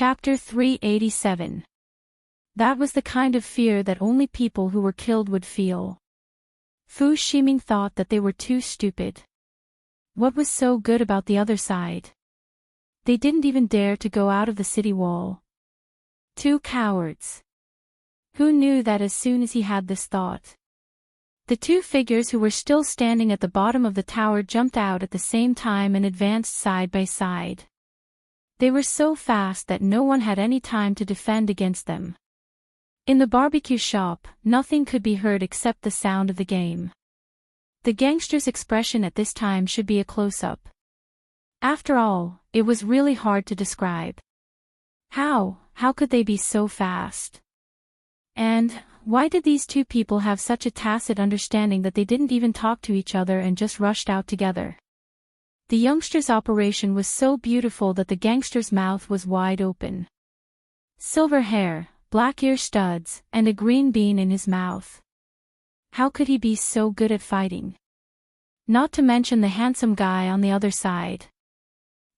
Chapter 387. That was the kind of fear that only people who were killed would feel. Fu Ximing thought that they were too stupid. What was so good about the other side? They didn't even dare to go out of the city wall. Two cowards. Who knew that as soon as he had this thought? The two figures who were still standing at the bottom of the tower jumped out at the same time and advanced side by side. They were so fast that no one had any time to defend against them. In the barbecue shop, nothing could be heard except the sound of the game. The gangster's expression at this time should be a close-up. After all, it was really hard to describe. How could they be so fast? And, why did these two people have such a tacit understanding that they didn't even talk to each other and just rushed out together? The youngster's operation was so beautiful that the gangster's mouth was wide open. Silver hair, black ear studs, and a green bean in his mouth. How could he be so good at fighting? Not to mention the handsome guy on the other side.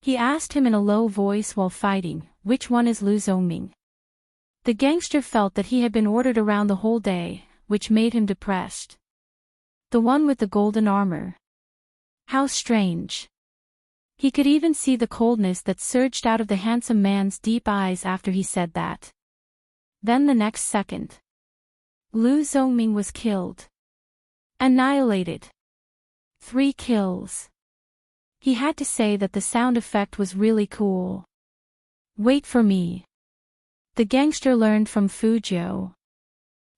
He asked him in a low voice while fighting, "Which one is Lu Zhongming?" The gangster felt that he had been ordered around the whole day, which made him depressed. The one with the golden armor. How strange. He could even see the coldness that surged out of the handsome man's deep eyes after he said that. Then the next second, Lu Zhongming was killed. Annihilated. 3 kills. He had to say that the sound effect was really cool. Wait for me. The gangster learned from Fujio.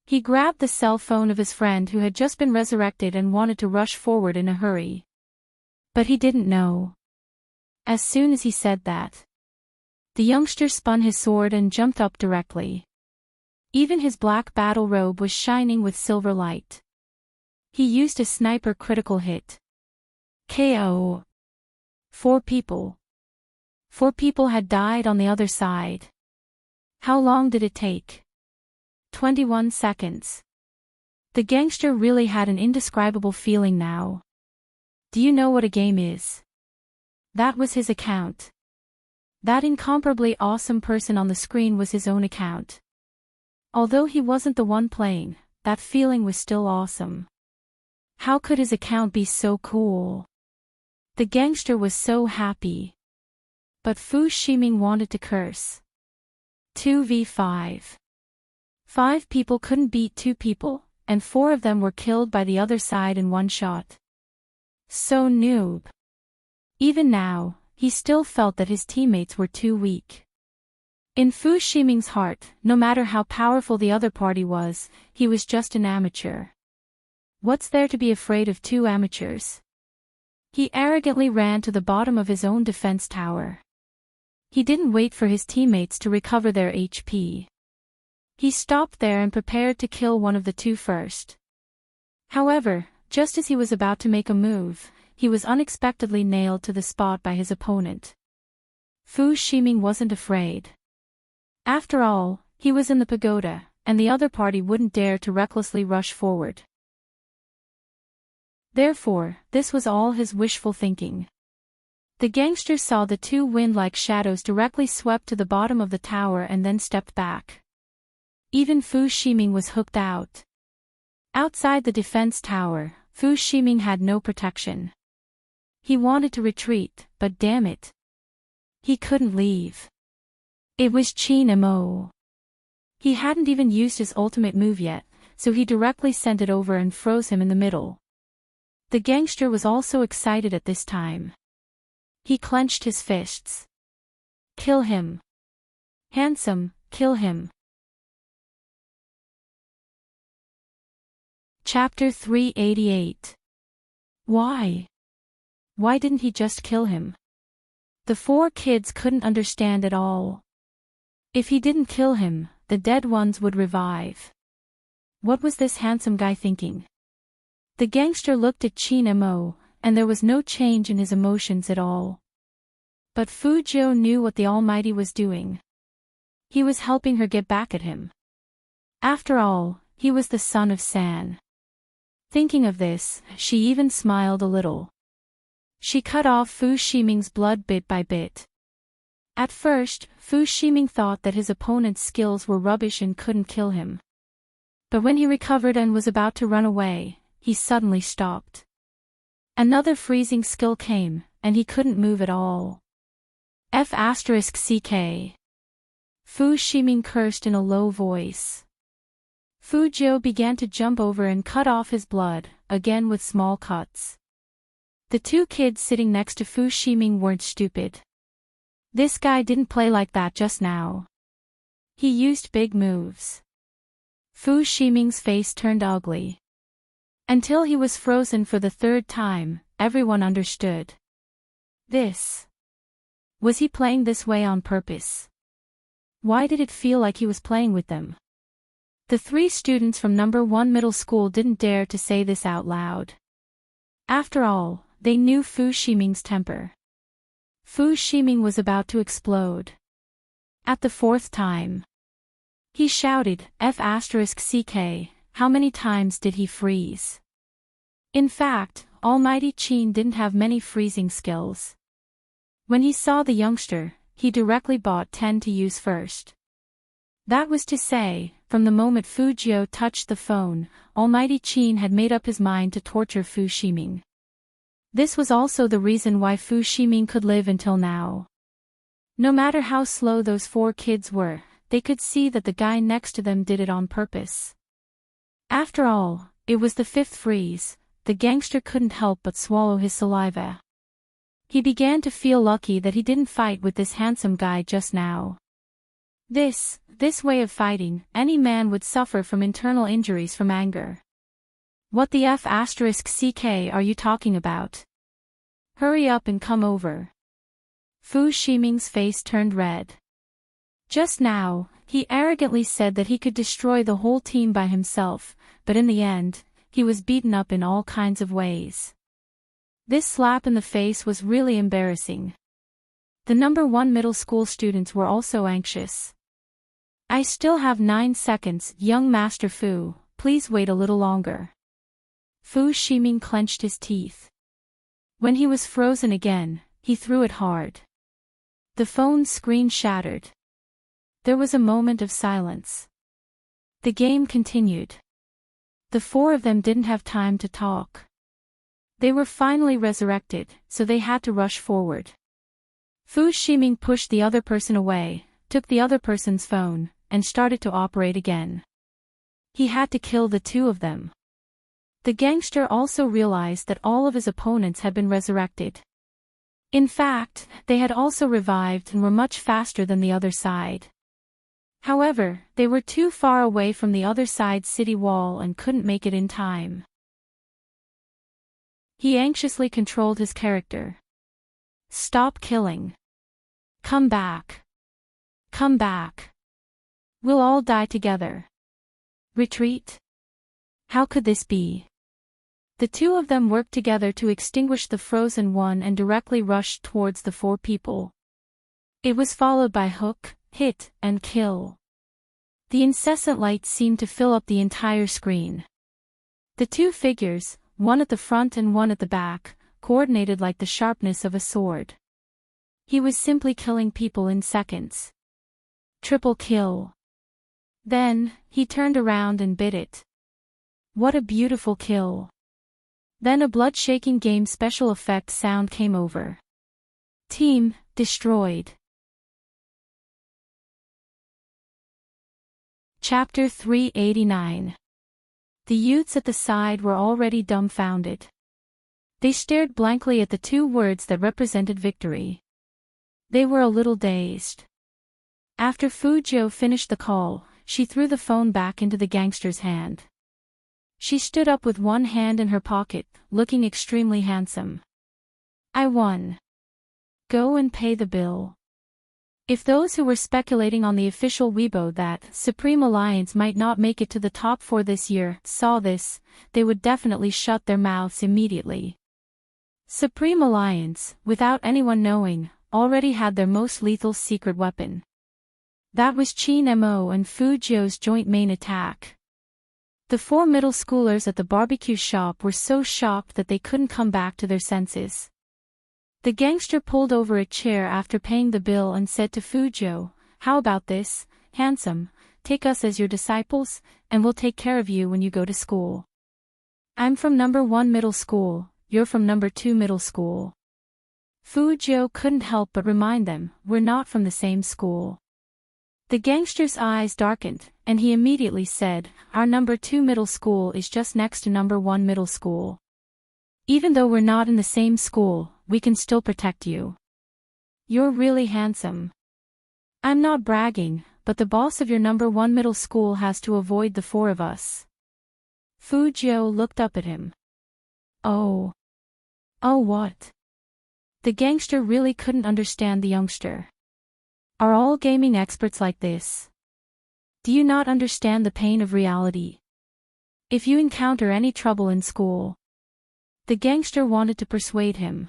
He grabbed the cell phone of his friend who had just been resurrected and wanted to rush forward in a hurry. But he didn't know. As soon as he said that, the youngster spun his sword and jumped up directly. Even his black battle robe was shining with silver light. He used a sniper critical hit. KO. 4 people. 4 people had died on the other side. How long did it take? 21 seconds. The gangster really had an indescribable feeling now. Do you know what a game is? That was his account. That incomparably awesome person on the screen was his own account. Although he wasn't the one playing, that feeling was still awesome. How could his account be so cool? The gangster was so happy. But Fu Ximing wanted to curse. 2v5. 5 people couldn't beat 2 people, and 4 of them were killed by the other side in one shot. So noob. Even now, he still felt that his teammates were too weak. In Fu Ximing's heart, no matter how powerful the other party was, he was just an amateur. What's there to be afraid of 2 amateurs? He arrogantly ran to the bottom of his own defense tower. He didn't wait for his teammates to recover their HP. He stopped there and prepared to kill one of the 2 first. However, just as he was about to make a move, he was unexpectedly nailed to the spot by his opponent. Fu Ximing wasn't afraid. After all, he was in the pagoda, and the other party wouldn't dare to recklessly rush forward. Therefore, this was all his wishful thinking. The gangster saw the 2 wind-like shadows directly swept to the bottom of the tower and then stepped back. Even Fu Ximing was hooked out. Outside the defense tower, Fu Ximing had no protection. He wanted to retreat, but damn it. He couldn't leave. It was Qin Mo. He hadn't even used his ultimate move yet, so he directly sent it over and froze him in the middle. The gangster was also excited at this time. He clenched his fists. Kill him. Handsome, kill him. Chapter 388. Why? Why didn't he just kill him? The 4 kids couldn't understand at all. If he didn't kill him, the dead ones would revive. What was this handsome guy thinking? The gangster looked at Qin Mo, and there was no change in his emotions at all. But Fujio knew what the Almighty was doing. He was helping her get back at him. After all, he was the son of San. Thinking of this, she even smiled a little. She cut off Fu Ximing's blood bit by bit. At first, Fu Ximing thought that his opponent's skills were rubbish and couldn't kill him. But when he recovered and was about to run away, he suddenly stopped. Another freezing skill came, and he couldn't move at all. F***ck. Fu Ximing cursed in a low voice. Fu Jiu began to jump over and cut off his blood, again with small cuts. The two kids sitting next to Fu Ximing weren't stupid. This guy didn't play like that just now. He used big moves. Fu Ximing's face turned ugly. Until he was frozen for the third time, everyone understood. Was he playing this way on purpose? Why did it feel like he was playing with them? The three students from number 1 middle school didn't dare to say this out loud. After all, they knew Fu Ximing's temper. Fu Ximing was about to explode. At the fourth time, he shouted, F***ck, how many times did he freeze? In fact, Almighty Qin didn't have many freezing skills. When he saw the youngster, he directly bought 10 to use first. That was to say, from the moment Fu Jiu touched the phone, Almighty Qin had made up his mind to torture Fu Ximing. This was also the reason why Fu Ximing could live until now. No matter how slow those 4 kids were, they could see that the guy next to them did it on purpose. After all, it was the 5th freeze. The gangster couldn't help but swallow his saliva. He began to feel lucky that he didn't fight with this handsome guy just now. This way of fighting, any man would suffer from internal injuries from anger. What the F***ck are you talking about? Hurry up and come over. Fu Ximing's face turned red. Just now, he arrogantly said that he could destroy the whole team by himself, but in the end, he was beaten up in all kinds of ways. This slap in the face was really embarrassing. The number 1 middle school students were also anxious. I still have 9 seconds, young Master Fu, please wait a little longer. Fu Ximing clenched his teeth. When he was frozen again, he threw it hard. The phone's screen shattered. There was a moment of silence. The game continued. The 4 of them didn't have time to talk. They were finally resurrected, so they had to rush forward. Fu Ximing pushed the other person away, took the other person's phone, and started to operate again. He had to kill the 2 of them. The gangster also realized that all of his opponents had been resurrected. In fact, they had also revived and were much faster than the other side. However, they were too far away from the other side's city wall and couldn't make it in time. He anxiously controlled his character. Stop killing. Come back. Come back. We'll all die together. Retreat? How could this be? The 2 of them worked together to extinguish the frozen one and directly rushed towards the 4 people. It was followed by hook, hit, and kill. The incessant light seemed to fill up the entire screen. The 2 figures, one at the front and one at the back, coordinated like the sharpness of a sword. He was simply killing people in seconds. Triple kill. Then, he turned around and bit it. What a beautiful kill. Then a blood-shaking game special effect sound came over. Team, destroyed. Chapter 389. The youths at the side were already dumbfounded. They stared blankly at the 2 words that represented victory. They were a little dazed. After Fu Jiu finished the call, she threw the phone back into the gangster's hand. She stood up with one hand in her pocket, looking extremely handsome. I won. Go and pay the bill. If those who were speculating on the official Weibo that Supreme Alliance might not make it to the top 4 this year saw this, they would definitely shut their mouths immediately. Supreme Alliance, without anyone knowing, already had their most lethal secret weapon. That was Qin Mo and Fu Jiu's joint main attack. The 4 middle schoolers at the barbecue shop were so shocked that they couldn't come back to their senses. The gangster pulled over a chair after paying the bill and said to Fujo, "How about this, handsome? Take us as your disciples, and we'll take care of you when you go to school. I'm from number 1 middle school, you're from number 2 middle school." Fujo couldn't help but remind them, "We're not from the same school." The gangster's eyes darkened, and he immediately said, "Our number 2 middle school is just next to number 1 middle school. Even though we're not in the same school, we can still protect you. You're really handsome. I'm not bragging, but the boss of your number 1 middle school has to avoid the 4 of us." Fujo looked up at him. Oh. Oh, what? The gangster really couldn't understand the youngster. Are all gaming experts like this? Do you not understand the pain of reality? If you encounter any trouble in school. The gangster wanted to persuade him.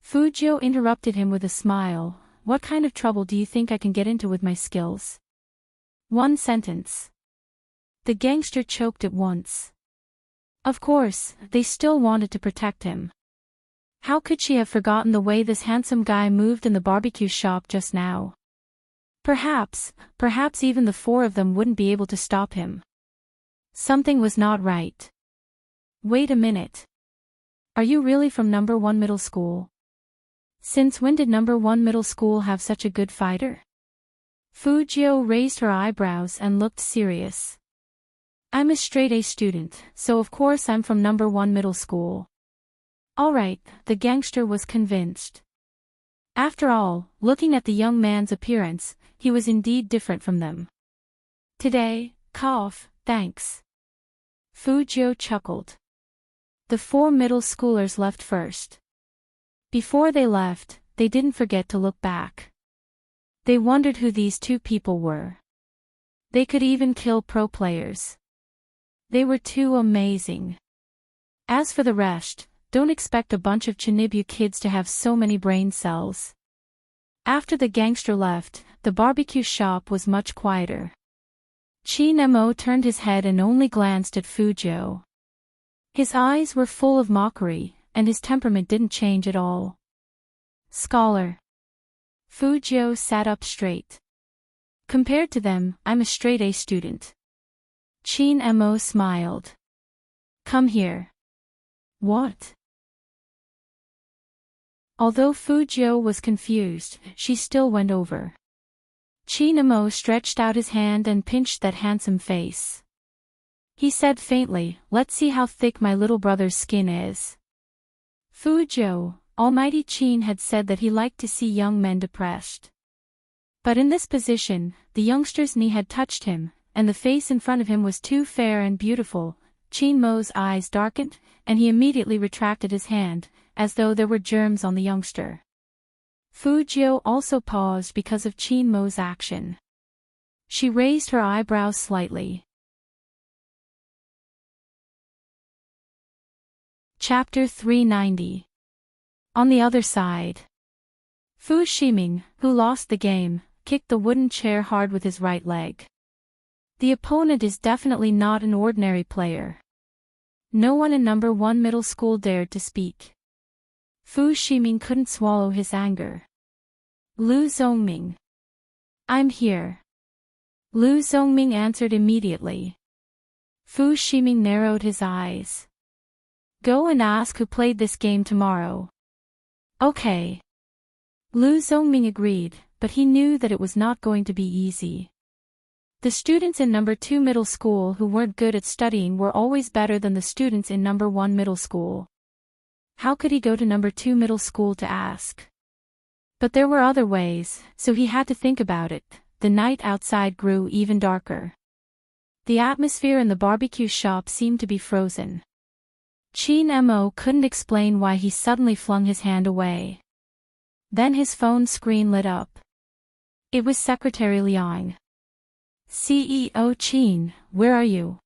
Fujo interrupted him with a smile. "What kind of trouble do you think I can get into with my skills?" One sentence. The gangster choked at once. Of course, they still wanted to protect him. How could she have forgotten the way this handsome guy moved in the barbecue shop just now? Perhaps even the 4 of them wouldn't be able to stop him. Something was not right. Wait a minute. Are you really from number 1 middle school? Since when did number 1 middle school have such a good fighter? Fujo raised her eyebrows and looked serious. I'm a straight A student, so of course I'm from number 1 middle school. Alright, the gangster was convinced. After all, looking at the young man's appearance, he was indeed different from them. Today, thanks. Fujo chuckled. The 4 middle schoolers left first. Before they left, they didn't forget to look back. They wondered who these 2 people were. They could even kill pro players. They were too amazing. As for the rest, don't expect a bunch of Chinibu kids to have so many brain cells. After the gangster left, the barbecue shop was much quieter. Chin-mo turned his head and only glanced at Fujo. His eyes were full of mockery, and his temperament didn't change at all. Scholar. Fujo sat up straight. Compared to them, I'm a straight A student. Chin-mo smiled. Come here. What? Although Fujo was confused, she still went over. Chin-mo stretched out his hand and pinched that handsome face. He said faintly, "Let's see how thick my little brother's skin is." Fujo, Almighty Chin had said that he liked to see young men depressed. But in this position, the youngster's knee had touched him, and the face in front of him was too fair and beautiful. Chin-mo's eyes darkened, and he immediately retracted his hand, as though there were germs on the youngster. Fujo also paused because of Chin-mo's action. She raised her eyebrows slightly. Chapter 390. On the other side. Fu Shiming, who lost the game, kicked the wooden chair hard with his right leg. The opponent is definitely not an ordinary player. No one in number 1 middle school dared to speak. Fu Shiming couldn't swallow his anger. Lu Zongming. I'm here. Lu Zongming answered immediately. Fu Shiming narrowed his eyes. Go and ask who played this game tomorrow. Okay. Lu Zongming agreed, but he knew that it was not going to be easy. The students in number 2 middle school who weren't good at studying were always better than the students in number 1 middle school. How could he go to number 2 middle school to ask? But there were other ways, so he had to think about it. The night outside grew even darker. The atmosphere in the barbecue shop seemed to be frozen. Chin-mo couldn't explain why he suddenly flung his hand away. Then his phone screen lit up. It was Secretary Liang. CEO Chin, where are you?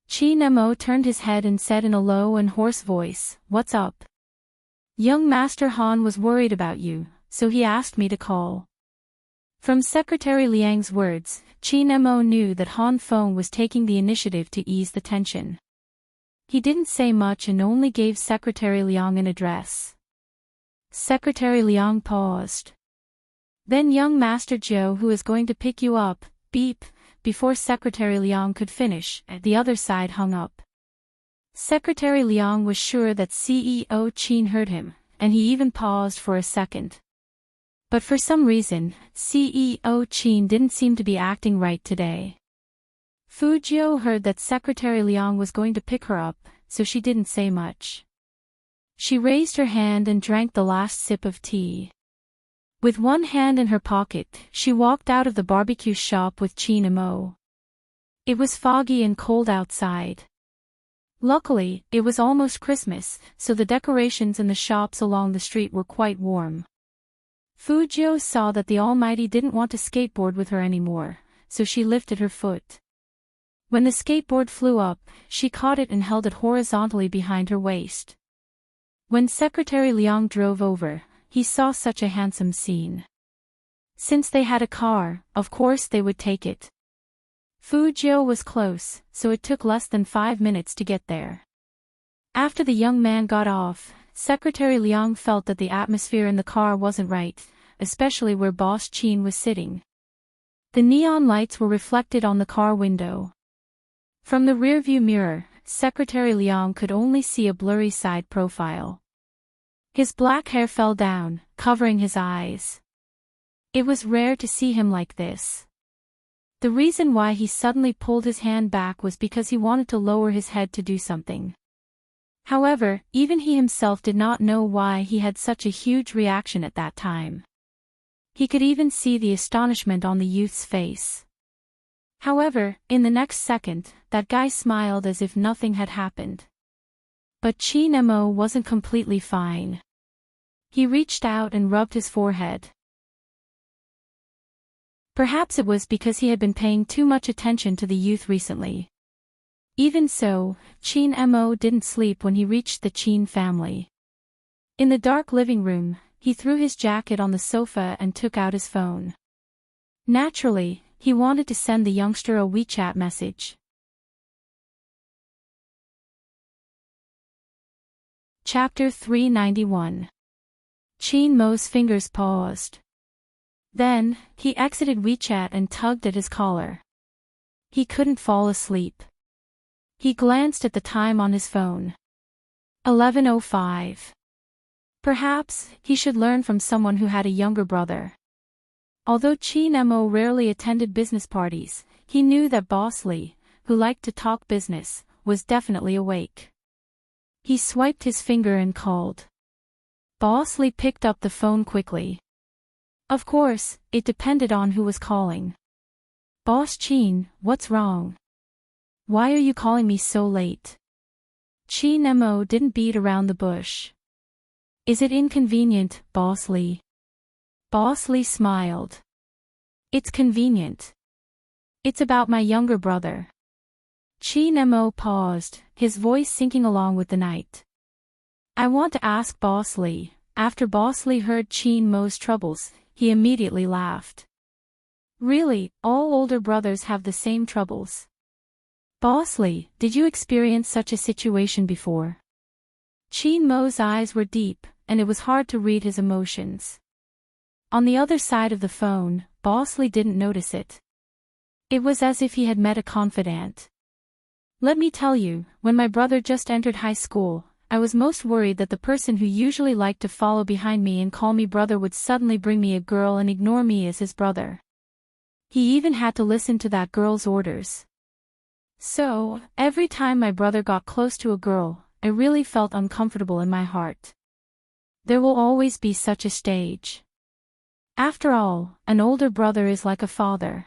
Chin-mo turned his head and said in a low and hoarse voice, What's up? Young Master Han was worried about you, so he asked me to call. From Secretary Liang's words, Chin-mo knew that Han Feng was taking the initiative to ease the tension. He didn't say much and only gave Secretary Liang an address. Secretary Liang paused. Then young Master Joe, who is going to pick you up, beep. Before Secretary Liang could finish, the other side hung up. Secretary Liang was sure that CEO Qin heard him, and he even paused for a second. But for some reason, CEO Qin didn't seem to be acting right today. Fu Jiu heard that Secretary Liang was going to pick her up, so she didn't say much. She raised her hand and drank the last sip of tea. With one hand in her pocket, she walked out of the barbecue shop with Qin Mo. It was foggy and cold outside. Luckily, it was almost Christmas, so the decorations in the shops along the street were quite warm. Fu Jiu saw that the Almighty didn't want to skateboard with her anymore, so she lifted her foot. When the skateboard flew up, she caught it and held it horizontally behind her waist. When Secretary Liang drove over, he saw such a handsome scene. Since they had a car, of course they would take it. Fu Jiu was close, so it took less than 5 minutes to get there. After the young man got off, Secretary Liang felt that the atmosphere in the car wasn't right, especially where Boss Qin was sitting. The neon lights were reflected on the car window. From the rearview mirror, Secretary Liang could only see a blurry side profile. His black hair fell down, covering his eyes. It was rare to see him like this. The reason why he suddenly pulled his hand back was because he wanted to lower his head to do something. However, even he himself did not know why he had such a huge reaction at that time. He could even see the astonishment on the youth's face. However, in the next second, that guy smiled as if nothing had happened. But Qin Mo wasn't completely fine. He reached out and rubbed his forehead. Perhaps it was because he had been paying too much attention to the youth recently. Even so, Qin Mo didn't sleep when he reached the Qin family. In the dark living room, he threw his jacket on the sofa and took out his phone. Naturally, he wanted to send the youngster a WeChat message. Chapter 391. Qin Mo's fingers paused. Then, he exited WeChat and tugged at his collar. He couldn't fall asleep. He glanced at the time on his phone. 11:05. Perhaps, he should learn from someone who had a younger brother. Although Qin Mo rarely attended business parties, he knew that Boss Lee, who liked to talk business, was definitely awake. He swiped his finger and called. Boss Lee picked up the phone quickly. Of course, it depended on who was calling. Boss Qin, what's wrong? Why are you calling me so late? Qin Mo didn't beat around the bush. Is it inconvenient, Boss Lee? Boss Lee smiled. It's convenient. It's about my younger brother. Qin Mo paused, his voice sinking along with the night. I want to ask Boss Lee. After Boss Lee heard Qin Mo's troubles, he immediately laughed. Really, all older brothers have the same troubles. Boss Lee, did you experience such a situation before? Qin Mo's eyes were deep, and it was hard to read his emotions. On the other side of the phone, Boss Lee didn't notice it. It was as if he had met a confidant. Let me tell you, when my brother just entered high school, I was most worried that the person who usually liked to follow behind me and call me brother would suddenly bring me a girl and ignore me as his brother. He even had to listen to that girl's orders. So, every time my brother got close to a girl, I really felt uncomfortable in my heart. There will always be such a stage. After all, an older brother is like a father.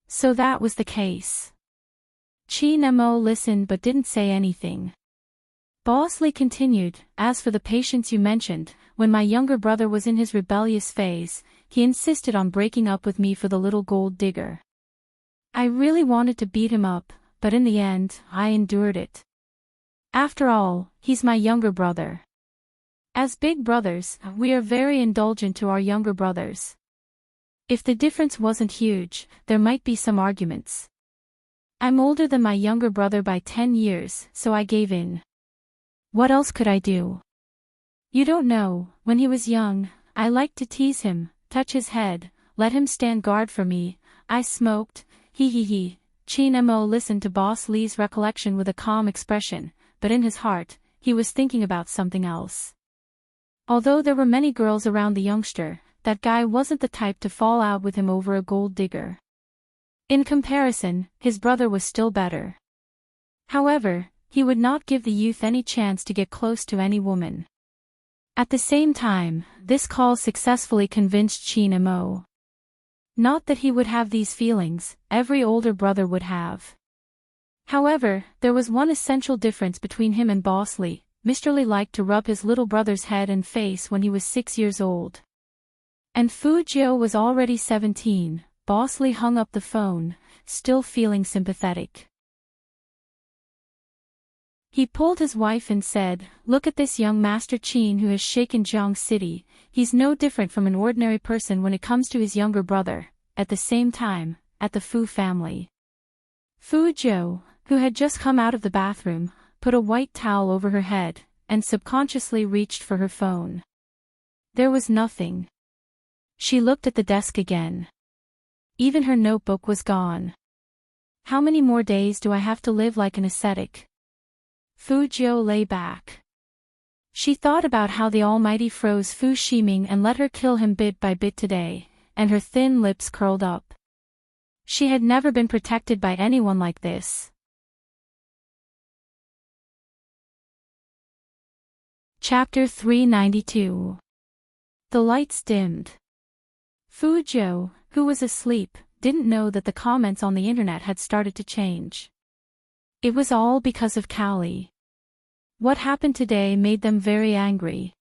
So that was the case. Qin Mo listened but didn't say anything. Boss Lee continued, as for the patience you mentioned, when my younger brother was in his rebellious phase, he insisted on breaking up with me for the little gold digger. I really wanted to beat him up, but in the end, I endured it. After all, he's my younger brother. As big brothers, we are very indulgent to our younger brothers. If the difference wasn't huge, there might be some arguments. I'm older than my younger brother by 10 years, so I gave in. What else could I do? You don't know, when he was young, I liked to tease him, touch his head, let him stand guard for me. I smoked, he. Chin Mo listened to Boss Lee's recollection with a calm expression, but in his heart, he was thinking about something else. Although there were many girls around the youngster, that guy wasn't the type to fall out with him over a gold digger. In comparison, his brother was still better. However, he would not give the youth any chance to get close to any woman. At the same time, this call successfully convinced Chin Mo. Not that he would have these feelings, every older brother would have. However, there was one essential difference between him and Boss Lee. Mr. Lee liked to rub his little brother's head and face when he was 6 years old. And Fu Jiu was already 17. Boss Lee hung up the phone, still feeling sympathetic. He pulled his wife and said, "Look at this young Master Qin who has shaken Jiang City. He's no different from an ordinary person when it comes to his younger brother." At the same time, at the Fu family. Fu Jiu, who had just come out of the bathroom, put a white towel over her head, and subconsciously reached for her phone. There was nothing. She looked at the desk again. Even her notebook was gone. How many more days do I have to live like an ascetic? Fu Jiu lay back. She thought about how the Almighty froze Fu Shiming and let her kill him bit by bit today, and her thin lips curled up. She had never been protected by anyone like this. Chapter 392. The lights dimmed. Fu Jiu, who was asleep, didn't know that the comments on the internet had started to change. It was all because of Callie. What happened today made them very angry.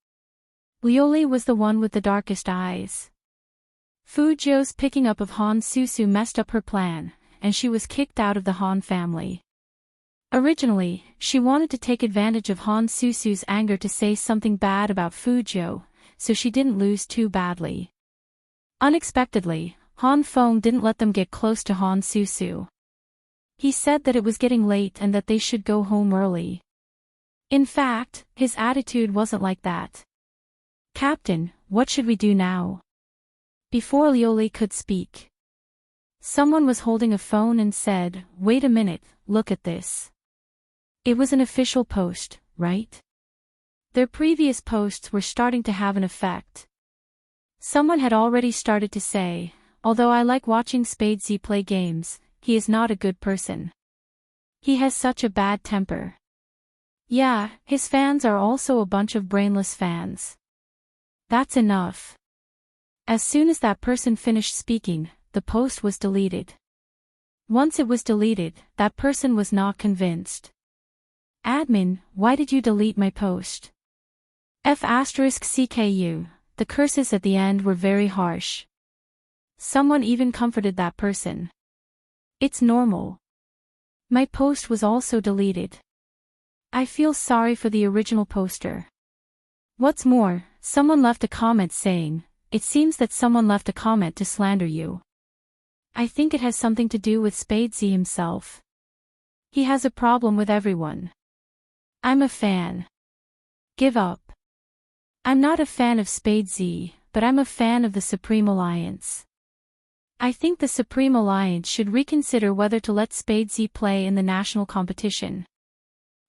Lioli was the one with the darkest eyes. Fu Jiu's picking up of Han Susu messed up her plan, and she was kicked out of the Han family. Originally, she wanted to take advantage of Han Susu's anger to say something bad about Fu Jiu, so she didn't lose too badly. Unexpectedly, Han Feng didn't let them get close to Han Susu. He said that it was getting late and that they should go home early. In fact, his attitude wasn't like that. "Captain, what should we do now?" Before Lioli could speak, someone was holding a phone and said, "Wait a minute, look at this." It was an official post, right? Their previous posts were starting to have an effect. Someone had already started to say, "Although I like watching Spadesy play games, he is not a good person. He has such a bad temper. Yeah, his fans are also a bunch of brainless fans." That's enough. As soon as that person finished speaking, the post was deleted. Once it was deleted, that person was not convinced. "Admin, why did you delete my post?" F*CKU, the curses at the end were very harsh. Someone even comforted that person. "It's normal. My post was also deleted. I feel sorry for the original poster." What's more, someone left a comment saying, "It seems that someone left a comment to slander you. I think it has something to do with Spadesy himself. He has a problem with everyone. I'm a fan. Give up. I'm not a fan of Spadesy, but I'm a fan of the Supreme Alliance. I think the Supreme Alliance should reconsider whether to let Spadesy play in the national competition.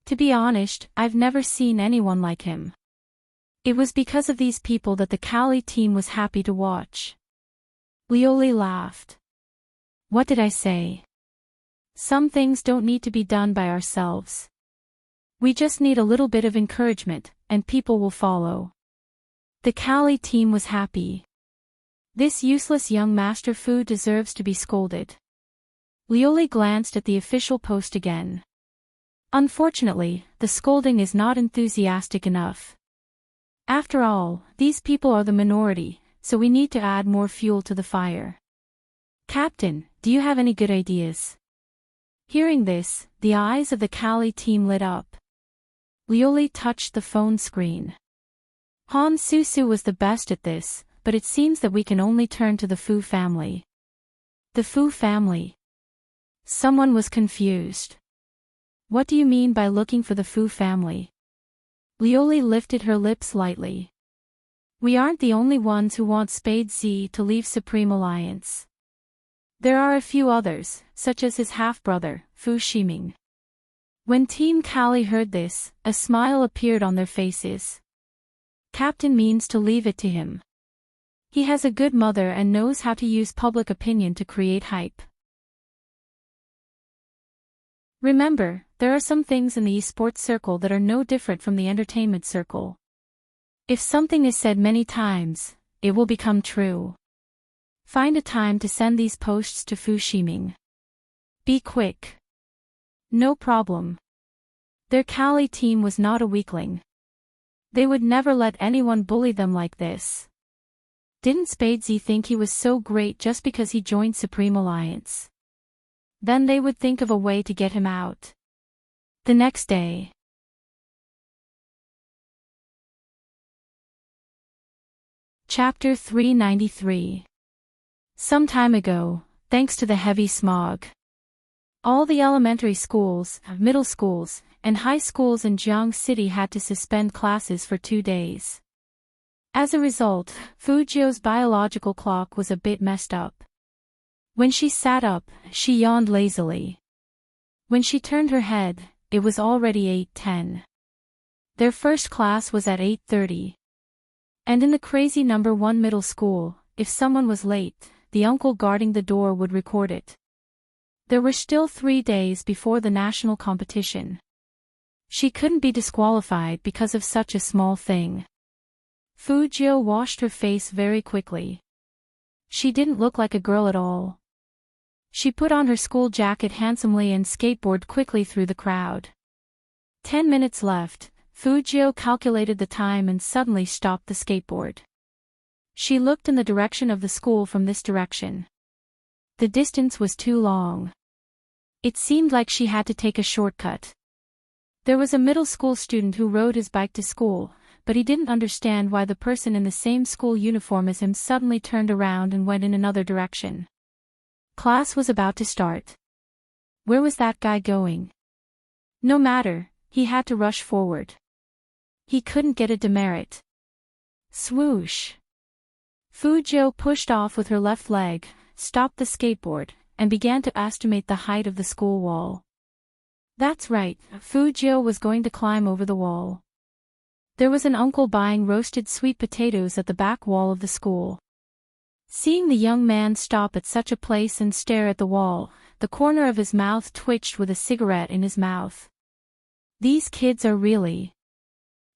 To be honest, I've never seen anyone like him." It was because of these people that the Cali team was happy to watch. Lioli laughed. "What did I say? Some things don't need to be done by ourselves. We just need a little bit of encouragement, and people will follow." The Cali team was happy. This useless young Master Fu deserves to be scolded. Lioli glanced at the official post again. Unfortunately, the scolding is not enthusiastic enough. After all, these people are the minority, so we need to add more fuel to the fire. "Captain, do you have any good ideas?" Hearing this, the eyes of the Cali team lit up. Lioli touched the phone screen. Han Susu was the best at this, but it seems that we can only turn to the Fu family. The Fu family? Someone was confused. What do you mean by looking for the Fu family? Lioli lifted her lips lightly. We aren't the only ones who want Spade Z to leave Supreme Alliance. There are a few others, such as his half-brother, Fu Shiming. When Team Callie heard this, a smile appeared on their faces. Captain means to leave it to him. He has a good mother and knows how to use public opinion to create hype. Remember, there are some things in the esports circle that are no different from the entertainment circle. If something is said many times, it will become true. Find a time to send these posts to Fu Shiming. Be quick. No problem. Their Callie team was not a weakling. They would never let anyone bully them like this. Didn't Spadesy think he was so great just because he joined Supreme Alliance? Then they would think of a way to get him out. The next day. Chapter 393. Some time ago, thanks to the heavy smog, all the elementary schools, middle schools, and high schools in Jiang City had to suspend classes for 2 days. As a result, Fujio's biological clock was a bit messed up. When she sat up, she yawned lazily. When she turned her head, it was already 8:10. Their first class was at 8:30. And in the crazy number 1 middle school, if someone was late, the uncle guarding the door would record it. There were still 3 days before the national competition. She couldn't be disqualified because of such a small thing. Fujio washed her face very quickly. She didn't look like a girl at all. She put on her school jacket handsomely and skateboarded quickly through the crowd. 10 minutes left. Fujio calculated the time and suddenly stopped the skateboard. She looked in the direction of the school from this direction. The distance was too long. It seemed like she had to take a shortcut. There was a middle school student who rode his bike to school, but he didn't understand why the person in the same school uniform as him suddenly turned around and went in another direction. Class was about to start. Where was that guy going? No matter, he had to rush forward. He couldn't get a demerit. Swoosh! Fujio pushed off with her left leg, stopped the skateboard, and began to estimate the height of the school wall. That's right, Fujio was going to climb over the wall. There was an uncle buying roasted sweet potatoes at the back wall of the school. Seeing the young man stop at such a place and stare at the wall, the corner of his mouth twitched with a cigarette in his mouth. These kids are really...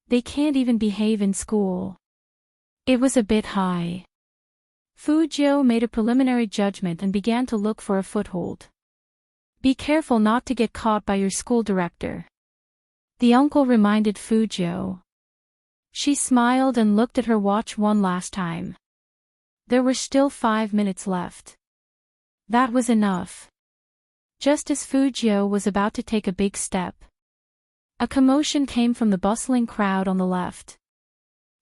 They can't even behave in school. It was a bit high. Fujio made a preliminary judgment and began to look for a foothold. Be careful not to get caught by your school director. The uncle reminded Fujio. She smiled and looked at her watch one last time. There were still 5 minutes left. That was enough. Just as Fujio was about to take a big step, a commotion came from the bustling crowd on the left.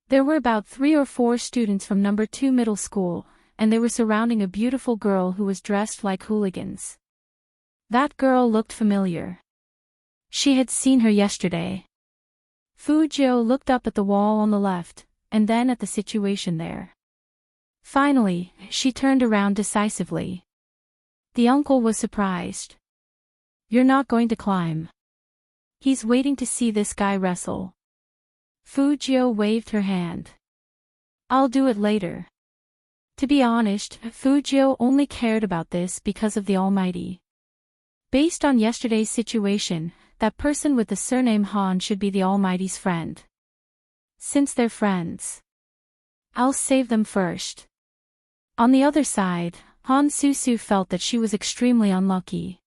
There were about 3 or 4 students from number 2 middle school, and they were surrounding a beautiful girl who was dressed like hooligans. That girl looked familiar. She had seen her yesterday. Fujio looked up at the wall on the left, and then at the situation there. Finally, she turned around decisively. The uncle was surprised. You're not going to climb. He's waiting to see this guy wrestle. Fujio waved her hand. I'll do it later. To be honest, Fujio only cared about this because of the Almighty. Based on yesterday's situation, that person with the surname Han should be the Almighty's friend. Since they're friends, I'll save them first. On the other side, Han Susu felt that she was extremely unlucky.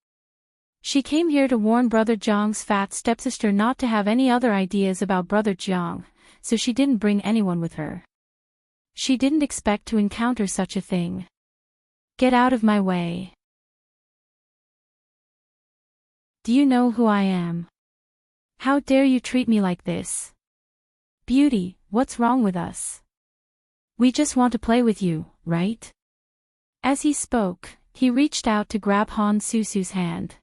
She came here to warn Brother Jiang's fat stepsister not to have any other ideas about Brother Jiang, so she didn't bring anyone with her. She didn't expect to encounter such a thing. Get out of my way. Do you know who I am? How dare you treat me like this? Beauty, what's wrong with us? We just want to play with you, right? As he spoke, he reached out to grab Han Susu's hand.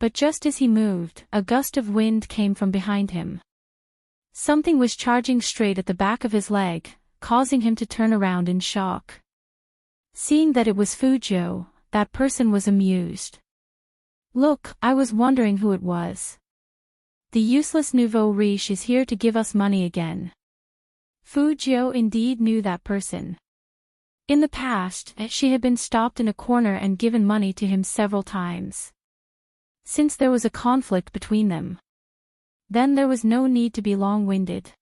But just as he moved, a gust of wind came from behind him. Something was charging straight at the back of his leg, causing him to turn around in shock. Seeing that it was Fujio, that person was amused. Look, I was wondering who it was. The useless nouveau riche is here to give us money again. Fujio indeed knew that person. In the past, she had been stopped in a corner and given money to him several times. Since there was a conflict between them, then there was no need to be long-winded.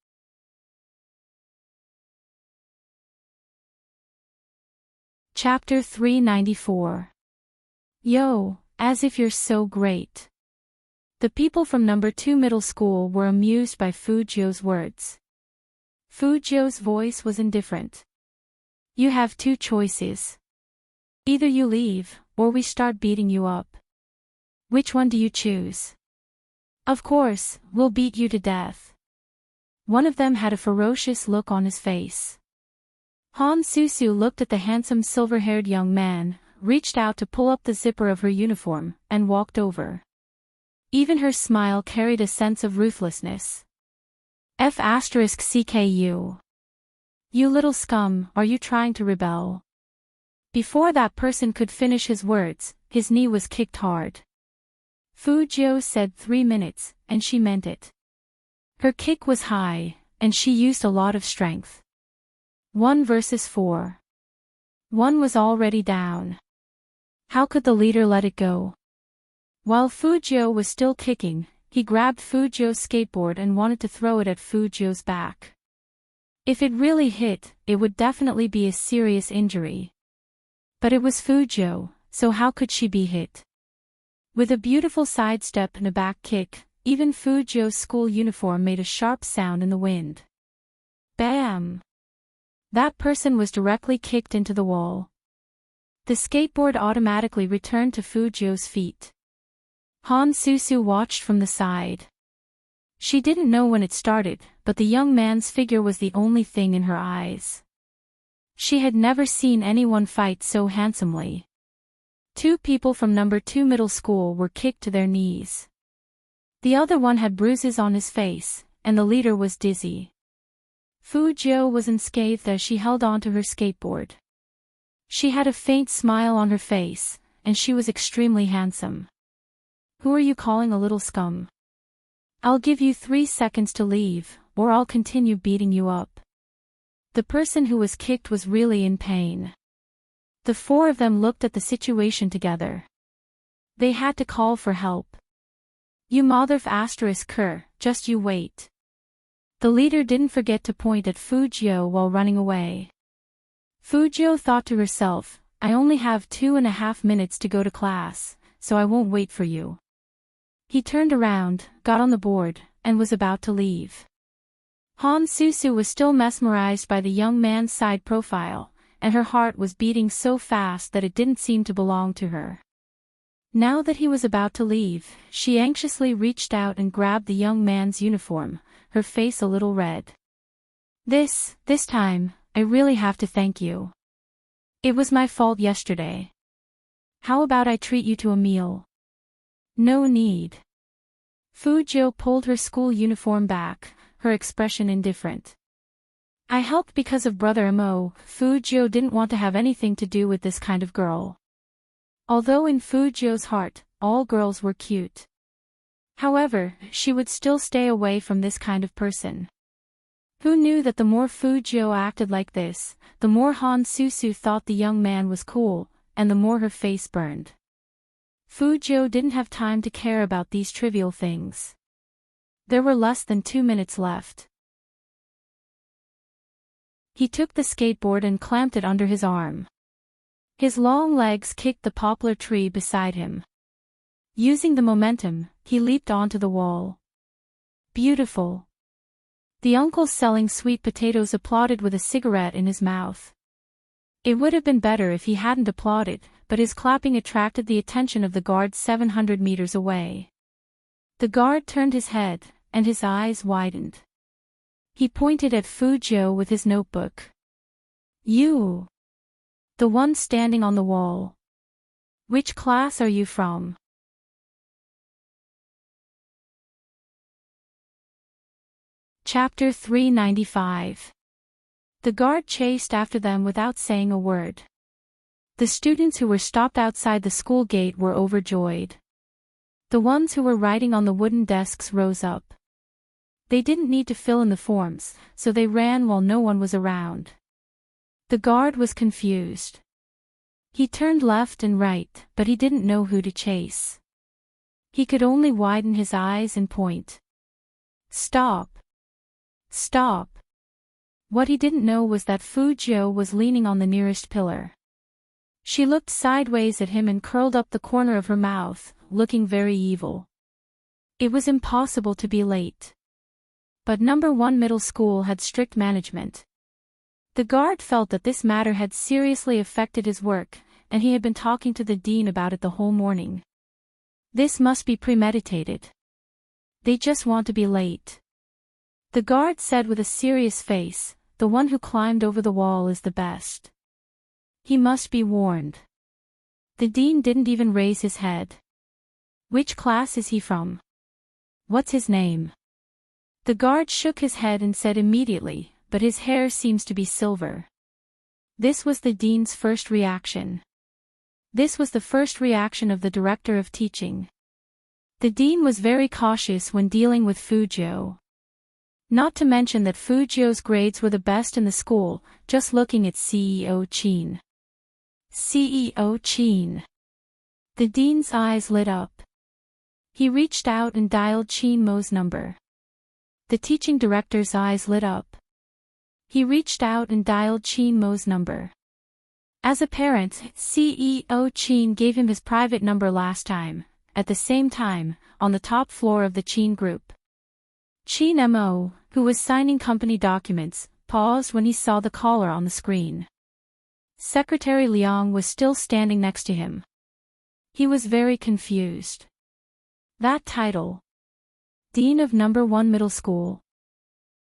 Chapter 394. Yo, as if you're so great. The people from number 2 middle school were amused by Fujio's words. Fujio's voice was indifferent. You have 2 choices. Either you leave, or we start beating you up. Which one do you choose? Of course, we'll beat you to death. One of them had a ferocious look on his face. Han Susu looked at the handsome silver-haired young man, reached out to pull up the zipper of her uniform, and walked over. Even her smile carried a sense of ruthlessness. F***CKU. You little scum, are you trying to rebel? Before that person could finish his words, his knee was kicked hard. Fujio said 3 minutes, and she meant it. Her kick was high, and she used a lot of strength. 1 versus 4. One was already down. How could the leader let it go? While Fujio was still kicking, he grabbed Fujio's skateboard and wanted to throw it at Fujio's back. If it really hit, it would definitely be a serious injury. But it was Fujio, so how could she be hit? With a beautiful sidestep and a back kick, even Fujio's school uniform made a sharp sound in the wind. Bam! That person was directly kicked into the wall. The skateboard automatically returned to Fujio's feet. Han Susu watched from the side. She didn't know when it started, but the young man's figure was the only thing in her eyes. She had never seen anyone fight so handsomely. 2 people from number 2 middle school were kicked to their knees. The other one had bruises on his face, and the leader was dizzy. Fujio was unscathed as she held on to her skateboard. She had a faint smile on her face, and she was extremely handsome. Who are you calling a little scum? I'll give you 3 seconds to leave, or I'll continue beating you up. The person who was kicked was really in pain. The 4 of them looked at the situation together. They had to call for help. You motherf***, just you wait. The leader didn't forget to point at Fujio while running away. Fujio thought to herself, I only have 2.5 minutes to go to class, so I won't wait for you. He turned around, got on the board, and was about to leave. Han Susu was still mesmerized by the young man's side profile, and her heart was beating so fast that it didn't seem to belong to her. Now that he was about to leave, she anxiously reached out and grabbed the young man's uniform, her face a little red. This time, I really have to thank you. It was my fault yesterday. How about I treat you to a meal? No need. Fujio pulled her school uniform back, her expression indifferent. I helped because of Brother Amo. Fujio didn't want to have anything to do with this kind of girl. Although in Fujio's heart, all girls were cute. However, she would still stay away from this kind of person. Who knew that the more Fujio acted like this, the more Han Susu thought the young man was cool, and the more her face burned. Fujio didn't have time to care about these trivial things. There were less than 2 minutes left. He took the skateboard and clamped it under his arm. His long legs kicked the poplar tree beside him. Using the momentum, he leaped onto the wall. Beautiful. The uncle selling sweet potatoes applauded with a cigarette in his mouth. It would have been better if he hadn't applauded, but his clapping attracted the attention of the guard 700 meters away. The guard turned his head, and his eyes widened. He pointed at Fujio with his notebook. You. The one standing on the wall. Which class are you from? Chapter 395. The guard chased after them without saying a word. The students who were stopped outside the school gate were overjoyed. The ones who were writing on the wooden desks rose up. They didn't need to fill in the forms, so they ran while no one was around. The guard was confused. He turned left and right, but he didn't know who to chase. He could only widen his eyes and point. Stop! Stop! What he didn't know was that Fujio was leaning on the nearest pillar. She looked sideways at him and curled up the corner of her mouth, looking very evil. It was impossible to be late. But number 1 middle school had strict management. The guard felt that this matter had seriously affected his work, and he had been talking to the dean about it the whole morning. This must be premeditated. They just want to be late. The guard said with a serious face, "The one who climbed over the wall is the best. He must be warned." The dean didn't even raise his head. "Which class is he from? What's his name?" The guard shook his head and said immediately, "But his hair seems to be silver." This was the dean's first reaction. This was the first reaction of the director of teaching. The dean was very cautious when dealing with Fujio. Not to mention that Fujio's grades were the best in the school, just looking at CEO Chin. CEO Chin. The dean's eyes lit up. He reached out and dialed Chin Mo's number. The teaching director's eyes lit up. He reached out and dialed Chin Mo's number. As a parent, CEO Chin gave him his private number last time, at the same time, on the top floor of the Chin group. Chin Mo, who was signing company documents, paused when he saw the caller on the screen. Secretary Liang was still standing next to him. He was very confused. That title. Dean of number 1 middle school.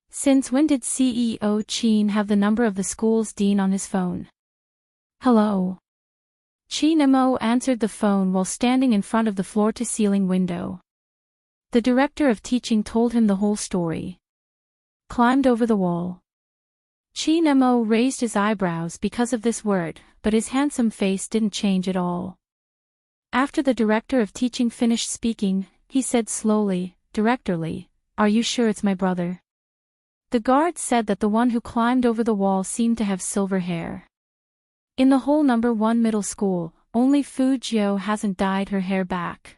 Since when did CEO Chin have the number of the school's dean on his phone? Hello. Chin Mo answered the phone while standing in front of the floor-to-ceiling window. The director of teaching told him the whole story. Climbed over the wall. Chin Mo raised his eyebrows because of this word, but his handsome face didn't change at all. After the director of teaching finished speaking, he said slowly, "Directorly, are you sure it's my brother?" The guard said that the one who climbed over the wall seemed to have silver hair. In the whole number 1 middle school, only Fujio hasn't dyed her hair back.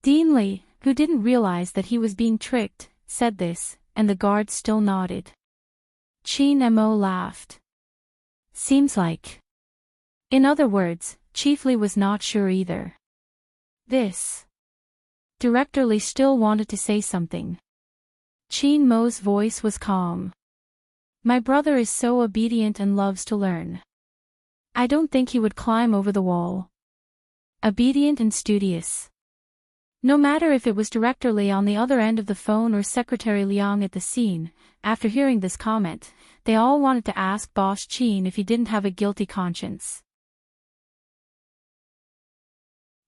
Dean Li, who didn't realize that he was being tricked, said this, and the guard still nodded. Chin Mo laughed. Seems like. In other words, Chief Li was not sure either. This. Director Li still wanted to say something. Chin Mo's voice was calm. My brother is so obedient and loves to learn. I don't think he would climb over the wall. Obedient and studious. No matter if it was Director Li on the other end of the phone or Secretary Liang at the scene, after hearing this comment, they all wanted to ask Boss Chin if he didn't have a guilty conscience.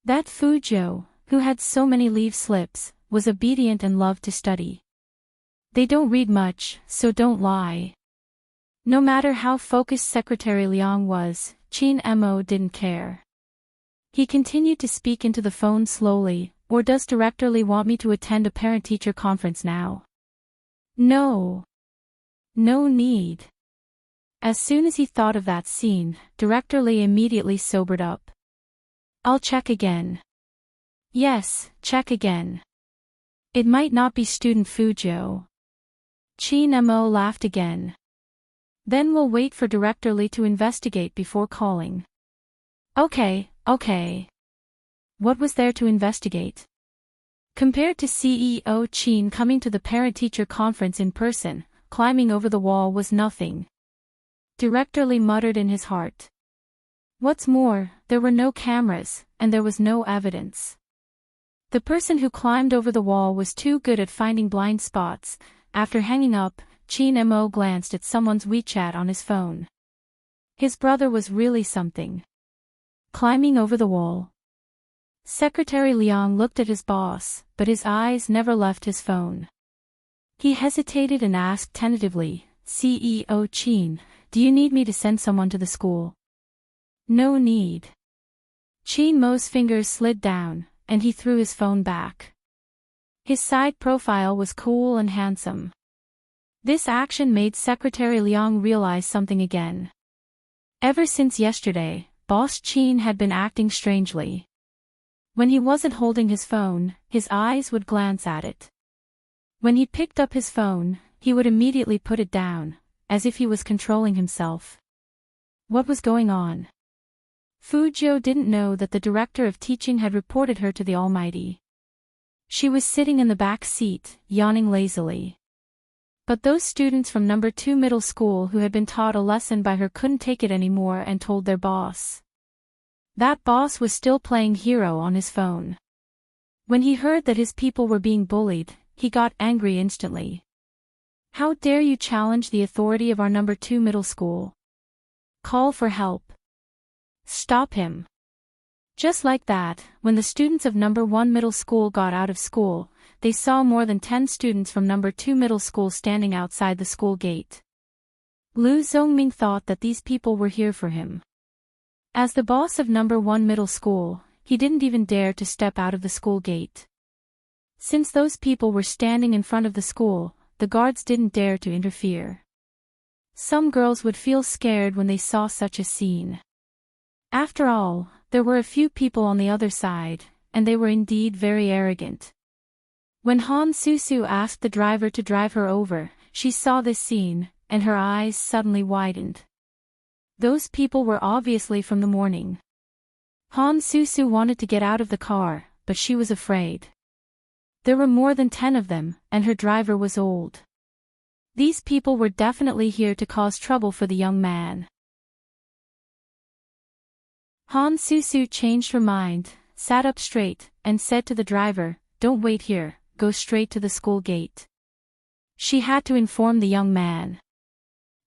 That Fujio, who had so many leave slips, was obedient and loved to study. They don't read much, so don't lie. No matter how focused Secretary Liang was, Chin Mo didn't care. He continued to speak into the phone slowly. Or does Director Li want me to attend a parent-teacher conference now? No. No need. As soon as he thought of that scene, Director Li immediately sobered up. I'll check again. Yes, check again. It might not be student Fujio. Chin Mo laughed again. Then we'll wait for Director Li to investigate before calling. Okay. What was there to investigate? Compared to CEO Chin coming to the parent-teacher conference in person, climbing over the wall was nothing. Director Li muttered in his heart. What's more, there were no cameras, and there was no evidence. The person who climbed over the wall was too good at finding blind spots. After hanging up, Chin Mo glanced at someone's WeChat on his phone. His brother was really something. Climbing over the wall. Secretary Liang looked at his boss, but his eyes never left his phone. He hesitated and asked tentatively, CEO Chin, do you need me to send someone to the school? No need. Chin Mo's fingers slid down, and he threw his phone back. His side profile was cool and handsome. This action made Secretary Liang realize something again. Ever since yesterday, Boss Chin had been acting strangely. When he wasn't holding his phone, his eyes would glance at it. When he picked up his phone, he would immediately put it down, as if he was controlling himself. What was going on? Fujio didn't know that the director of teaching had reported her to the Almighty. She was sitting in the back seat, yawning lazily. But those students from number 2 middle school who had been taught a lesson by her couldn't take it anymore and told their boss. That boss was still playing hero on his phone. When he heard that his people were being bullied, he got angry instantly. How dare you challenge the authority of our number 2 middle school? Call for help. Stop him. Just like that, when the students of number 1 middle school got out of school, they saw more than 10 students from number 2 middle school standing outside the school gate. Lu Zhongming thought that these people were here for him. As the boss of number 1 middle school, he didn't even dare to step out of the school gate. Since those people were standing in front of the school, the guards didn't dare to interfere. Some girls would feel scared when they saw such a scene. After all, there were a few people on the other side, and they were indeed very arrogant. When Han Susu asked the driver to drive her over, she saw this scene, and her eyes suddenly widened. Those people were obviously from the morning. Han Susu wanted to get out of the car, but she was afraid. There were more than 10 of them, and her driver was old. These people were definitely here to cause trouble for the young man. Han Susu changed her mind, sat up straight, and said to the driver, "Don't wait here, go straight to the school gate." She had to inform the young man.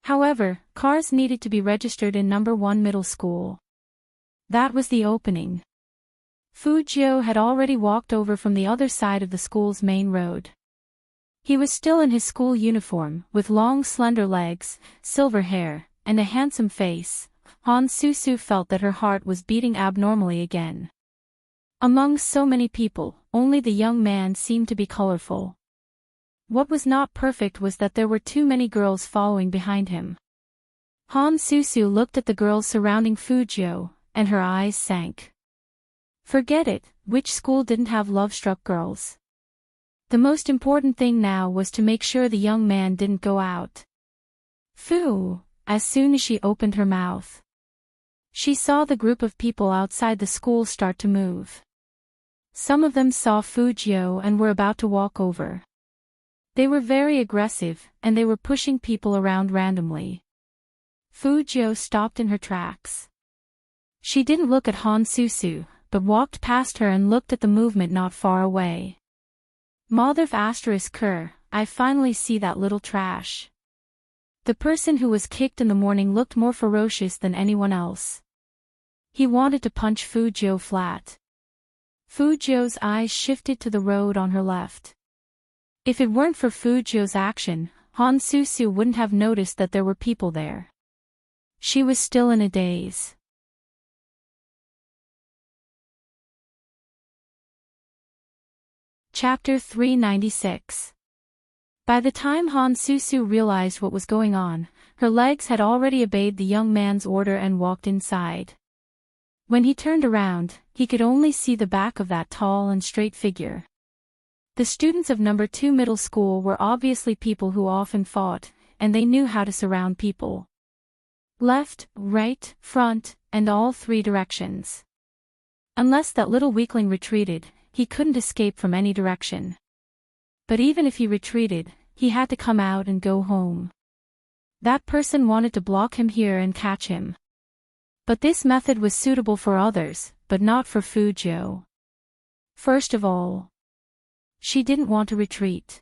However, cars needed to be registered in number 1 middle school. That was the opening. Fujio had already walked over from the other side of the school's main road. He was still in his school uniform, with long slender legs, silver hair, and a handsome face. Han Susu felt that her heart was beating abnormally again. Among so many people, only the young man seemed to be colorful. What was not perfect was that there were too many girls following behind him. Han Susu looked at the girls surrounding Fujio, and her eyes sank. Forget it, which school didn't have love-struck girls? The most important thing now was to make sure the young man didn't go out. Fu! As soon as she opened her mouth, she saw the group of people outside the school start to move. Some of them saw Fujio and were about to walk over. They were very aggressive, and they were pushing people around randomly. Fujio stopped in her tracks. She didn't look at Han Susu, but walked past her and looked at the movement not far away. Mother **Ker, I finally see that little trash. The person who was kicked in the morning looked more ferocious than anyone else. He wanted to punch Fujio flat. Fujio's eyes shifted to the road on her left. If it weren't for Fujio's action, Han Susu wouldn't have noticed that there were people there. She was still in a daze. Chapter 396. By the time Han Susu realized what was going on, her legs had already obeyed the young man's order and walked inside. When he turned around, he could only see the back of that tall and straight figure. The students of number 2 middle school were obviously people who often fought, and they knew how to surround people. Left, right, front, and all 3 directions. Unless that little weakling retreated, he couldn't escape from any direction. But even if he retreated, he had to come out and go home. That person wanted to block him here and catch him. But this method was suitable for others, but not for Fujio. First of all, she didn't want to retreat.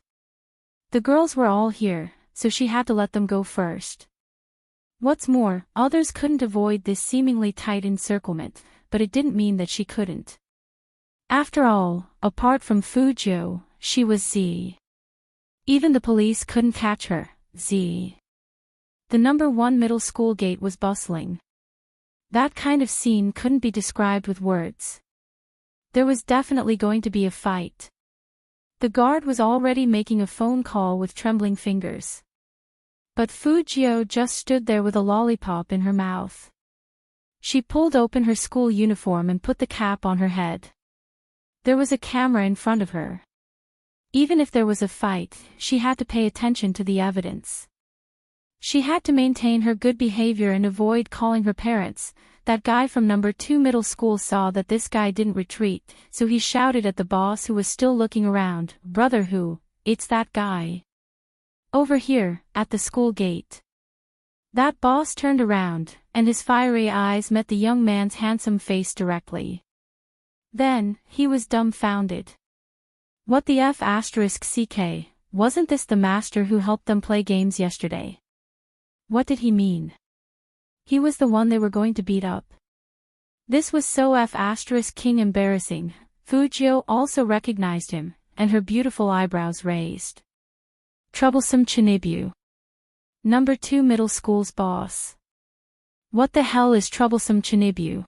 The girls were all here, so she had to let them go first. What's more, others couldn't avoid this seemingly tight encirclement, but it didn't mean that she couldn't. After all, apart from Fujio, she was Z. Even the police couldn't catch her. The number 1 middle school gate was bustling. That kind of scene couldn't be described with words. There was definitely going to be a fight. The guard was already making a phone call with trembling fingers. But Fujio just stood there with a lollipop in her mouth. She pulled open her school uniform and put the cap on her head. There was a camera in front of her. Even if there was a fight, she had to pay attention to the evidence. She had to maintain her good behavior and avoid calling her parents. That guy from number 2 middle school saw that this guy didn't retreat, so he shouted at the boss who was still looking around, "Brother who? It's that guy. Over here, at the school gate." That boss turned around, and his fiery eyes met the young man's handsome face directly. Then, he was dumbfounded. What the F***ck, wasn't this the master who helped them play games yesterday? What did he mean? He was the one they were going to beat up. This was so F***king embarrassing. Fujio also recognized him, and her beautiful eyebrows raised. Troublesome Chinibu. Number 2 middle school's boss. What the hell is troublesome Chinibu?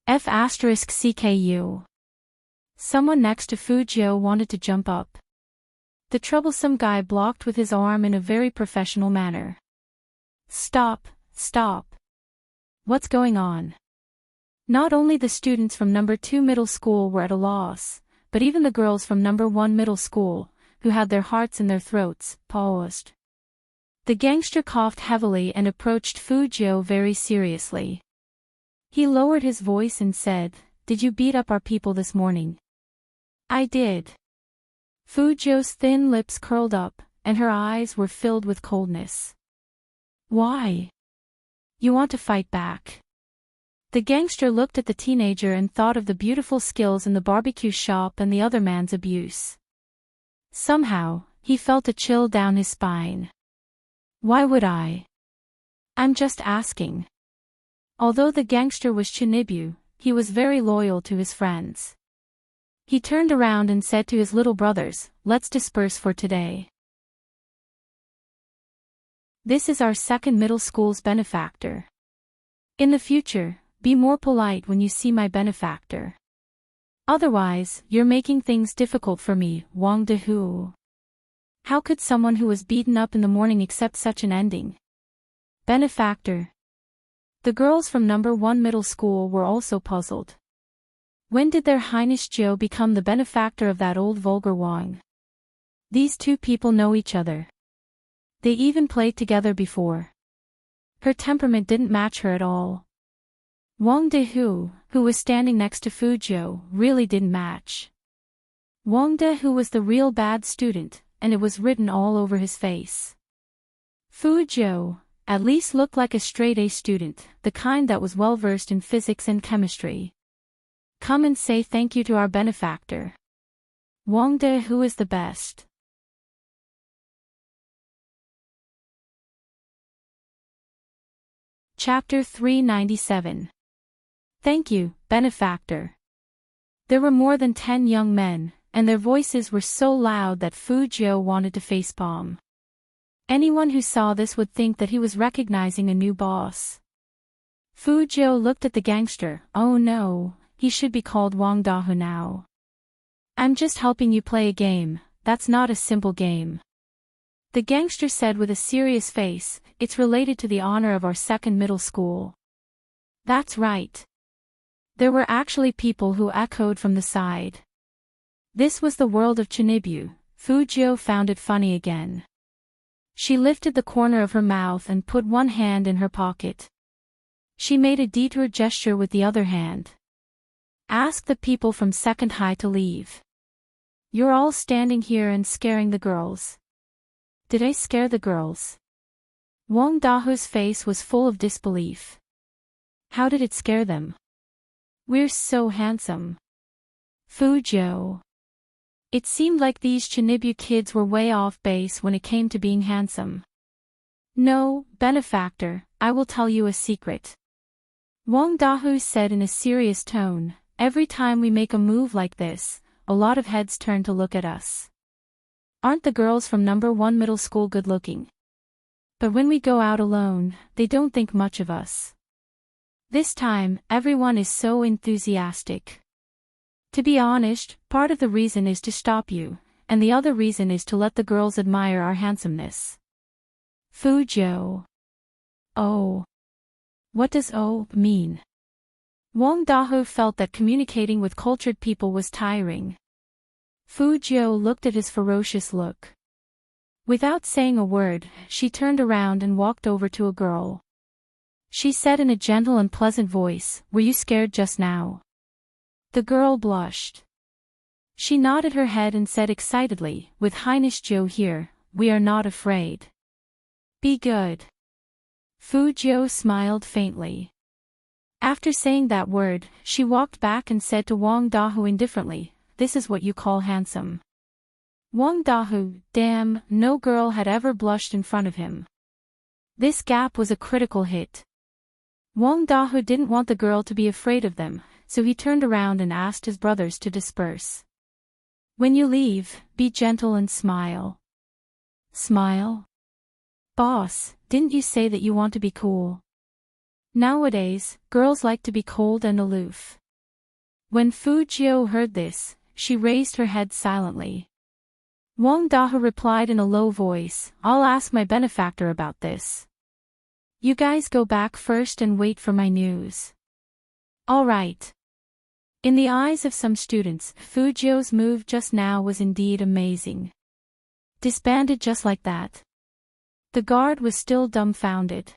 F***cku. Someone next to Fujio wanted to jump up. The troublesome guy blocked with his arm in a very professional manner. Stop. Stop. What's going on? Not only the students from number 2 middle school were at a loss, but even the girls from number 1 middle school, who had their hearts in their throats, paused. The gangster coughed heavily and approached Fujio very seriously. He lowered his voice and said, "Did you beat up our people this morning?" "I did." Fujio's thin lips curled up, and her eyes were filled with coldness. "Why? You want to fight back?" The gangster looked at the teenager and thought of the beautiful skills in the barbecue shop and the other man's abuse. Somehow, he felt a chill down his spine. "Why would I? I'm just asking." Although the gangster was Chinibu, he was very loyal to his friends. He turned around and said to his little brothers, "Let's disperse for today. This is our second middle school's benefactor. In the future, be more polite when you see my benefactor. Otherwise, you're making things difficult for me, Wang Dehu." How could someone who was beaten up in the morning accept such an ending? Benefactor. The girls from number 1 middle school were also puzzled. When did their Highness Joe become the benefactor of that old vulgar Wang? These two people know each other. They even played together before. Her temperament didn't match her at all. Wang Dehu, who was standing next to Fujio, really didn't match. Wang Dehu was the real bad student, and it was written all over his face. Fujio, at least looked like a straight-A student, the kind that was well-versed in physics and chemistry. Come and say thank you to our benefactor. Wang Dehu is the best. Chapter 397. Thank you, benefactor. There were more than 10 young men, and their voices were so loud that Fujio wanted to facepalm. Anyone who saw this would think that he was recognizing a new boss. Fujio looked at the gangster. "Oh no, he should be called Wang Dahu now. I'm just helping you play a game, that's not a simple game." The gangster said with a serious face, "It's related to the honor of our second middle school." That's right. There were actually people who echoed from the side. This was the world of Chinibu. Fujio found it funny again. She lifted the corner of her mouth and put one hand in her pocket. She made a detour gesture with the other hand. "Ask the people from second high to leave. You're all standing here and scaring the girls." "Did I scare the girls?" Wang Dahu's face was full of disbelief. "How did it scare them? We're so handsome." Fujio. It seemed like these Chinibu kids were way off base when it came to being handsome. "No, benefactor, I will tell you a secret," Wang Dahu said in a serious tone. "Every time we make a move like this, a lot of heads turn to look at us. Aren't the girls from number 1 middle school good looking? But when we go out alone, they don't think much of us. This time, everyone is so enthusiastic. To be honest, part of the reason is to stop you, and the other reason is to let the girls admire our handsomeness. Fujo. Oh. What does "oh" mean? Wang Dahu felt that communicating with cultured people was tiring. Fujo looked at his ferocious look. Without saying a word, she turned around and walked over to a girl. She said in a gentle and pleasant voice, "Were you scared just now?" The girl blushed. She nodded her head and said excitedly, "With Highness Joe here, we are not afraid." "Be good." Fujo smiled faintly. After saying that word, she walked back and said to Wang Dahu indifferently, "This is what you call handsome." Wang Dahu, damn, no girl had ever blushed in front of him. This gap was a critical hit. Wang Dahu didn't want the girl to be afraid of them, so he turned around and asked his brothers to disperse. "When you leave, be gentle and smile." Smile? Boss, didn't you say that you want to be cool? Nowadays, girls like to be cold and aloof. When Fujo heard this, she raised her head silently. Wang Dahu replied in a low voice, "I'll ask my benefactor about this. You guys go back first and wait for my news." All right. In the eyes of some students, Fujo's move just now was indeed amazing. Disbanded just like that. The guard was still dumbfounded.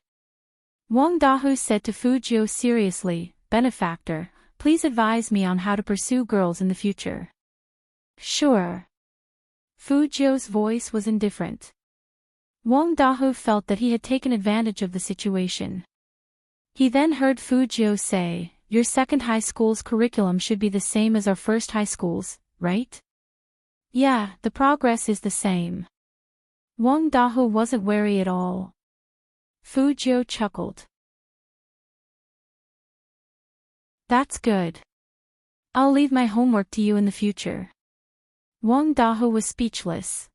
Wang Dahu said to Fujo seriously, "Benefactor, please advise me on how to pursue girls in the future." "Sure." Fujo's voice was indifferent. Wang Dahu felt that he had taken advantage of the situation. He then heard Fujo say, "Your second high school's curriculum should be the same as our first high school's, right?" "Yeah, the progress is the same." Wang Dahu wasn't wary at all. Fujo chuckled. "That's good. I'll leave my homework to you in the future." Wang Dahu was speechless.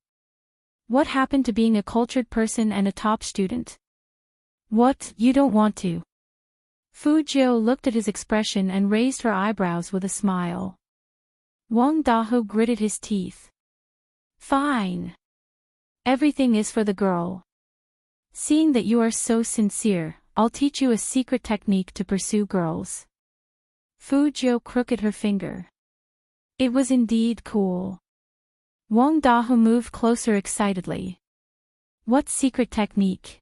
What happened to being a cultured person and a top student? What, you don't want to? Fujo looked at his expression and raised her eyebrows with a smile. Wang Dahu gritted his teeth. "Fine. Everything is for the girl. Seeing that you are so sincere, I'll teach you a secret technique to pursue girls." Fujo crooked her finger. It was indeed cool. Wang Dahu moved closer excitedly. "What secret technique?"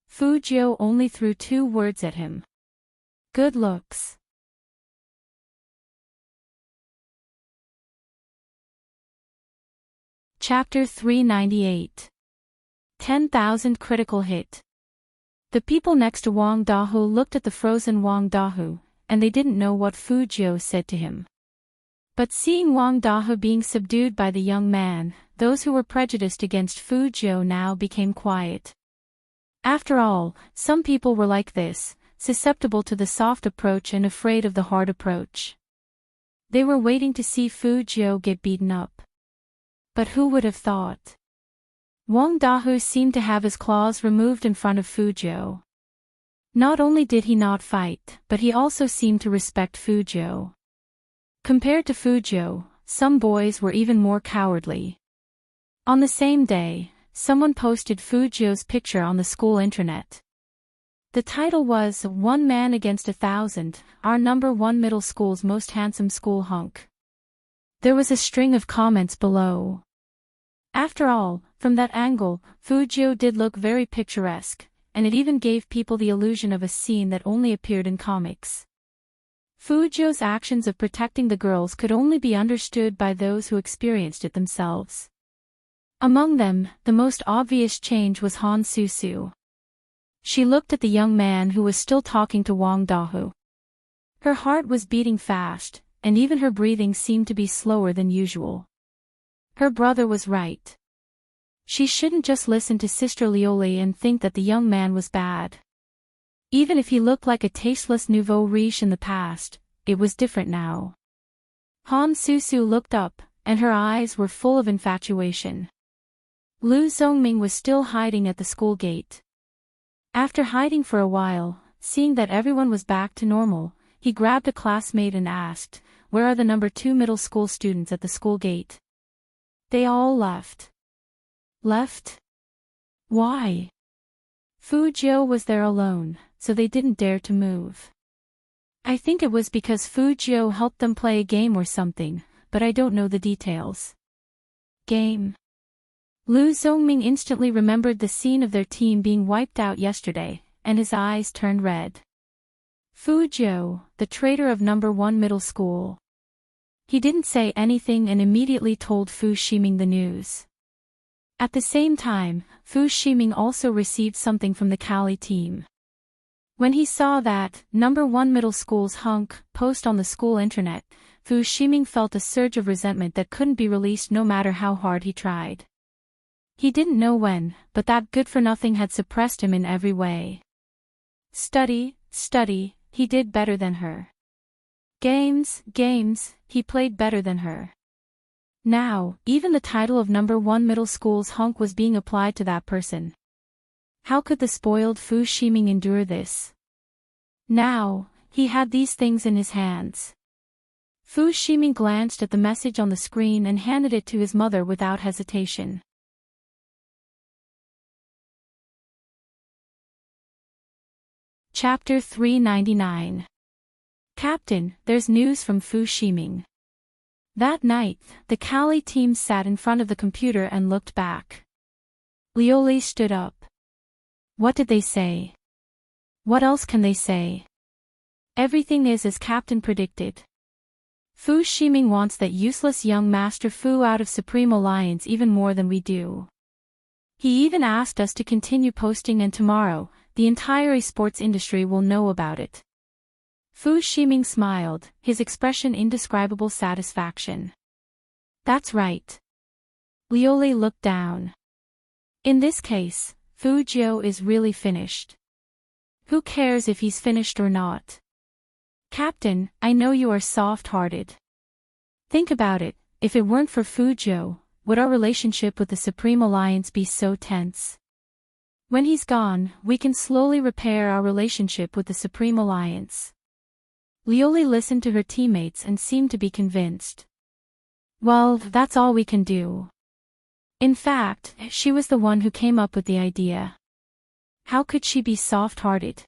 Fujo only threw 2 words at him. "Good looks." Chapter 398. 10,000 Critical Hit. The people next to Wang Dahu looked at the frozen Wang Dahu, and they didn't know what Fujo said to him. But seeing Wang Dahu being subdued by the young man, those who were prejudiced against Fujo now became quiet. After all, some people were like this, susceptible to the soft approach and afraid of the hard approach. They were waiting to see Fujo get beaten up. But who would have thought? Wang Dahu seemed to have his claws removed in front of Fujo. Not only did he not fight, but he also seemed to respect Fujo. Compared to Fujo, some boys were even more cowardly. On the same day, someone posted Fujo's picture on the school intranet. The title was, "One Man Against 1,000, our number 1 middle school's most handsome school hunk." There was a string of comments below. After all, from that angle, Fujo did look very picturesque, and it even gave people the illusion of a scene that only appeared in comics. Fujo's actions of protecting the girls could only be understood by those who experienced it themselves. Among them, the most obvious change was Han Susu. She looked at the young man who was still talking to Wang Dahu. Her heart was beating fast, and even her breathing seemed to be slower than usual. Her brother was right. She shouldn't just listen to Sister Lioli and think that the young man was bad. Even if he looked like a tasteless nouveau riche in the past, it was different now. Han Susu looked up, and her eyes were full of infatuation. Lu Zhongming was still hiding at the school gate. After hiding for a while, seeing that everyone was back to normal, he grabbed a classmate and asked, "Where are the number 2 middle school students at the school gate?" They all left. Left? Why? Fu Jiu was there alone, so they didn't dare to move. I think it was because Fu Jiu helped them play a game or something, but I don't know the details. Game. Lu Zhongming instantly remembered the scene of their team being wiped out yesterday, and his eyes turned red. Fu Jiu, the traitor of number 1 middle school. He didn't say anything and immediately told Fu Ximing the news. At the same time, Fu Ximing also received something from the Cali team. When he saw that number 1 middle school's hunk post on the school internet, Fu Ximing felt a surge of resentment that couldn't be released no matter how hard he tried. He didn't know when, but that good-for-nothing had suppressed him in every way. Study, he did better than her. Games, he played better than her. Now, even the title of number 1 middle school's hunk was being applied to that person. How could the spoiled Fu Ximing endure this? Now, he had these things in his hands. Fu Ximing glanced at the message on the screen and handed it to his mother without hesitation. Chapter 399. Captain, there's news from Fu Ximing. That night, the Cali team sat in front of the computer and looked back. Lioli stood up. What did they say? What else can they say? Everything is as Captain predicted. Fu Ximing wants that useless young Master Fu out of Supreme Alliance even more than we do. He even asked us to continue posting, and tomorrow, the entire esports industry will know about it. Fu Ximing smiled, his expression indescribable satisfaction. That's right. Lioli looked down. In this case, Fu Jiu is really finished. Who cares if he's finished or not? Captain, I know you are soft-hearted. Think about it, if it weren't for Fu Jiu, would our relationship with the Supreme Alliance be so tense? When he's gone, we can slowly repair our relationship with the Supreme Alliance. Lioli listened to her teammates and seemed to be convinced. Well, that's all we can do. In fact, she was the one who came up with the idea. How could she be soft-hearted?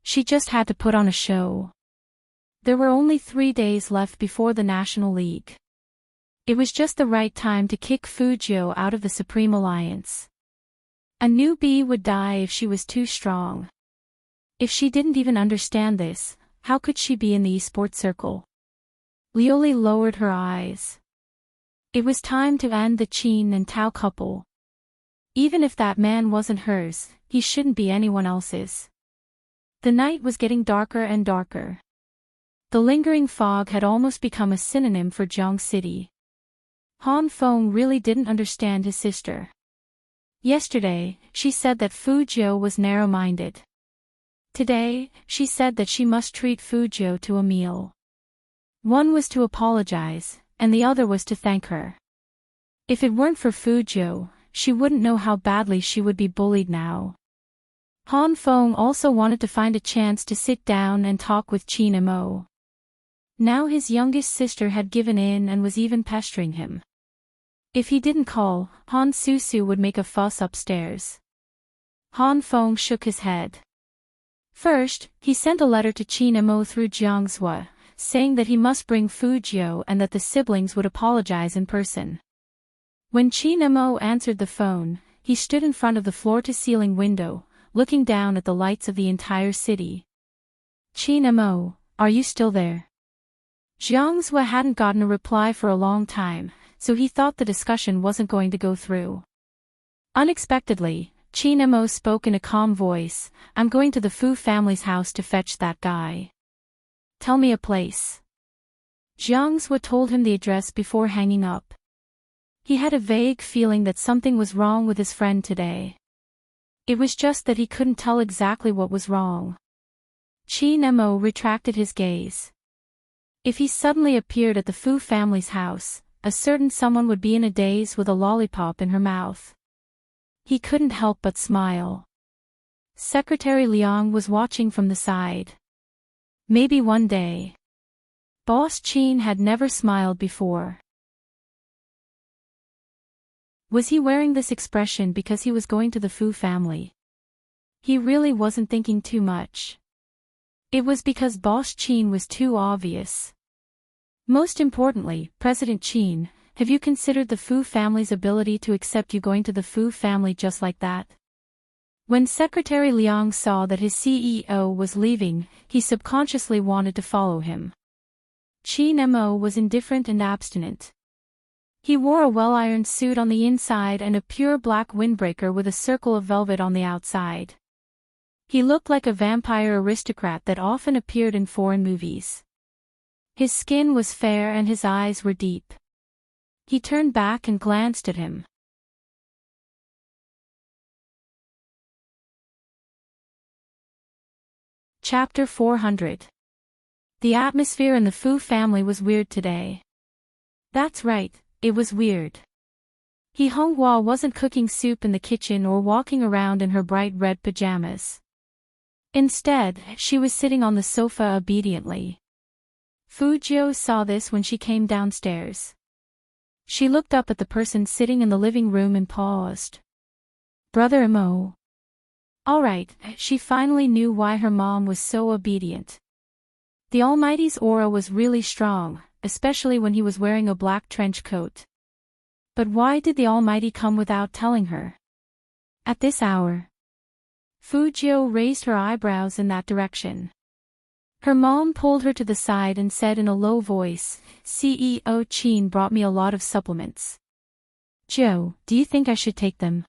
She just had to put on a show. There were only 3 days left before the National League. It was just the right time to kick Fu Jiu out of the Supreme Alliance. A newbie would die if she was too strong. If she didn't even understand this, how could she be in the esports circle? Lioli lowered her eyes. It was time to end the Qin and Tao couple. Even if that man wasn't hers, he shouldn't be anyone else's. The night was getting darker and darker. The lingering fog had almost become a synonym for Jiang City. Han Feng really didn't understand his sister. Yesterday, she said that Fu Jiu was narrow-minded. Today, she said that she must treat Fu Jiu to a meal. One was to apologize, and the other was to thank her. If it weren't for Fu Jiu, she wouldn't know how badly she would be bullied now. Han Feng also wanted to find a chance to sit down and talk with Qin Mo. Now his youngest sister had given in and was even pestering him. If he didn't call, Han Susu would make a fuss upstairs. Han Feng shook his head. First, he sent a letter to Qin Mo through Jiang Zhua, saying that he must bring Fu Jiu and that the siblings would apologize in person. When Qin Mo answered the phone, he stood in front of the floor-to-ceiling window, looking down at the lights of the entire city. Qin Mo, are you still there? Jiang Zhua hadn't gotten a reply for a long time, so he thought the discussion wasn't going to go through. Unexpectedly, Qin Mo spoke in a calm voice, I'm going to the Fu family's house to fetch that guy. Tell me a place. Jiang Zhua told him the address before hanging up. He had a vague feeling that something was wrong with his friend today. It was just that he couldn't tell exactly what was wrong. Qin Mo retracted his gaze. If he suddenly appeared at the Fu family's house, a certain someone would be in a daze with a lollipop in her mouth. He couldn't help but smile. Secretary Liang was watching from the side. Maybe one day. Boss Chin had never smiled before. Was he wearing this expression because he was going to the Fu family? He really wasn't thinking too much. It was because Boss Chin was too obvious. Most importantly, President Chin, have you considered the Fu family's ability to accept you going to the Fu family just like that? When Secretary Liang saw that his CEO was leaving, he subconsciously wanted to follow him. Chin Mo was indifferent and abstinent. He wore a well-ironed suit on the inside and a pure black windbreaker with a circle of velvet on the outside. He looked like a vampire aristocrat that often appeared in foreign movies. His skin was fair and his eyes were deep. He turned back and glanced at him. Chapter 400. The atmosphere in the Fu family was weird today. That's right, it was weird. He Honghua wasn't cooking soup in the kitchen or walking around in her bright red pajamas. Instead, she was sitting on the sofa obediently. Fu Jiu saw this when she came downstairs. She looked up at the person sitting in the living room and paused. Brother Mo. Alright, she finally knew why her mom was so obedient. The Almighty's aura was really strong, especially when he was wearing a black trench coat. But why did the Almighty come without telling her? At this hour? Fu Jiu raised her eyebrows in that direction. Her mom pulled her to the side and said in a low voice, CEO Chin brought me a lot of supplements. Joe, do you think I should take them?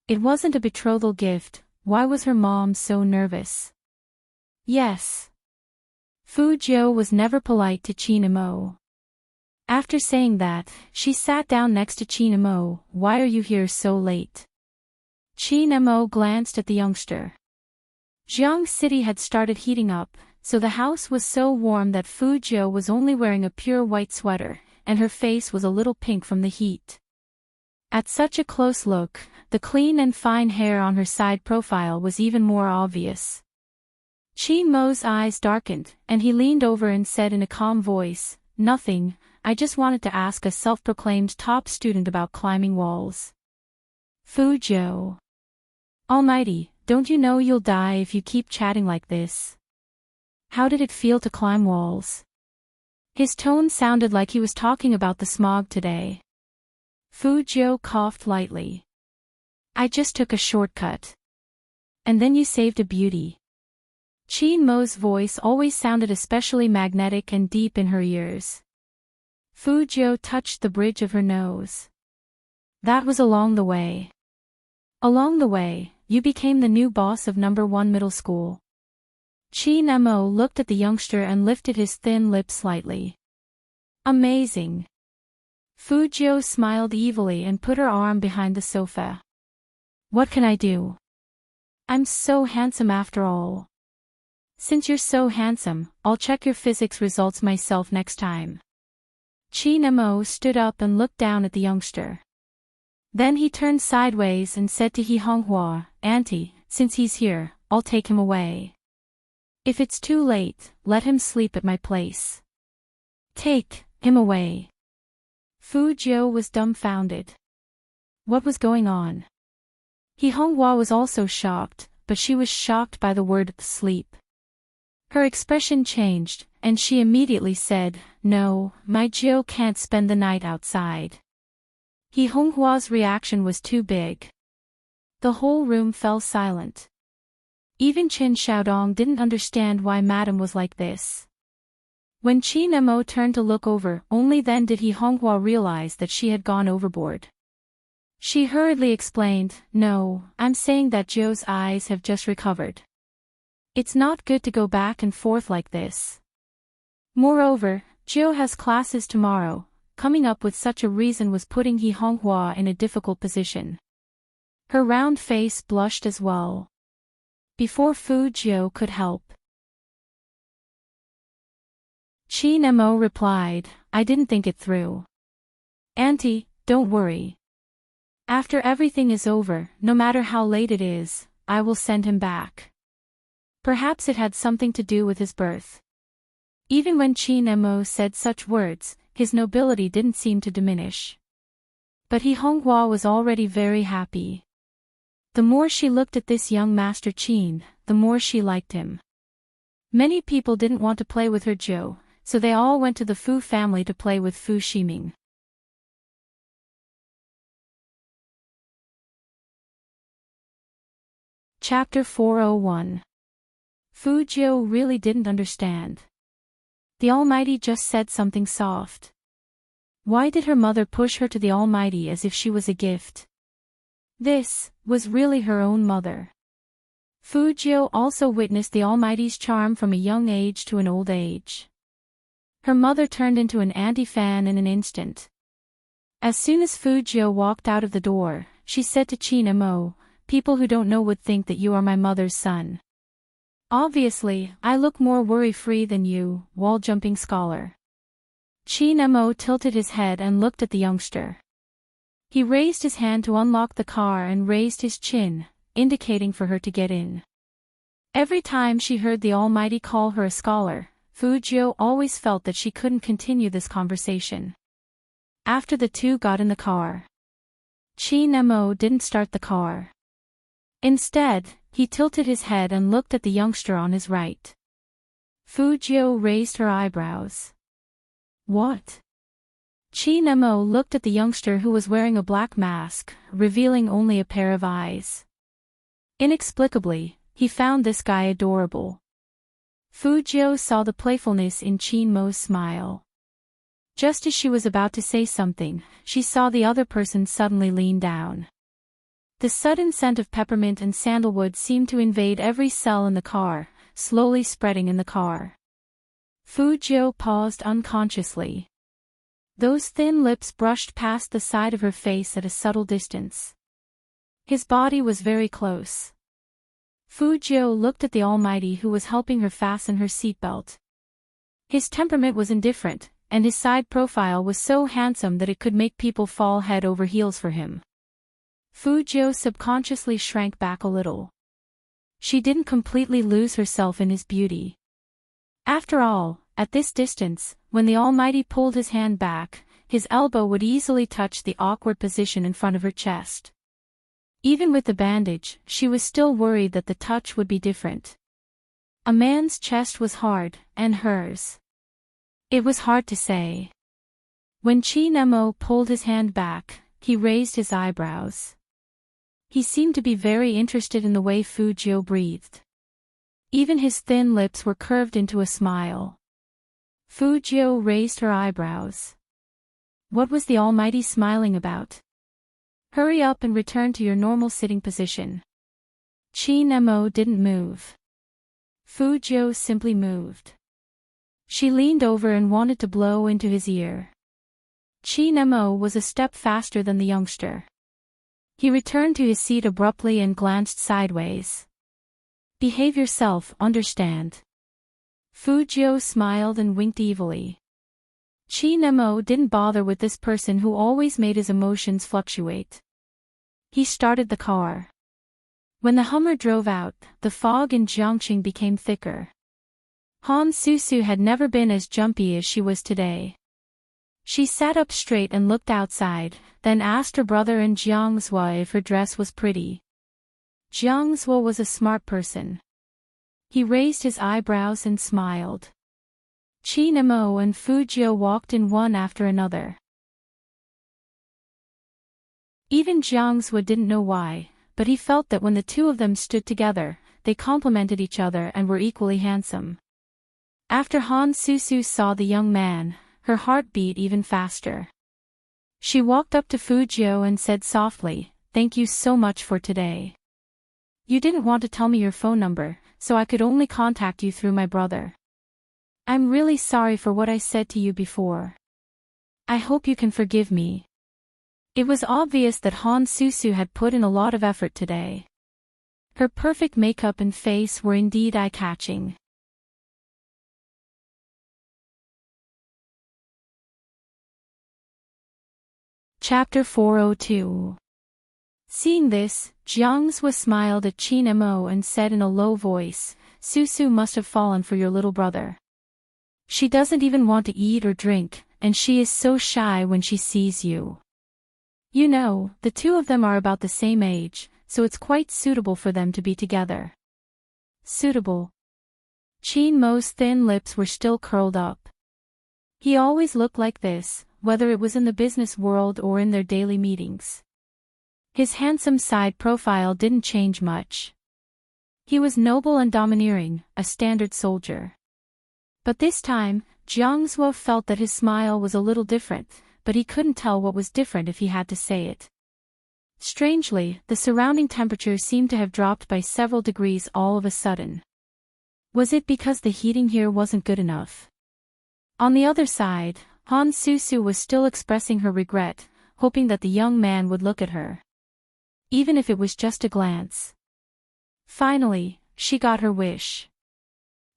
It wasn't a betrothal gift, why was her mom so nervous? Yes. Fu Jiu was never polite to Chin Mo. After saying that, she sat down next to Chin Mo. Why are you here so late? Chin Mo glanced at the youngster. Jiang City had started heating up, so the house was so warm that Fu Jiu was only wearing a pure white sweater, and her face was a little pink from the heat. At such a close look, the clean and fine hair on her side profile was even more obvious. Chin Mo's eyes darkened, and he leaned over and said in a calm voice, Nothing, I just wanted to ask a self-proclaimed top student about climbing walls. Fu Jiu. Almighty, don't you know you'll die if you keep chatting like this? How did it feel to climb walls? His tone sounded like he was talking about the smog today. Fu Jiu coughed lightly. I just took a shortcut. And then you saved a beauty. Chin Mo's voice always sounded especially magnetic and deep in her ears. Fu Jiu touched the bridge of her nose. That was along the way. Along the way, you became the new boss of number 1 middle school. Chin Mo looked at the youngster and lifted his thin lips slightly. Amazing. Fu Jiu smiled evilly and put her arm behind the sofa. What can I do? I'm so handsome after all. Since you're so handsome, I'll check your physics results myself next time. Chin Mo stood up and looked down at the youngster. Then he turned sideways and said to He Honghua, Auntie, since he's here, I'll take him away. If it's too late, let him sleep at my place. Take him away. Fu Jiu was dumbfounded. What was going on? He Honghua was also shocked, but she was shocked by the word sleep. Her expression changed, and she immediately said, No, my Jiu can't spend the night outside. He Honghua's reaction was too big. The whole room fell silent. Even Qin Xiaodong didn't understand why Madame was like this. When Chin Mo turned to look over, only then did He Honghua realize that she had gone overboard. She hurriedly explained, No, I'm saying that Jiu's eyes have just recovered. It's not good to go back and forth like this. Moreover, Jiu has classes tomorrow. Coming up with such a reason was putting He Honghua in a difficult position. Her round face blushed as well. Before Fu Jiu could help, Chin Mo replied, I didn't think it through. Auntie, don't worry. After everything is over, no matter how late it is, I will send him back. Perhaps it had something to do with his birth. Even when Qin Mo said such words, his nobility didn't seem to diminish. But He Honghua was already very happy. The more she looked at this young Master Qin, the more she liked him. Many people didn't want to play with her Zhou, so they all went to the Fu family to play with Fu Ximing. Chapter 401. Fu Jiu really didn't understand. The Almighty just said something soft. Why did her mother push her to the Almighty as if she was a gift? This was really her own mother. Fu Jiu also witnessed the Almighty's charm from a young age to an old age. Her mother turned into an anti-fan in an instant. As soon as Fu Jiu walked out of the door, she said to Qin Mo, "People who don't know would think that you are my mother's son. Obviously, I look more worry-free than you, wall-jumping scholar." Qin Mo tilted his head and looked at the youngster. He raised his hand to unlock the car and raised his chin, indicating for her to get in. Every time she heard the Almighty call her a scholar, Fu Jiu always felt that she couldn't continue this conversation. After the two got in the car, Qin Mo didn't start the car. Instead, he tilted his head and looked at the youngster on his right. Fu Jiu raised her eyebrows. What? Qin Mo looked at the youngster who was wearing a black mask, revealing only a pair of eyes. Inexplicably, he found this guy adorable. Fu Jiu saw the playfulness in Qin Mo's smile. Just as she was about to say something, she saw the other person suddenly lean down. The sudden scent of peppermint and sandalwood seemed to invade every cell in the car, slowly spreading in the car. Fu Jiu paused unconsciously. Those thin lips brushed past the side of her face at a subtle distance. His body was very close. Fu Jiu looked at the Almighty who was helping her fasten her seatbelt. His temperament was indifferent, and his side profile was so handsome that it could make people fall head over heels for him. Fu Jiu subconsciously shrank back a little. She didn't completely lose herself in his beauty. After all, at this distance, when the Almighty pulled his hand back, his elbow would easily touch the awkward position in front of her chest. Even with the bandage, she was still worried that the touch would be different. A man's chest was hard, and hers. It was hard to say. When Qin Mo pulled his hand back, he raised his eyebrows. He seemed to be very interested in the way Fu Jiu breathed. Even his thin lips were curved into a smile. Fu Jiu raised her eyebrows. What was the Almighty smiling about? Hurry up and return to your normal sitting position. Qin Mo didn't move. Fu Jiu simply moved. She leaned over and wanted to blow into his ear. Qin Mo was a step faster than the youngster. He returned to his seat abruptly and glanced sideways. Behave yourself, understand? Fu Jiu smiled and winked evilly. Qin Mo didn't bother with this person who always made his emotions fluctuate. He started the car. When the Hummer drove out, the fog in Jiangqing became thicker. Han Susu had never been as jumpy as she was today. She sat up straight and looked outside, then asked her brother and Jiang Zhua if her dress was pretty. Jiang Zhua was a smart person. He raised his eyebrows and smiled. Qin Mo and Fu Jiu walked in one after another. Even Jiang Zhua didn't know why, but he felt that when the two of them stood together, they complemented each other and were equally handsome. After Han Susu saw the young man, her heart beat even faster. She walked up to Fu Jiu and said softly, "Thank you so much for today. You didn't want to tell me your phone number, so I could only contact you through my brother. I'm really sorry for what I said to you before. I hope you can forgive me." It was obvious that Han Susu had put in a lot of effort today. Her perfect makeup and face were indeed eye-catching. Chapter 402. Seeing this, Jiangsu smiled at Qin Mo and said in a low voice, Susu must have fallen for your little brother. She doesn't even want to eat or drink, and she is so shy when she sees you. You know, the two of them are about the same age, so it's quite suitable for them to be together. Suitable. Qin Mo's thin lips were still curled up. He always looked like this, whether it was in the business world or in their daily meetings. His handsome side profile didn't change much. He was noble and domineering, a standard soldier. But this time, Jiangsu felt that his smile was a little different, but he couldn't tell what was different if he had to say it. Strangely, the surrounding temperature seemed to have dropped by several degrees all of a sudden. Was it because the heating here wasn't good enough? On the other side, Han Susu was still expressing her regret, hoping that the young man would look at her. Even if it was just a glance. Finally, she got her wish.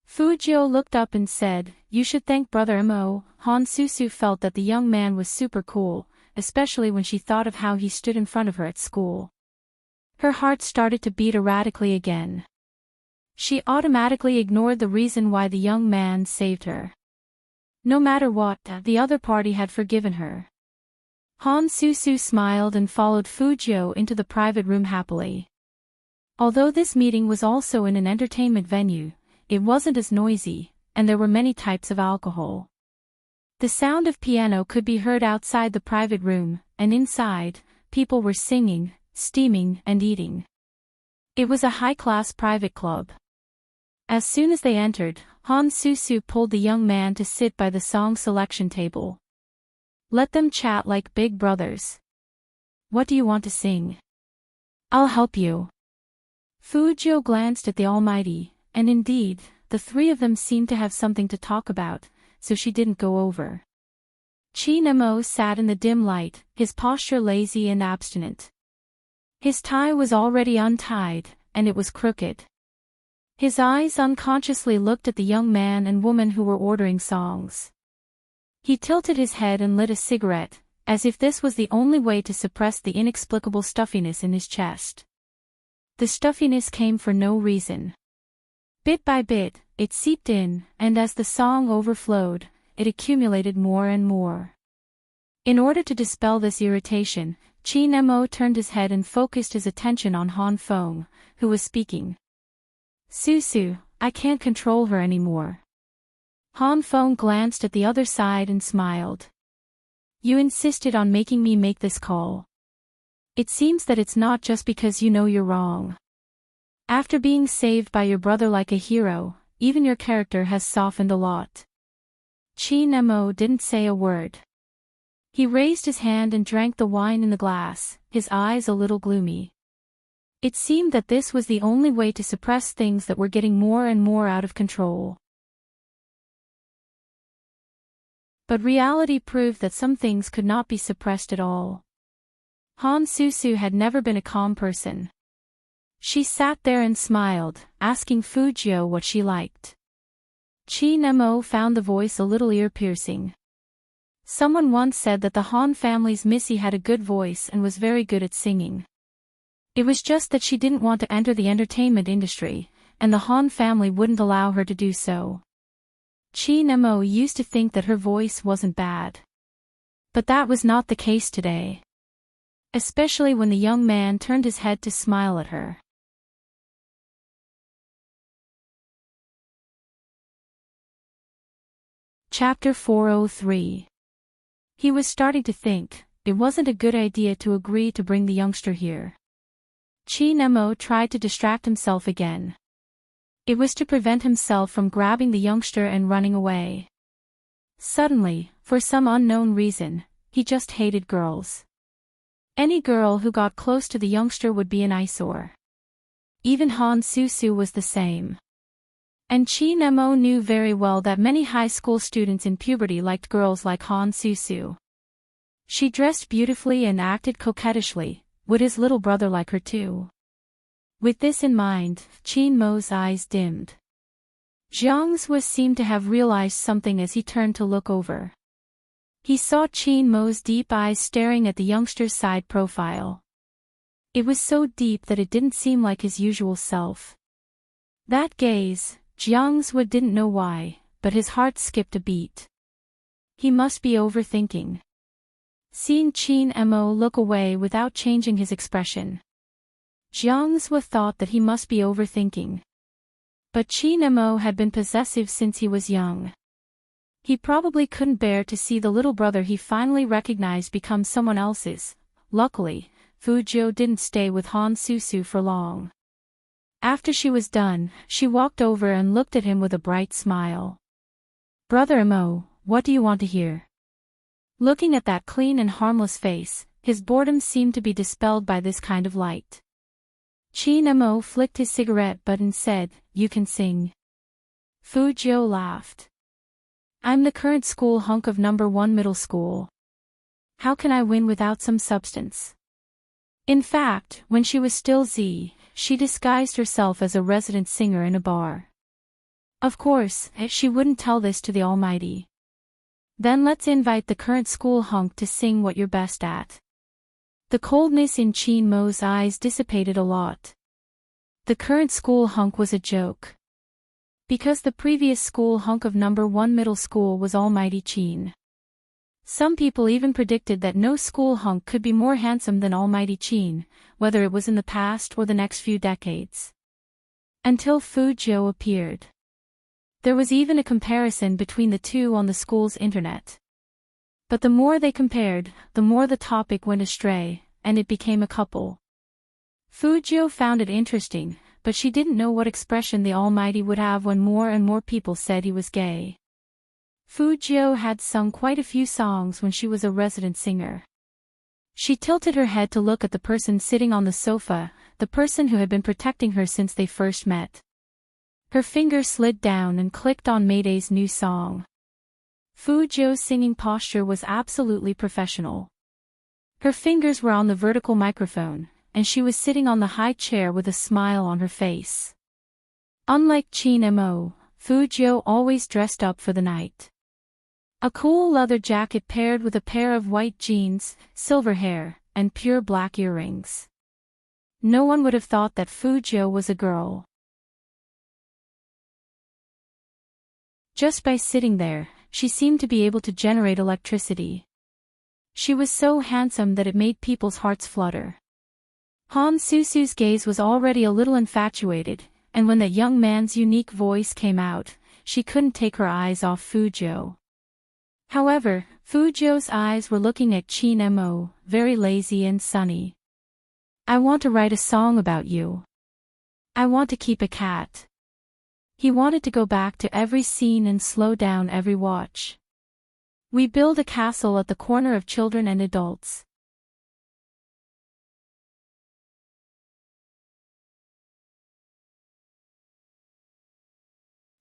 Fujio looked up and said, You should thank Brother Mo. Han Susu felt that the young man was super cool, especially when she thought of how he stood in front of her at school. Her heart started to beat erratically again. She automatically ignored the reason why the young man saved her. No matter what, the other party had forgiven her. Han Susu smiled and followed Fujio into the private room happily. Although this meeting was also in an entertainment venue, it wasn't as noisy, and there were many types of alcohol. The sound of piano could be heard outside the private room, and inside, people were singing, steaming, and eating. It was a high-class private club. As soon as they entered, Han Susu pulled the young man to sit by the song selection table. Let them chat like big brothers. What do you want to sing? I'll help you. Fujio glanced at the Almighty, and indeed, the three of them seemed to have something to talk about, so she didn't go over. Qin Mo sat in the dim light, his posture lazy and abstinent. His tie was already untied, and it was crooked. His eyes unconsciously looked at the young man and woman who were ordering songs. He tilted his head and lit a cigarette, as if this was the only way to suppress the inexplicable stuffiness in his chest. The stuffiness came for no reason. Bit by bit, it seeped in, and as the song overflowed, it accumulated more and more. In order to dispel this irritation, Qin Mo turned his head and focused his attention on Han Feng, who was speaking. Susu, I can't control her anymore. Han Feng glanced at the other side and smiled. You insisted on making me make this call. It seems that it's not just because you know you're wrong. After being saved by your brother like a hero, even your character has softened a lot. Qin Mo didn't say a word. He raised his hand and drank the wine in the glass, his eyes a little gloomy. It seemed that this was the only way to suppress things that were getting more and more out of control. But reality proved that some things could not be suppressed at all. Han Susu had never been a calm person. She sat there and smiled, asking Fujio what she liked. Qin Mo found the voice a little ear-piercing. Someone once said that the Han family's Missy had a good voice and was very good at singing. It was just that she didn't want to enter the entertainment industry, and the Han family wouldn't allow her to do so. Qin Mo used to think that her voice wasn't bad. But that was not the case today. Especially when the young man turned his head to smile at her. Chapter 403. He was starting to think, it wasn't a good idea to agree to bring the youngster here. Qin Mo tried to distract himself again. It was to prevent himself from grabbing the youngster and running away. Suddenly, for some unknown reason, he just hated girls. Any girl who got close to the youngster would be an eyesore. Even Han Susu was the same. And Qin Mo knew very well that many high school students in puberty liked girls like Han Susu. She dressed beautifully and acted coquettishly. Would his little brother like her too? With this in mind, Qin Mo's eyes dimmed. Jiangsu seemed to have realized something as he turned to look over. He saw Qin Mo's deep eyes staring at the youngster's side profile. It was so deep that it didn't seem like his usual self. That gaze, Jiang's didn't know why, but his heart skipped a beat. He must be overthinking. Seeing Qin Mo look away without changing his expression, Jiang's thought that he must be overthinking. But Qin Mo had been possessive since he was young. He probably couldn't bear to see the little brother he finally recognized become someone else's. Luckily, Fu Jiu didn't stay with Han Susu for long. After she was done, she walked over and looked at him with a bright smile. "Brother Mo, what do you want to hear?" Looking at that clean and harmless face, his boredom seemed to be dispelled by this kind of light. Qin Mo flicked his cigarette butt and said, "You can sing." Fu Jiu laughed. "I'm the current school hunk of number 1 middle school. How can I win without some substance?" In fact, when she was still Z, she disguised herself as a resident singer in a bar. Of course, she wouldn't tell this to the Almighty. "Then let's invite the current school hunk to sing what you're best at." The coldness in Qin Mo's eyes dissipated a lot. The current school hunk was a joke. Because the previous school hunk of number 1 middle school was Almighty Qin. Some people even predicted that no school hunk could be more handsome than Almighty Qin, whether it was in the past or the next few decades. Until Fu Jiu appeared. There was even a comparison between the two on the school's internet. But the more they compared, the more the topic went astray, and it became a couple. Fu Jiu found it interesting, but she didn't know what expression the Almighty would have when more and more people said he was gay. Fu Jiu had sung quite a few songs when she was a resident singer. She tilted her head to look at the person sitting on the sofa, the person who had been protecting her since they first met. Her finger slid down and clicked on Mayday's new song. Fu Jiu's singing posture was absolutely professional. Her fingers were on the vertical microphone, and she was sitting on the high chair with a smile on her face. Unlike Qin Mo, Fu Jiu always dressed up for the night. A cool leather jacket paired with a pair of white jeans, silver hair, and pure black earrings. No one would have thought that Fu Jiu was a girl. Just by sitting there, she seemed to be able to generate electricity. She was so handsome that it made people's hearts flutter. Han Susu's gaze was already a little infatuated, and when that young man's unique voice came out, she couldn't take her eyes off Fu Jiu. However, Fu Jiu's eyes were looking at Qin Mo, very lazy and sunny. "I want to write a song about you. I want to keep a cat." He wanted to go back to every scene and slow down every watch. "We build a castle at the corner of children and adults."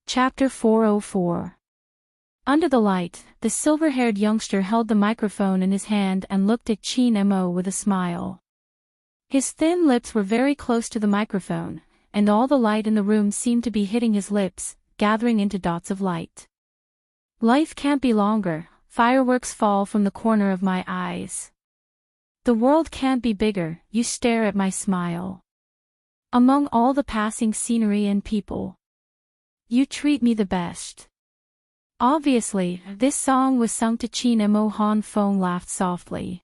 Chapter 404. Under the light, the silver-haired youngster held the microphone in his hand and looked at Qin Mo with a smile. His thin lips were very close to the microphone, and all the light in the room seemed to be hitting his lips, gathering into dots of light. "Life can't be longer, fireworks fall from the corner of my eyes. The world can't be bigger, you stare at my smile. Among all the passing scenery and people, you treat me the best." Obviously, this song was sung to Qin Mo. Han Feng laughed softly.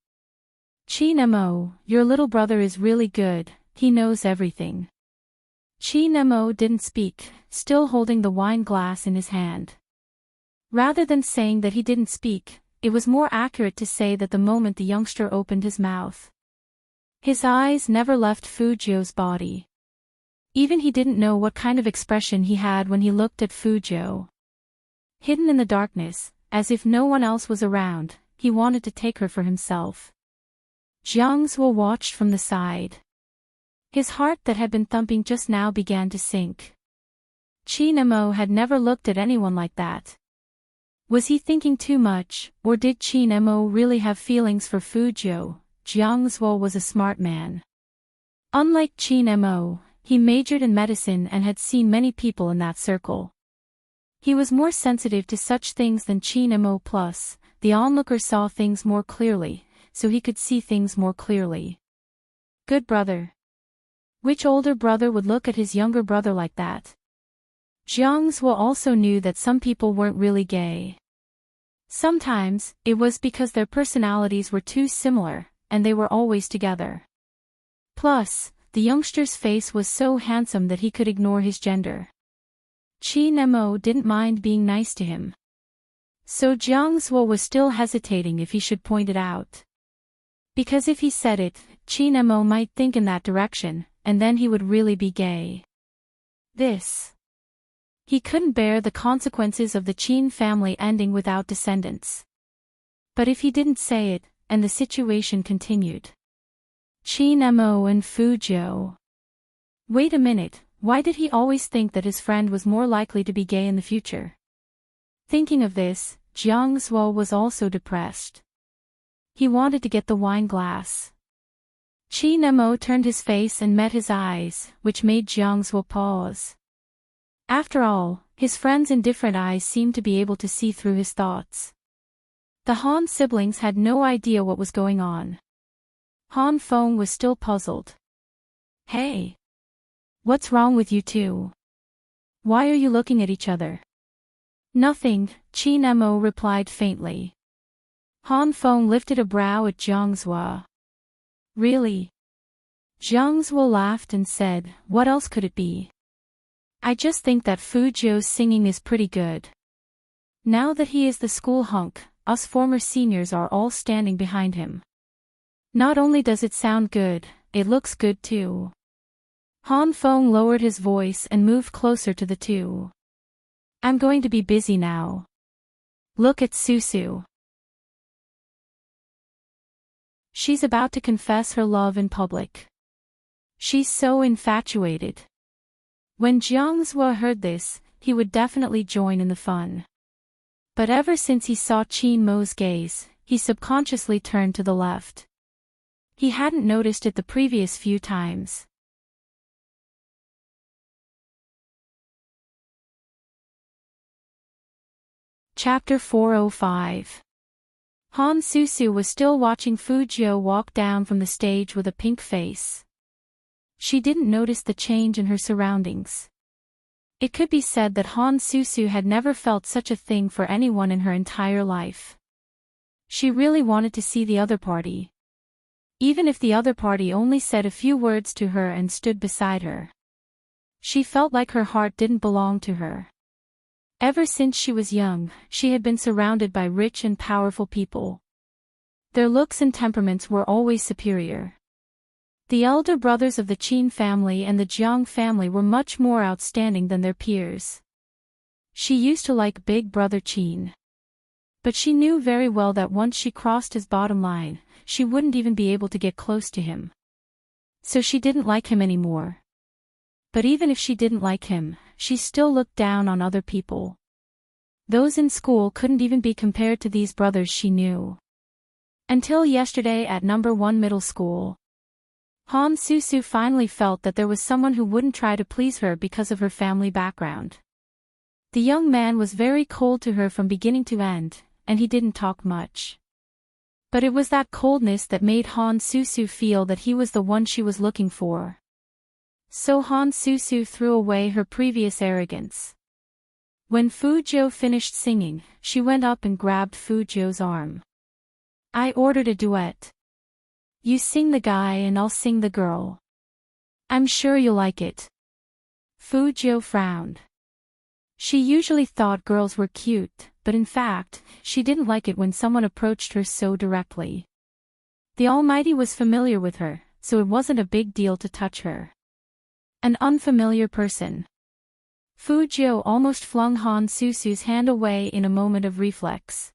"Qin Mo, your little brother is really good, he knows everything." Qin Mo didn't speak, still holding the wine glass in his hand. Rather than saying that he didn't speak, it was more accurate to say that the moment the youngster opened his mouth, his eyes never left Fu Jiu's body. Even he didn't know what kind of expression he had when he looked at Fu Jiu. Hidden in the darkness, as if no one else was around, he wanted to take her for himself. Jiang Zuo watched from the side. His heart that had been thumping just now began to sink. Qin Mo had never looked at anyone like that. Was he thinking too much, or did Qin Mo really have feelings for Fu Jiu? Jiang Zuo was a smart man. Unlike Qin Mo, he majored in medicine and had seen many people in that circle. He was more sensitive to such things than Qin Mo. Plus, the onlooker saw things more clearly, so he could see things more clearly. Good brother. Which older brother would look at his younger brother like that? Jiang Zuo also knew that some people weren't really gay. Sometimes, it was because their personalities were too similar, and they were always together. Plus, the youngster's face was so handsome that he could ignore his gender. Qi Nemo didn't mind being nice to him. So Jiang Zuo was still hesitating if he should point it out. Because if he said it, Qi Nemo might think in that direction, and then he would really be gay. He couldn't bear the consequences of the Qin family ending without descendants. But if he didn't say it, and the situation continued. Qi Nemo and Fu Jiu. Wait a minute, why did he always think that his friend was more likely to be gay in the future? Thinking of this, Jiang Zuo was also depressed. He wanted to get the wine glass. Qi Nemo turned his face and met his eyes, which made Jiang Zuo pause. After all, his friend's indifferent eyes seemed to be able to see through his thoughts. The Han siblings had no idea what was going on. Han Feng was still puzzled. Hey! What's wrong with you two? Why are you looking at each other? Nothing, Qi Nemo replied faintly. Han Feng lifted a brow at Jiang Zuo. Really? Jiang Zuo laughed and said, what else could it be? I just think that Fu Jiu's singing is pretty good. Now that he is the school hunk, us former seniors are all standing behind him. Not only does it sound good, it looks good too. Han Feng lowered his voice and moved closer to the two. I'm going to be busy now. Look at Susu. She's about to confess her love in public. She's so infatuated. When Jiang Zuo heard this, he would definitely join in the fun. But ever since he saw Qin Mo's gaze, he subconsciously turned to the left. He hadn't noticed it the previous few times. Chapter 405. Han Susu was still watching Fu Jiu walk down from the stage with a pink face. She didn't notice the change in her surroundings. It could be said that Han Susu had never felt such a thing for anyone in her entire life. She really wanted to see the other party. Even if the other party only said a few words to her and stood beside her. She felt like her heart didn't belong to her. Ever since she was young, she had been surrounded by rich and powerful people. Their looks and temperaments were always superior. The elder brothers of the Qin family and the Jiang family were much more outstanding than their peers. She used to like Big Brother Qin. But she knew very well that once she crossed his bottom line, she wouldn't even be able to get close to him. So she didn't like him anymore. But even if she didn't like him, she still looked down on other people. Those in school couldn't even be compared to these brothers she knew. Until yesterday at No. 1 middle school. Han Susu finally felt that there was someone who wouldn't try to please her because of her family background. The young man was very cold to her from beginning to end, and he didn't talk much. But it was that coldness that made Han Susu feel that he was the one she was looking for. So Han Susu threw away her previous arrogance. When Fu Jiu finished singing, she went up and grabbed Fu Jiu's arm. I ordered a duet. You sing the guy and I'll sing the girl. I'm sure you'll like it. Fu Jiu frowned. She usually thought girls were cute, but in fact, she didn't like it when someone approached her so directly. The Almighty was familiar with her, so it wasn't a big deal to touch her. An unfamiliar person. Fu Jiu almost flung Han Susu's hand away in a moment of reflex.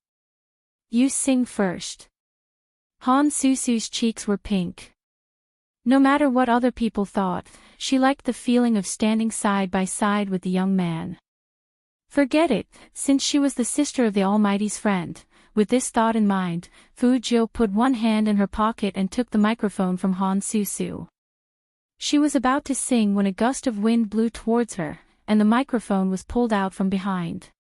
You sing first. Han Susu's cheeks were pink. No matter what other people thought, she liked the feeling of standing side by side with the young man. Forget it, since she was the sister of the Almighty's friend. With this thought in mind, Fu Jiu put one hand in her pocket and took the microphone from Han Susu. She was about to sing when a gust of wind blew towards her, and the microphone was pulled out from behind.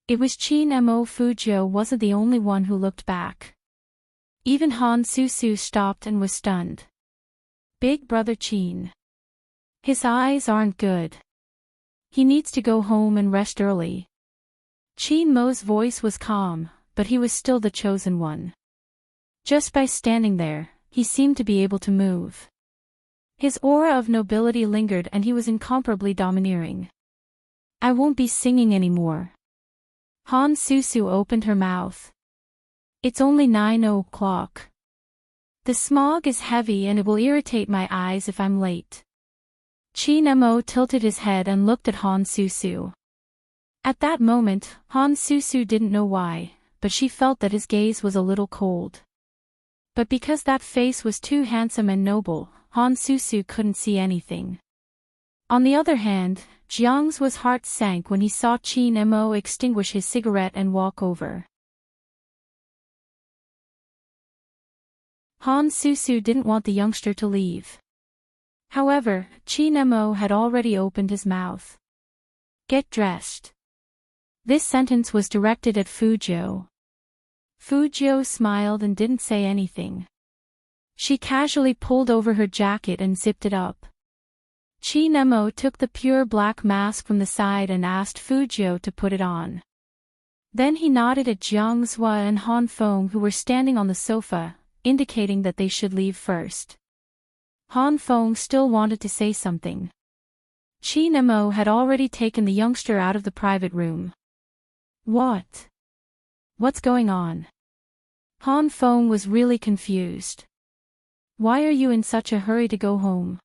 It was Qin Mo. Fu Jiu wasn't the only one who looked back. Even Han Susu stopped and was stunned. Big brother Chin. His eyes aren't good. He needs to go home and rest early. Chin Mo's voice was calm, but he was still the chosen one. Just by standing there, he seemed to be able to move. His aura of nobility lingered and he was incomparably domineering. I won't be singing anymore. Han Susu opened her mouth. It's only 9 o'clock. The smog is heavy and it will irritate my eyes if I'm late. Chin Mo tilted his head and looked at Han Susu. At that moment, Han Susu didn't know why, but she felt that his gaze was a little cold. But because that face was too handsome and noble, Han Susu couldn't see anything. On the other hand, Jiang's heart sank when he saw Chin Mo extinguish his cigarette and walk over. Han Susu didn't want the youngster to leave. However, Chin Mo had already opened his mouth. Get dressed. This sentence was directed at Fuzhou. Fuzhou smiled and didn't say anything. She casually pulled over her jacket and zipped it up. Chin Mo took the pure black mask from the side and asked Fuzhou to put it on. Then he nodded at Jiang Zhua and Han Feng who were standing on the sofa, indicating that they should leave first. Han Feng still wanted to say something. Chin Mo had already taken the youngster out of the private room. What? What's going on? Han Feng was really confused. Why are you in such a hurry to go home?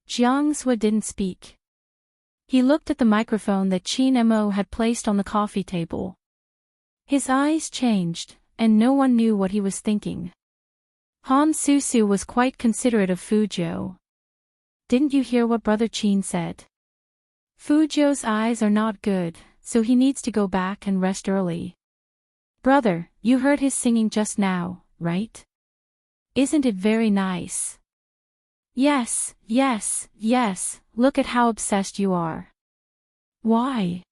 Jiang Zhua didn't speak. He looked at the microphone that Chin Mo had placed on the coffee table. His eyes changed, and no one knew what he was thinking. Han Susu was quite considerate of Fuzhou. Didn't you hear what Brother Chin said? Fuzhou's eyes are not good, so he needs to go back and rest early. Brother, you heard his singing just now, right? Isn't it very nice? Yes, yes, yes, look at how obsessed you are. Why?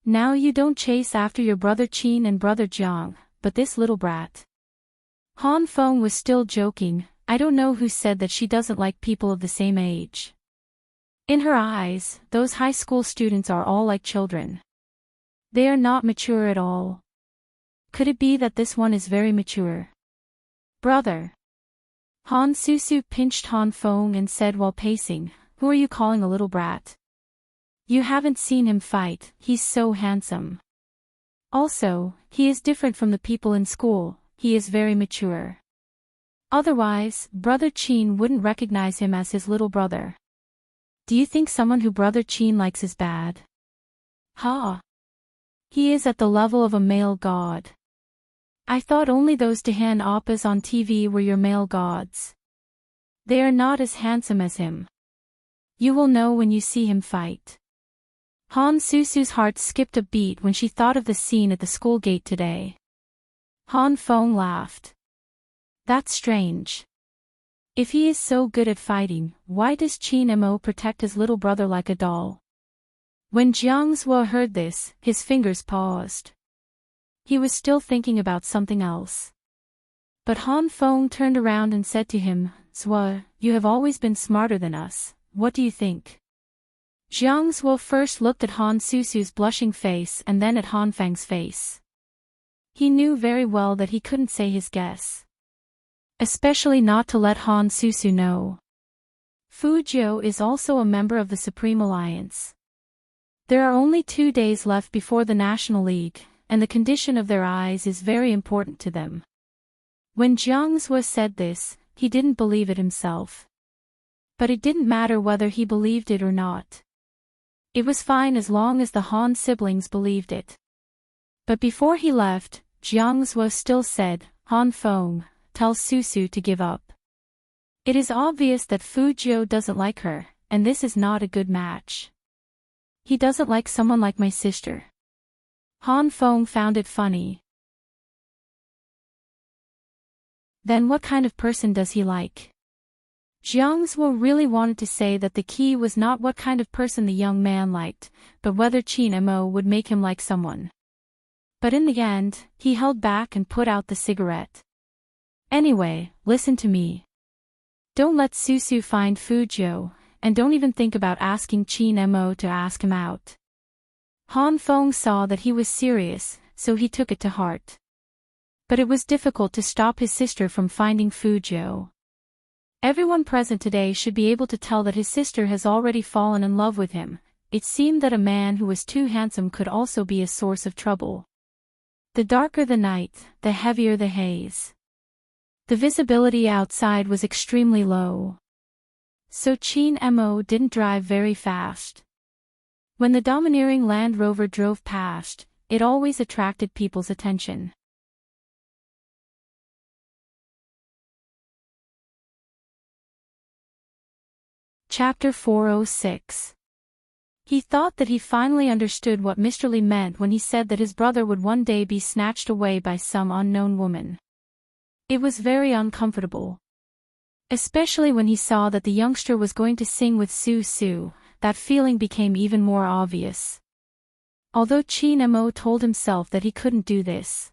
Now you don't chase after your brother Chin and brother Jiang, but this little brat. Han Feng was still joking. I don't know who said that she doesn't like people of the same age. In her eyes, those high school students are all like children. They are not mature at all. Could it be that this one is very mature? Brother. Han Susu pinched Han Feng and said while pacing, who are you calling a little brat? You haven't seen him fight, he's so handsome. Also, he is different from the people in school. He is very mature. Otherwise, Brother Chin wouldn't recognize him as his little brother. Do you think someone who Brother Chin likes is bad? Ha! He is at the level of a male god. I thought only those Dahan Oppas on TV were your male gods. They are not as handsome as him. You will know when you see him fight. Han Susu's heart skipped a beat when she thought of the scene at the school gate today. Han Feng laughed. That's strange. If he is so good at fighting, why does Chin Mo protect his little brother like a doll? When Jiang Zhua heard this, his fingers paused. He was still thinking about something else. But Han Feng turned around and said to him, Zhua, you have always been smarter than us, what do you think? Jiang Zhua first looked at Han Susu's blushing face and then at Han Feng's face. He knew very well that he couldn't say his guess. Especially not to let Han Susu know. Fuzhou is also a member of the Supreme Alliance. There are only 2 days left before the National League, and the condition of their eyes is very important to them. When Jiang Zhua said this, he didn't believe it himself. But it didn't matter whether he believed it or not. It was fine as long as the Han siblings believed it. But before he left, Jiang Zhua still said, Han Feng, tell Susu to give up. It is obvious that Fuzhou doesn't like her, and this is not a good match. He doesn't like someone like my sister. Han Feng found it funny. Then what kind of person does he like? Jiang Zhua really wanted to say that the key was not what kind of person the young man liked, but whether Chin Mo would make him like someone. But in the end, he held back and put out the cigarette. Anyway, listen to me. Don't let Susu find Fujo, and don't even think about asking Chin Mo to ask him out. Han Feng saw that he was serious, so he took it to heart. But it was difficult to stop his sister from finding Fujo. Everyone present today should be able to tell that his sister has already fallen in love with him. It seemed that a man who was too handsome could also be a source of trouble. The darker the night, the heavier the haze. The visibility outside was extremely low. So Chin Mo didn't drive very fast. When the domineering Land Rover drove past, it always attracted people's attention. Chapter 406. He thought that he finally understood what Mr. Lee meant when he said that his brother would one day be snatched away by some unknown woman. It was very uncomfortable. Especially when he saw that the youngster was going to sing with Su, that feeling became even more obvious. Although Chin Mo told himself that he couldn't do this.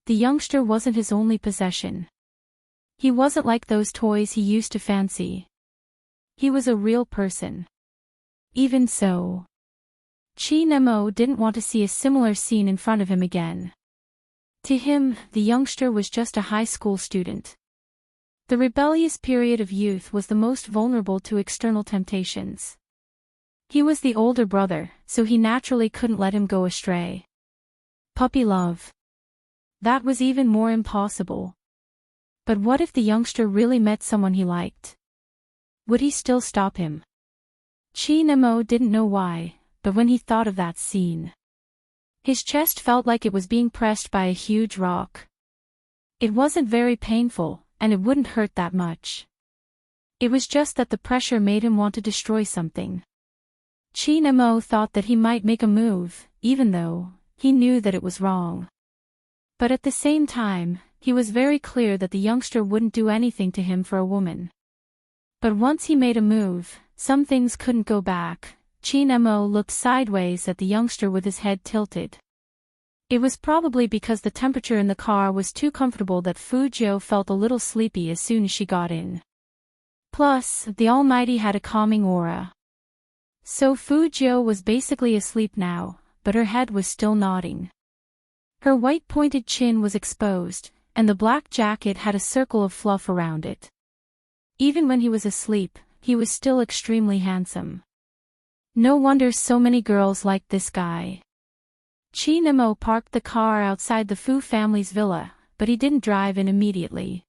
The youngster wasn't his only possession. He wasn't like those toys he used to fancy. He was a real person. Even so, Chin Mo didn't want to see a similar scene in front of him again. To him, the youngster was just a high school student. The rebellious period of youth was the most vulnerable to external temptations. He was the older brother, so he naturally couldn't let him go astray. Puppy love. That was even more impossible. But what if the youngster really met someone he liked? Would he still stop him? Chin Mo didn't know why, but when he thought of that scene, his chest felt like it was being pressed by a huge rock. It wasn't very painful, and it wouldn't hurt that much. It was just that the pressure made him want to destroy something. Chin Mo thought that he might make a move, even though he knew that it was wrong. But at the same time, he was very clear that the youngster wouldn't do anything to him for a woman. But once he made a move, some things couldn't go back. Chin Mo looked sideways at the youngster with his head tilted. It was probably because the temperature in the car was too comfortable that Fujo felt a little sleepy as soon as she got in. Plus, the Almighty had a calming aura. So Fujo was basically asleep now, but her head was still nodding. Her white pointed chin was exposed, and the black jacket had a circle of fluff around it. Even when he was asleep, he was still extremely handsome. No wonder so many girls liked this guy. Chin Mo parked the car outside the Fu family's villa, but he didn't drive in immediately.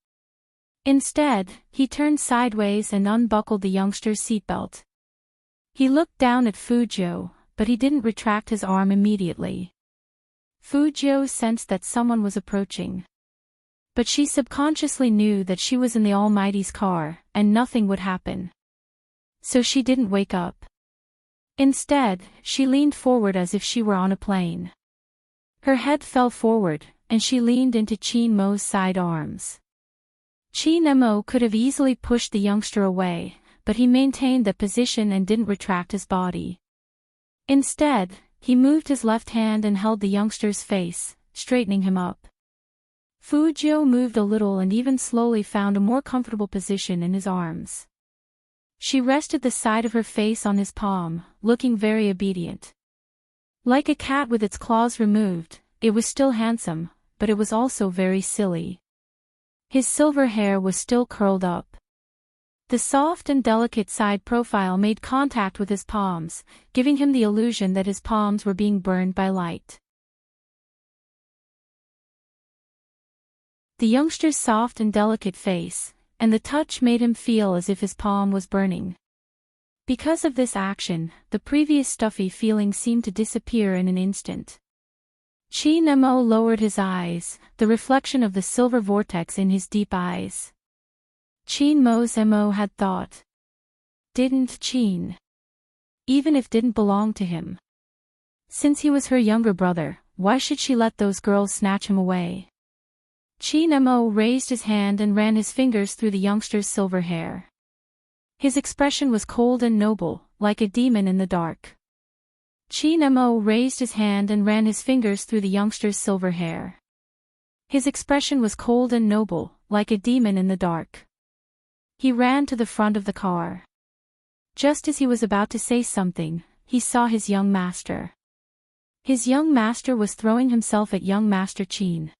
Instead, he turned sideways and unbuckled the youngster's seatbelt. He looked down at Fujo, but he didn't retract his arm immediately. Fujo sensed that someone was approaching. But she subconsciously knew that she was in the Almighty's car, and nothing would happen. So she didn't wake up. Instead, she leaned forward as if she were on a plane. Her head fell forward, and she leaned into Chin Mo's side arms. Chin Mo could have easily pushed the youngster away, but he maintained that position and didn't retract his body. Instead, he moved his left hand and held the youngster's face, straightening him up. Fujo moved a little and even slowly found a more comfortable position in his arms. She rested the side of her face on his palm, looking very obedient. Like a cat with its claws removed, it was still handsome, but it was also very silly. His silver hair was still curled up. The soft and delicate side profile made contact with his palms, giving him the illusion that his palms were being burned by light. The youngster's soft and delicate face, and the touch made him feel as if his palm was burning. Because of this action, the previous stuffy feeling seemed to disappear in an instant. Chin Mo lowered his eyes, the reflection of the silver vortex in his deep eyes. Chin Mo's Mo had thought. Didn't Chin? Even if didn't belong to him. Since he was her younger brother, why should she let those girls snatch him away? Chin Mo raised his hand and ran his fingers through the youngster's silver hair. His expression was cold and noble, like a demon in the dark. Chin Mo raised his hand and ran his fingers through the youngster's silver hair. His expression was cold and noble, like a demon in the dark. He ran to the front of the car. Just as he was about to say something, he saw his young master. His young master was throwing himself at young Master Chin.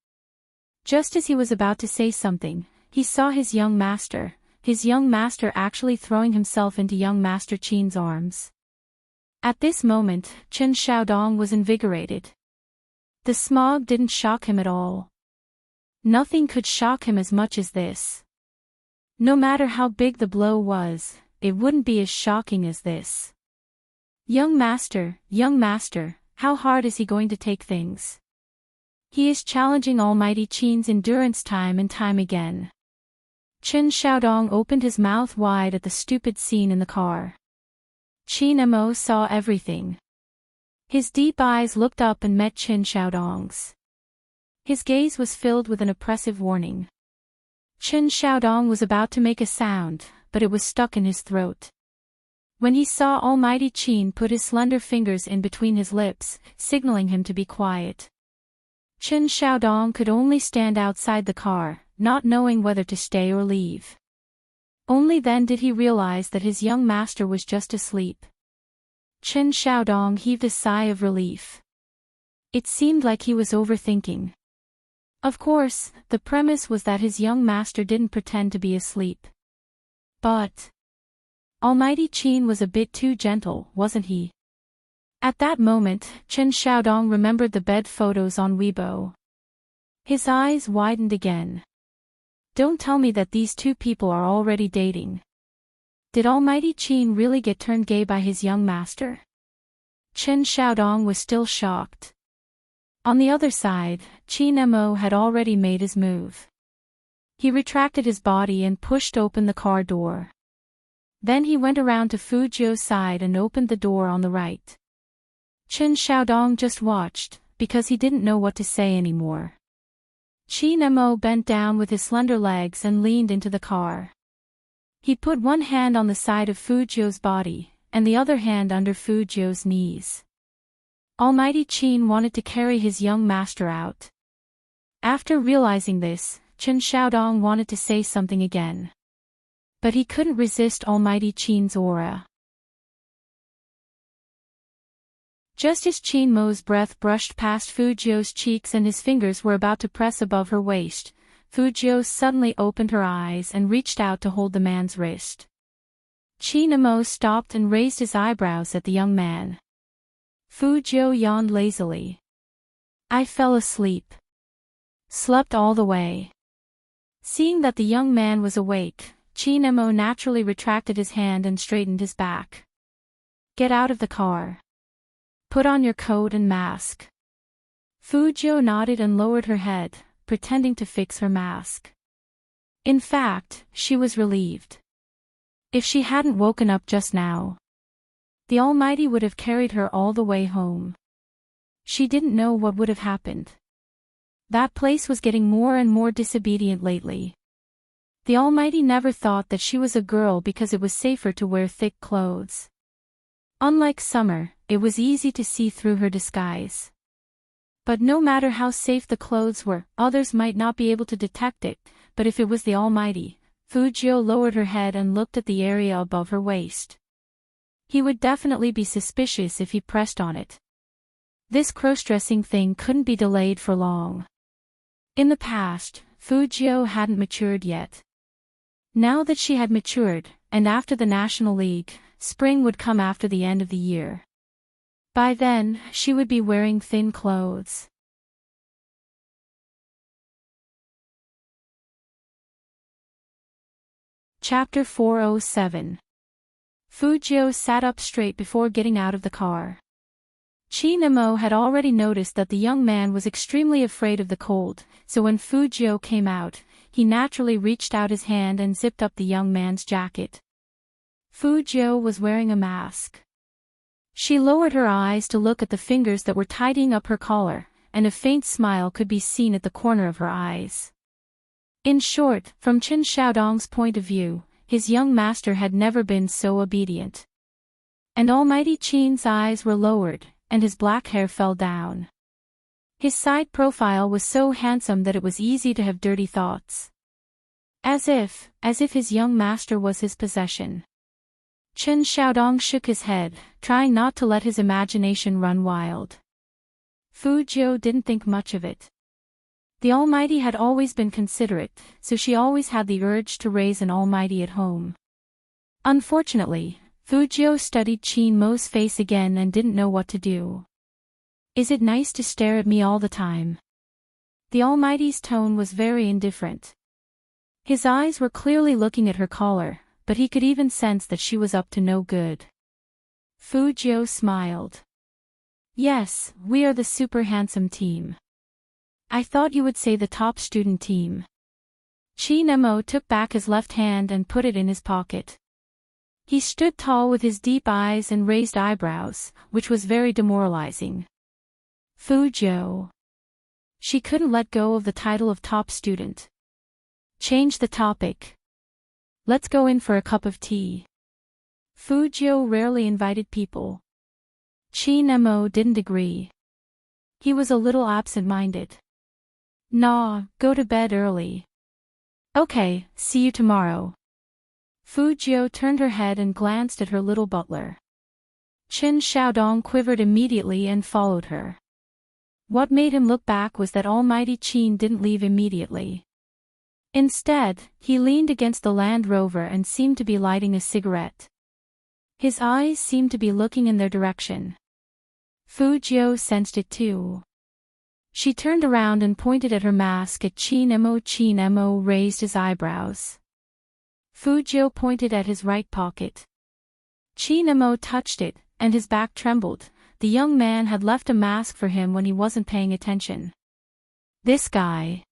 Just as he was about to say something, he saw his young master actually throwing himself into young Master Chin's arms. At this moment, Chen Xiaodong was invigorated. The smog didn't shock him at all. Nothing could shock him as much as this. No matter how big the blow was, it wouldn't be as shocking as this. Young master, how hard is he going to take things? He is challenging Almighty Chin's endurance time and time again. Chen Xiaodong opened his mouth wide at the stupid scene in the car. Qin Mo saw everything. His deep eyes looked up and met Chen Xiaodong's. His gaze was filled with an oppressive warning. Chen Xiaodong was about to make a sound, but it was stuck in his throat. When he saw Almighty Chin put his slender fingers in between his lips, signaling him to be quiet. Chen Xiaodong could only stand outside the car, not knowing whether to stay or leave. Only then did he realize that his young master was just asleep. Chen Xiaodong heaved a sigh of relief. It seemed like he was overthinking. Of course, the premise was that his young master didn't pretend to be asleep. But Almighty Chin was a bit too gentle, wasn't he? At that moment, Chen Xiaodong remembered the bed photos on Weibo. His eyes widened again. Don't tell me that these two people are already dating. Did Almighty Chin really get turned gay by his young master? Chen Xiaodong was still shocked. On the other side, Qin Mo had already made his move. He retracted his body and pushed open the car door. Then he went around to Fu Jiu's side and opened the door on the right. Chen Xiaodong just watched, because he didn't know what to say anymore. Qin Mo bent down with his slender legs and leaned into the car. He put one hand on the side of Fu Jiu's body, and the other hand under Fu Jiu's knees. Almighty Chin wanted to carry his young master out. After realizing this, Chen Xiaodong wanted to say something again. But he couldn't resist Almighty Chin's aura. Just as Qin Mo's breath brushed past Fu Jiu's cheeks and his fingers were about to press above her waist, Fu Jiu suddenly opened her eyes and reached out to hold the man's wrist. Qin Mo stopped and raised his eyebrows at the young man. Fu Jiu yawned lazily. I fell asleep. Slept all the way. Seeing that the young man was awake, Qin Mo naturally retracted his hand and straightened his back. Get out of the car. Put on your coat and mask. Fu Jiu nodded and lowered her head, pretending to fix her mask. In fact, she was relieved. If she hadn't woken up just now, the Almighty would have carried her all the way home. She didn't know what would have happened. That place was getting more and more disobedient lately. The Almighty never thought that she was a girl because it was safer to wear thick clothes. Unlike Summer, it was easy to see through her disguise. But no matter how safe the clothes were, others might not be able to detect it, but if it was the Almighty, Fu Jiu lowered her head and looked at the area above her waist. He would definitely be suspicious if he pressed on it. This cross-dressing thing couldn't be delayed for long. In the past, Fu Jiu hadn't matured yet. Now that she had matured, and after the National League, spring would come after the end of the year. By then, she would be wearing thin clothes. Chapter 407. Fu Jiu sat up straight before getting out of the car. Qin Mo had already noticed that the young man was extremely afraid of the cold, so when Fu Jiu came out, he naturally reached out his hand and zipped up the young man's jacket. Fu Jiu was wearing a mask. She lowered her eyes to look at the fingers that were tidying up her collar, and a faint smile could be seen at the corner of her eyes. In short, from Chen Xiaodong's point of view, his young master had never been so obedient. And Almighty Qin's eyes were lowered, and his black hair fell down. His side profile was so handsome that it was easy to have dirty thoughts. As if his young master was his possession. Chen Xiaodong shook his head, trying not to let his imagination run wild. Fu Jiu didn't think much of it. The Almighty had always been considerate, so she always had the urge to raise an Almighty at home. Unfortunately, Fu Jiu studied Qin Mo's face again and didn't know what to do. Is it nice to stare at me all the time? The Almighty's tone was very indifferent. His eyes were clearly looking at her collar, but he could even sense that she was up to no good. Fu Jiu smiled. Yes, we are the super handsome team. I thought you would say the top student team. Qin Mo took back his left hand and put it in his pocket. He stood tall with his deep eyes and raised eyebrows, which was very demoralizing. Fu Jiu. She couldn't let go of the title of top student. Change the topic. Let's go in for a cup of tea. Fu Jiu rarely invited people. Qin Mo didn't agree. He was a little absent-minded. Nah, go to bed early. Okay, see you tomorrow. Fu Jiu turned her head and glanced at her little butler. Chen Xiaodong quivered immediately and followed her. What made him look back was that Almighty Qin didn't leave immediately. Instead, he leaned against the Land Rover and seemed to be lighting a cigarette. His eyes seemed to be looking in their direction. Fu Jiu sensed it too. She turned around and pointed at her mask at Qin Mo. Qin Mo raised his eyebrows. Fu Jiu pointed at his right pocket. Qin Mo touched it, and his back trembled. The young man had left a mask for him when he wasn't paying attention. This guy.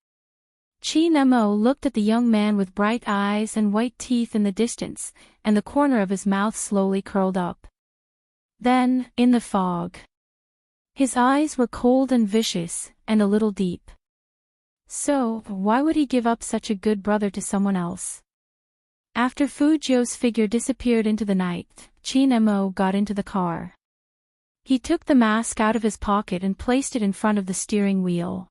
Qin Mo looked at the young man with bright eyes and white teeth in the distance, and the corner of his mouth slowly curled up. Then, in the fog. His eyes were cold and vicious, and a little deep. So, why would he give up such a good brother to someone else? After Fu Jiu's figure disappeared into the night, Qin Mo got into the car. He took the mask out of his pocket and placed it in front of the steering wheel.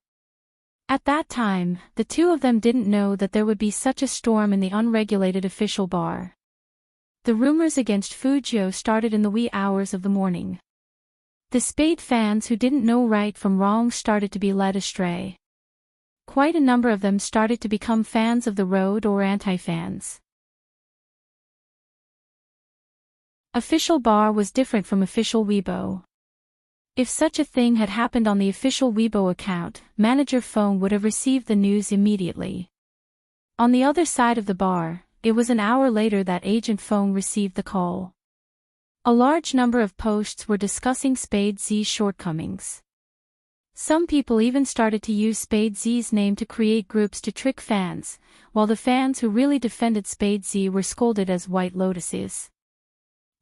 At that time, the two of them didn't know that there would be such a storm in the unregulated official bar. The rumors against Fu Jiu started in the wee hours of the morning. The Spade fans who didn't know right from wrong started to be led astray. Quite a number of them started to become fans of the road or anti-fans. Official bar was different from official Weibo. If such a thing had happened on the official Weibo account, Manager Feng would have received the news immediately. On the other side of the bar, it was an hour later that Agent Feng received the call. A large number of posts were discussing Spade Z's shortcomings. Some people even started to use Spade Z's name to create groups to trick fans, while the fans who really defended Spade Z were scolded as white lotuses.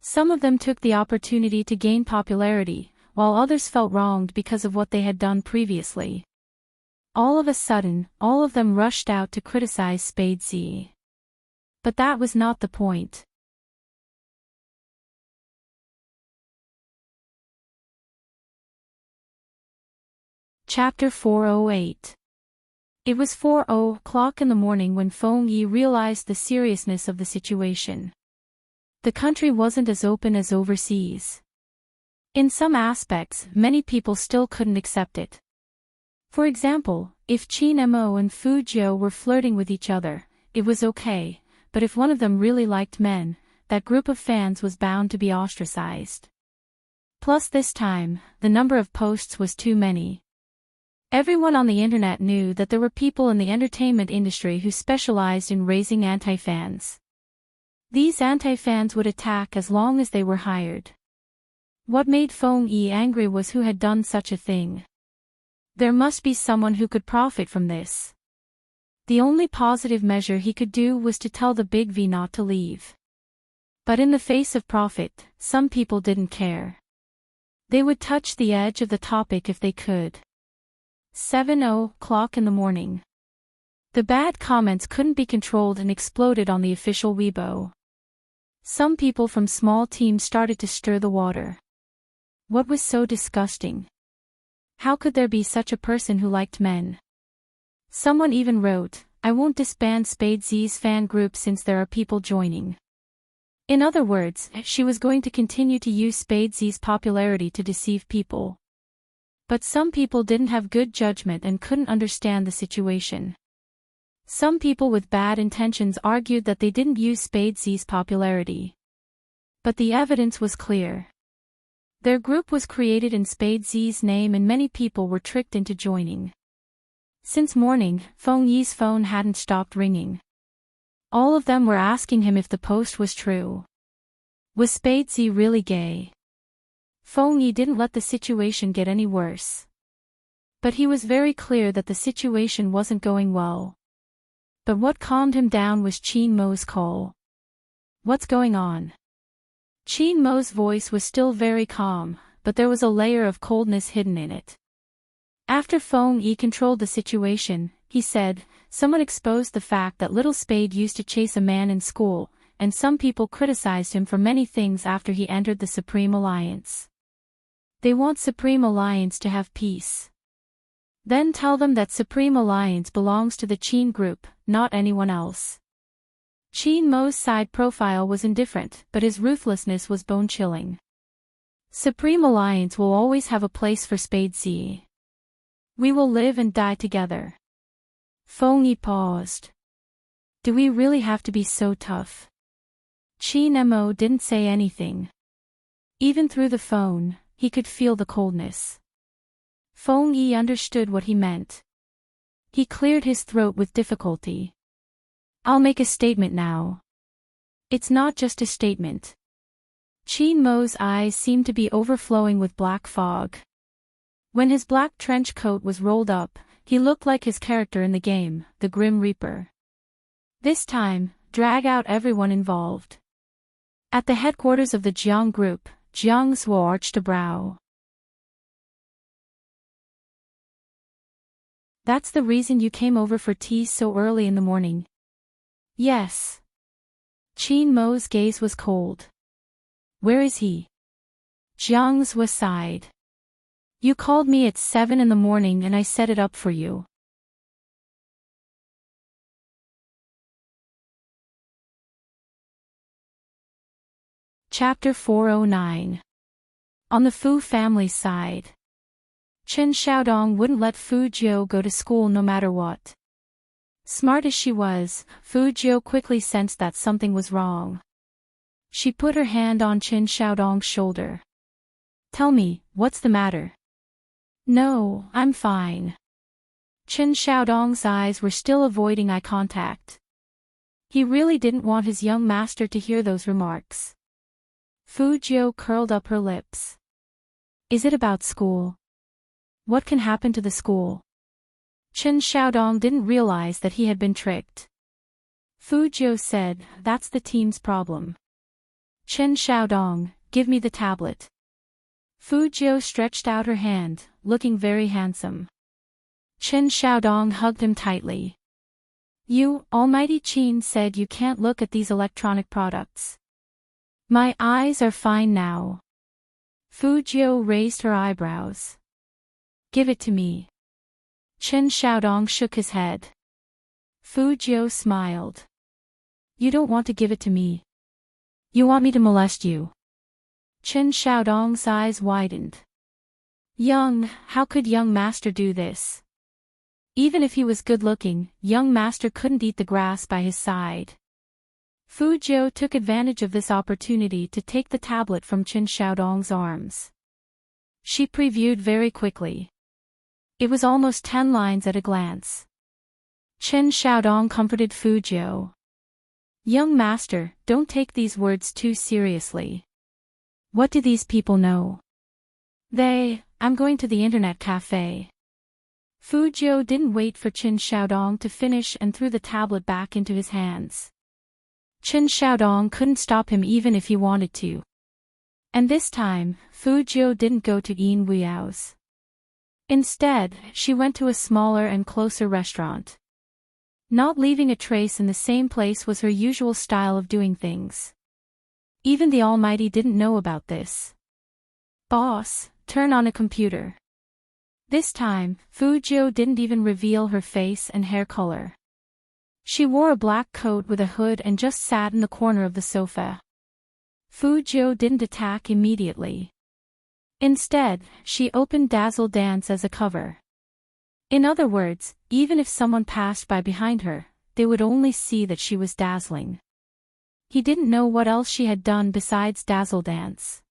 Some of them took the opportunity to gain popularity, while others felt wronged because of what they had done previously. All of a sudden, all of them rushed out to criticize Spade Z. But that was not the point. Chapter 408. It was 4:00 in the morning when Feng Yi realized the seriousness of the situation. The country wasn't as open as overseas. In some aspects, many people still couldn't accept it. For example, if Qin Mo and Fu Jiu were flirting with each other, it was okay, but if one of them really liked men, that group of fans was bound to be ostracized. Plus this time, the number of posts was too many. Everyone on the internet knew that there were people in the entertainment industry who specialized in raising anti-fans. These anti-fans would attack as long as they were hired. What made Feng Yi angry was who had done such a thing. There must be someone who could profit from this. The only positive measure he could do was to tell the Big V not to leave. But in the face of profit, some people didn't care. They would touch the edge of the topic if they could. 7:00 in the morning. The bad comments couldn't be controlled and exploded on the official Weibo. Some people from small teams started to stir the water. What was so disgusting? How could there be such a person who liked men? Someone even wrote, I won't disband Spades's fan group since there are people joining. In other words, she was going to continue to use Spades's popularity to deceive people. But some people didn't have good judgment and couldn't understand the situation. Some people with bad intentions argued that they didn't use Spades's popularity. But the evidence was clear. Their group was created in Spades's name and many people were tricked into joining. Since morning, Feng Yi's phone hadn't stopped ringing. All of them were asking him if the post was true. Was Spades really gay? Feng Yi didn't let the situation get any worse. But he was very clear that the situation wasn't going well. But what calmed him down was Qin Mo's call. What's going on? Qin Mo's voice was still very calm, but there was a layer of coldness hidden in it. After Feng Yi controlled the situation, he said, someone exposed the fact that Little Spade used to chase a man in school, and some people criticized him for many things after he entered the Supreme Alliance. They want Supreme Alliance to have peace. Then tell them that Supreme Alliance belongs to the Qin group, not anyone else. Qin Mo's side profile was indifferent, but his ruthlessness was bone-chilling. Supreme Alliance will always have a place for Spadesy. We will live and die together. Feng Yi paused. Do we really have to be so tough? Qin Mo didn't say anything. Even through the phone, he could feel the coldness. Feng Yi understood what he meant. He cleared his throat with difficulty. I'll make a statement now. It's not just a statement. Qin Mo's eyes seemed to be overflowing with black fog. When his black trench coat was rolled up, he looked like his character in the game, the Grim Reaper. This time, drag out everyone involved. At the headquarters of the Jiang group, Jiang Zuo arched a brow. That's the reason you came over for tea so early in the morning? Yes. Qin Mo's gaze was cold. Where is he? Jiang Zuo sighed. You called me at 7 in the morning and I set it up for you. Chapter 409. On the Fu family's side. Chen Xiaodong wouldn't let Fu Jiu go to school no matter what. Smart as she was, Fu Jiu quickly sensed that something was wrong. She put her hand on Chen Xiaodong's shoulder. Tell me, what's the matter? No, I'm fine. Chen Xiaodong's eyes were still avoiding eye contact. He really didn't want his young master to hear those remarks. Fu Jiu curled up her lips. Is it about school? What can happen to the school? Chen Xiaodong didn't realize that he had been tricked. Fu Jiu said, that's the team's problem. Chen Xiaodong, give me the tablet. Fu Jiu stretched out her hand, looking very handsome. Chen Xiaodong hugged him tightly. You, Almighty Qin said you can't look at these electronic products. My eyes are fine now. Fu Jiu raised her eyebrows. Give it to me. Chen Xiaodong shook his head. Fu Jiu smiled. You don't want to give it to me. You want me to molest you. Chen Xiaodong's eyes widened. How could young master do this? Even if he was good-looking, young master couldn't eat the grass by his side. Fu Jiu took advantage of this opportunity to take the tablet from Chen Xiaodong's arms. She previewed very quickly. It was almost 10 lines at a glance. Chen Xiaodong comforted Fu Jiu. Young master, don't take these words too seriously. What do these people know? I'm going to the internet cafe. Fu Jiu didn't wait for Chen Xiaodong to finish and threw the tablet back into his hands. Chen Xiaodong couldn't stop him even if he wanted to. And this time, Fu Jiu didn't go to Yin Wuyao's. Instead, she went to a smaller and closer restaurant. Not leaving a trace in the same place was her usual style of doing things. Even the Almighty didn't know about this. Boss, turn on a computer. This time, Fu Jiu didn't even reveal her face and hair color. She wore a black coat with a hood and just sat in the corner of the sofa. Fu Jiu didn't attack immediately. Instead, she opened Dazzle Dance as a cover. In other words, even if someone passed by behind her, they would only see that she was dazzling. He didn't know what else she had done besides Dazzle Dance.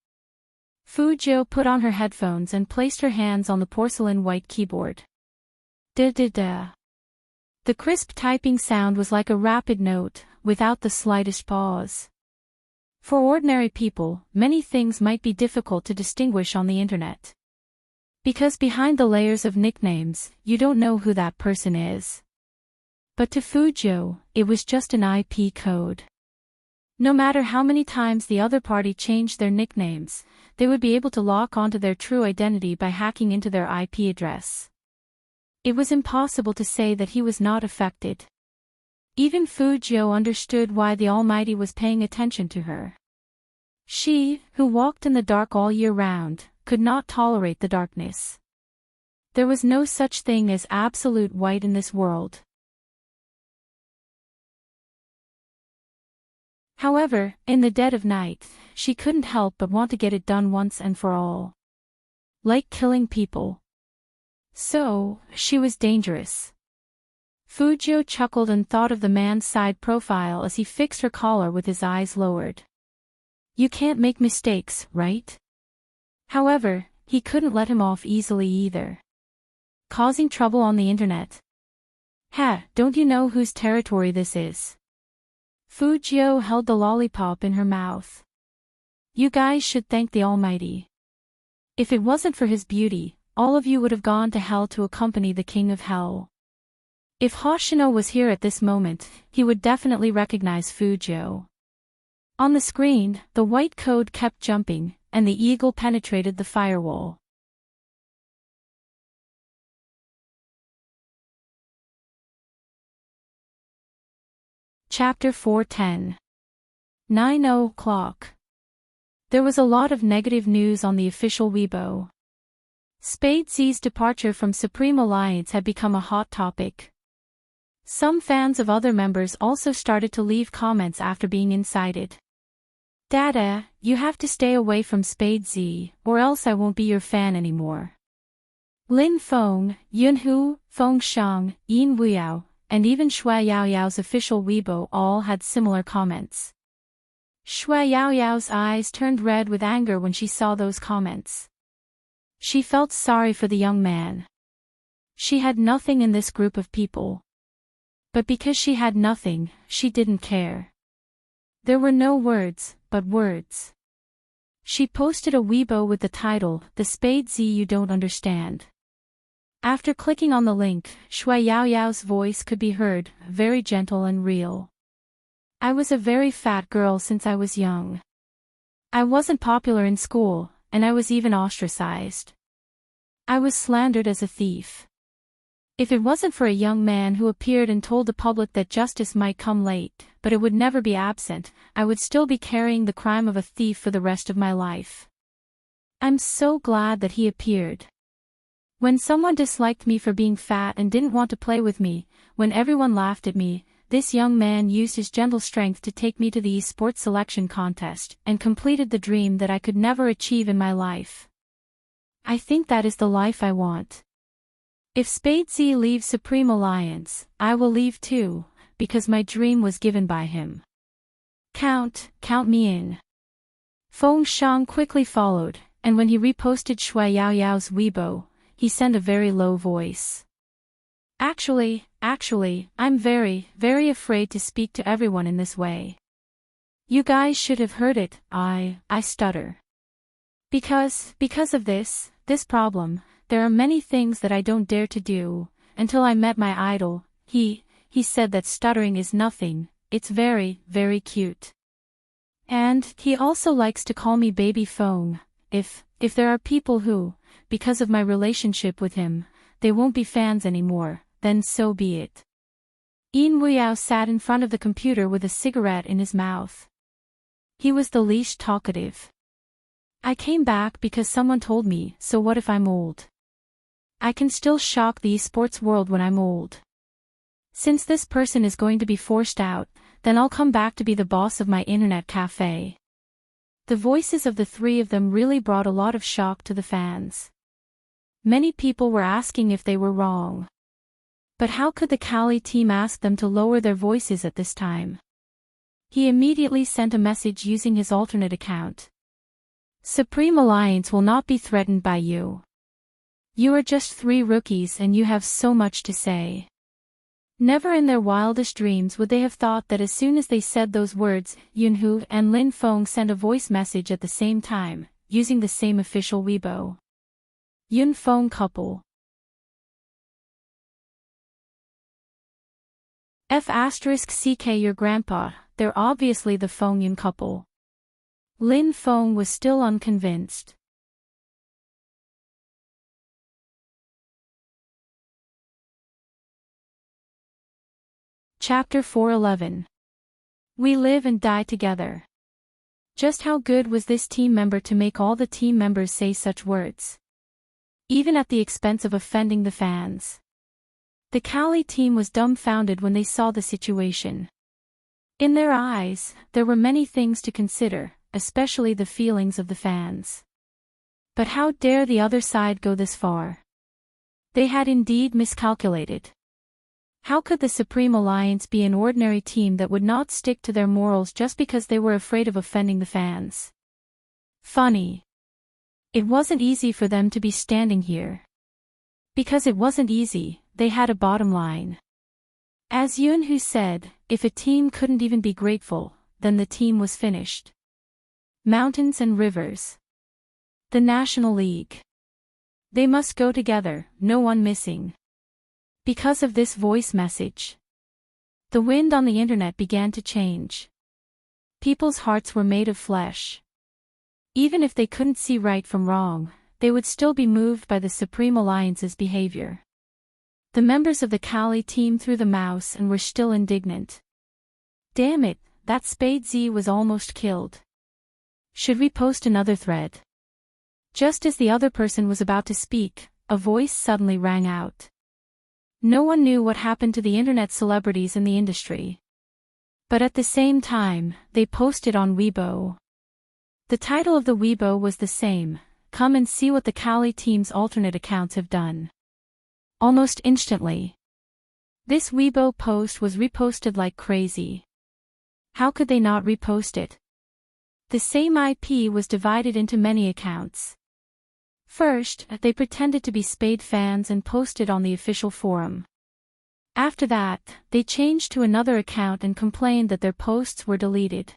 Fu Jiu put on her headphones and placed her hands on the porcelain white keyboard. Da-da-da. The crisp typing sound was like a rapid note, without the slightest pause. For ordinary people, many things might be difficult to distinguish on the internet. Because behind the layers of nicknames, you don't know who that person is. But to Fu Jiu, it was just an IP code. No matter how many times the other party changed their nicknames, they would be able to lock onto their true identity by hacking into their IP address. It was impossible to say that he was not affected. Even Fu Jiu understood why the Almighty was paying attention to her. She, who walked in the dark all year round, could not tolerate the darkness. There was no such thing as absolute white in this world. However, in the dead of night, she couldn't help but want to get it done once and for all. Like killing people. So, she was dangerous. Fu Jiu chuckled and thought of the man's side profile as he fixed her collar with his eyes lowered. You can't make mistakes, right? However, he couldn't let him off easily either. Causing trouble on the internet. Ha, don't you know whose territory this is? Fu Jiu held the lollipop in her mouth. You guys should thank the Almighty. If it wasn't for his beauty, all of you would have gone to hell to accompany the King of Hell. If Hoshino was here at this moment, he would definitely recognize Fu Jiu. On the screen, the white code kept jumping, and the eagle penetrated the firewall. Chapter 410. 9 o'clock. There was a lot of negative news on the official Weibo. Escapades' departure from Supreme Alliance had become a hot topic. Some fans of other members also started to leave comments after being incited. Dada, you have to stay away from Escapades, or else I won't be your fan anymore. Lin Feng, Yunhu, Feng Shang, Yin Wuyao, and even Shui Yaoyao's official Weibo all had similar comments. Shui Yaoyao's eyes turned red with anger when she saw those comments. She felt sorry for the young man. She had nothing in this group of people. But because she had nothing, she didn't care. There were no words, but words. She posted a Weibo with the title, "The Escapades You Don't Understand." After clicking on the link, Shui Yaoyao's voice could be heard, very gentle and real. I was a very fat girl since I was young. I wasn't popular in school, and I was even ostracized. I was slandered as a thief. If it wasn't for a young man who appeared and told the public that justice might come late, but it would never be absent, I would still be carrying the crime of a thief for the rest of my life. I'm so glad that he appeared. When someone disliked me for being fat and didn't want to play with me, when everyone laughed at me, this young man used his gentle strength to take me to the esports selection contest, and completed the dream that I could never achieve in my life. I think that is the life I want. If Escapades leaves Supreme Alliance, I will leave too, because my dream was given by him. Count me in. Feng Shang quickly followed, and when he reposted Shui Yaoyao's Weibo, he sent a very low voice. Actually, I'm very, very afraid to speak to everyone in this way. You guys should have heard it, I stutter. Because of this problem, there are many things that I don't dare to do. Until I met my idol, he said that stuttering is nothing, it's very, very cute. And he also likes to call me Baby Feng. If there are people who, because of my relationship with him, they won't be fans anymore, then so be it. Yin Wuyao sat in front of the computer with a cigarette in his mouth. He was the least talkative. I came back because someone told me, so what if I'm old? I can still shock the esports world when I'm old. Since this person is going to be forced out, then I'll come back to be the boss of my internet cafe. The voices of the three of them really brought a lot of shock to the fans. Many people were asking if they were wrong. But how could the Cali team ask them to lower their voices at this time? He immediately sent a message using his alternate account. Supreme Alliance will not be threatened by you. You are just 3 rookies and you have so much to say. Never in their wildest dreams would they have thought that as soon as they said those words, Yunhu and Lin Feng sent a voice message at the same time, using the same official Weibo. Yun Feng couple. F***ck your grandpa, they're obviously the Feng Yun couple. Lin Feng was still unconvinced. Chapter 411. We live and die together. Just how good was this team member to make all the team members say such words? Even at the expense of offending the fans. The Cali team was dumbfounded when they saw the situation. In their eyes, there were many things to consider, especially the feelings of the fans. But how dare the other side go this far? They had indeed miscalculated. How could the Supreme Alliance be an ordinary team that would not stick to their morals just because they were afraid of offending the fans? Funny. It wasn't easy for them to be standing here. Because it wasn't easy, they had a bottom line. As Yunhu said, if a team couldn't even be grateful, then the team was finished. Mountains and rivers. The National League. They must go together, no one missing. Because of this voice message, the wind on the internet began to change. People's hearts were made of flesh. Even if they couldn't see right from wrong, they would still be moved by the Supreme Alliance's behavior. The members of the Cali team threw the mouse and were still indignant. Damn it, that Spade Z was almost killed. Should we post another thread? Just as the other person was about to speak, a voice suddenly rang out. No one knew what happened to the internet celebrities in the industry. But at the same time, they posted on Weibo. The title of the Weibo was the same, "Come and see what the Cali team's alternate accounts have done." Almost instantly, this Weibo post was reposted like crazy. How could they not repost it? The same IP was divided into many accounts. First, they pretended to be Spade fans and posted on the official forum. After that, they changed to another account and complained that their posts were deleted.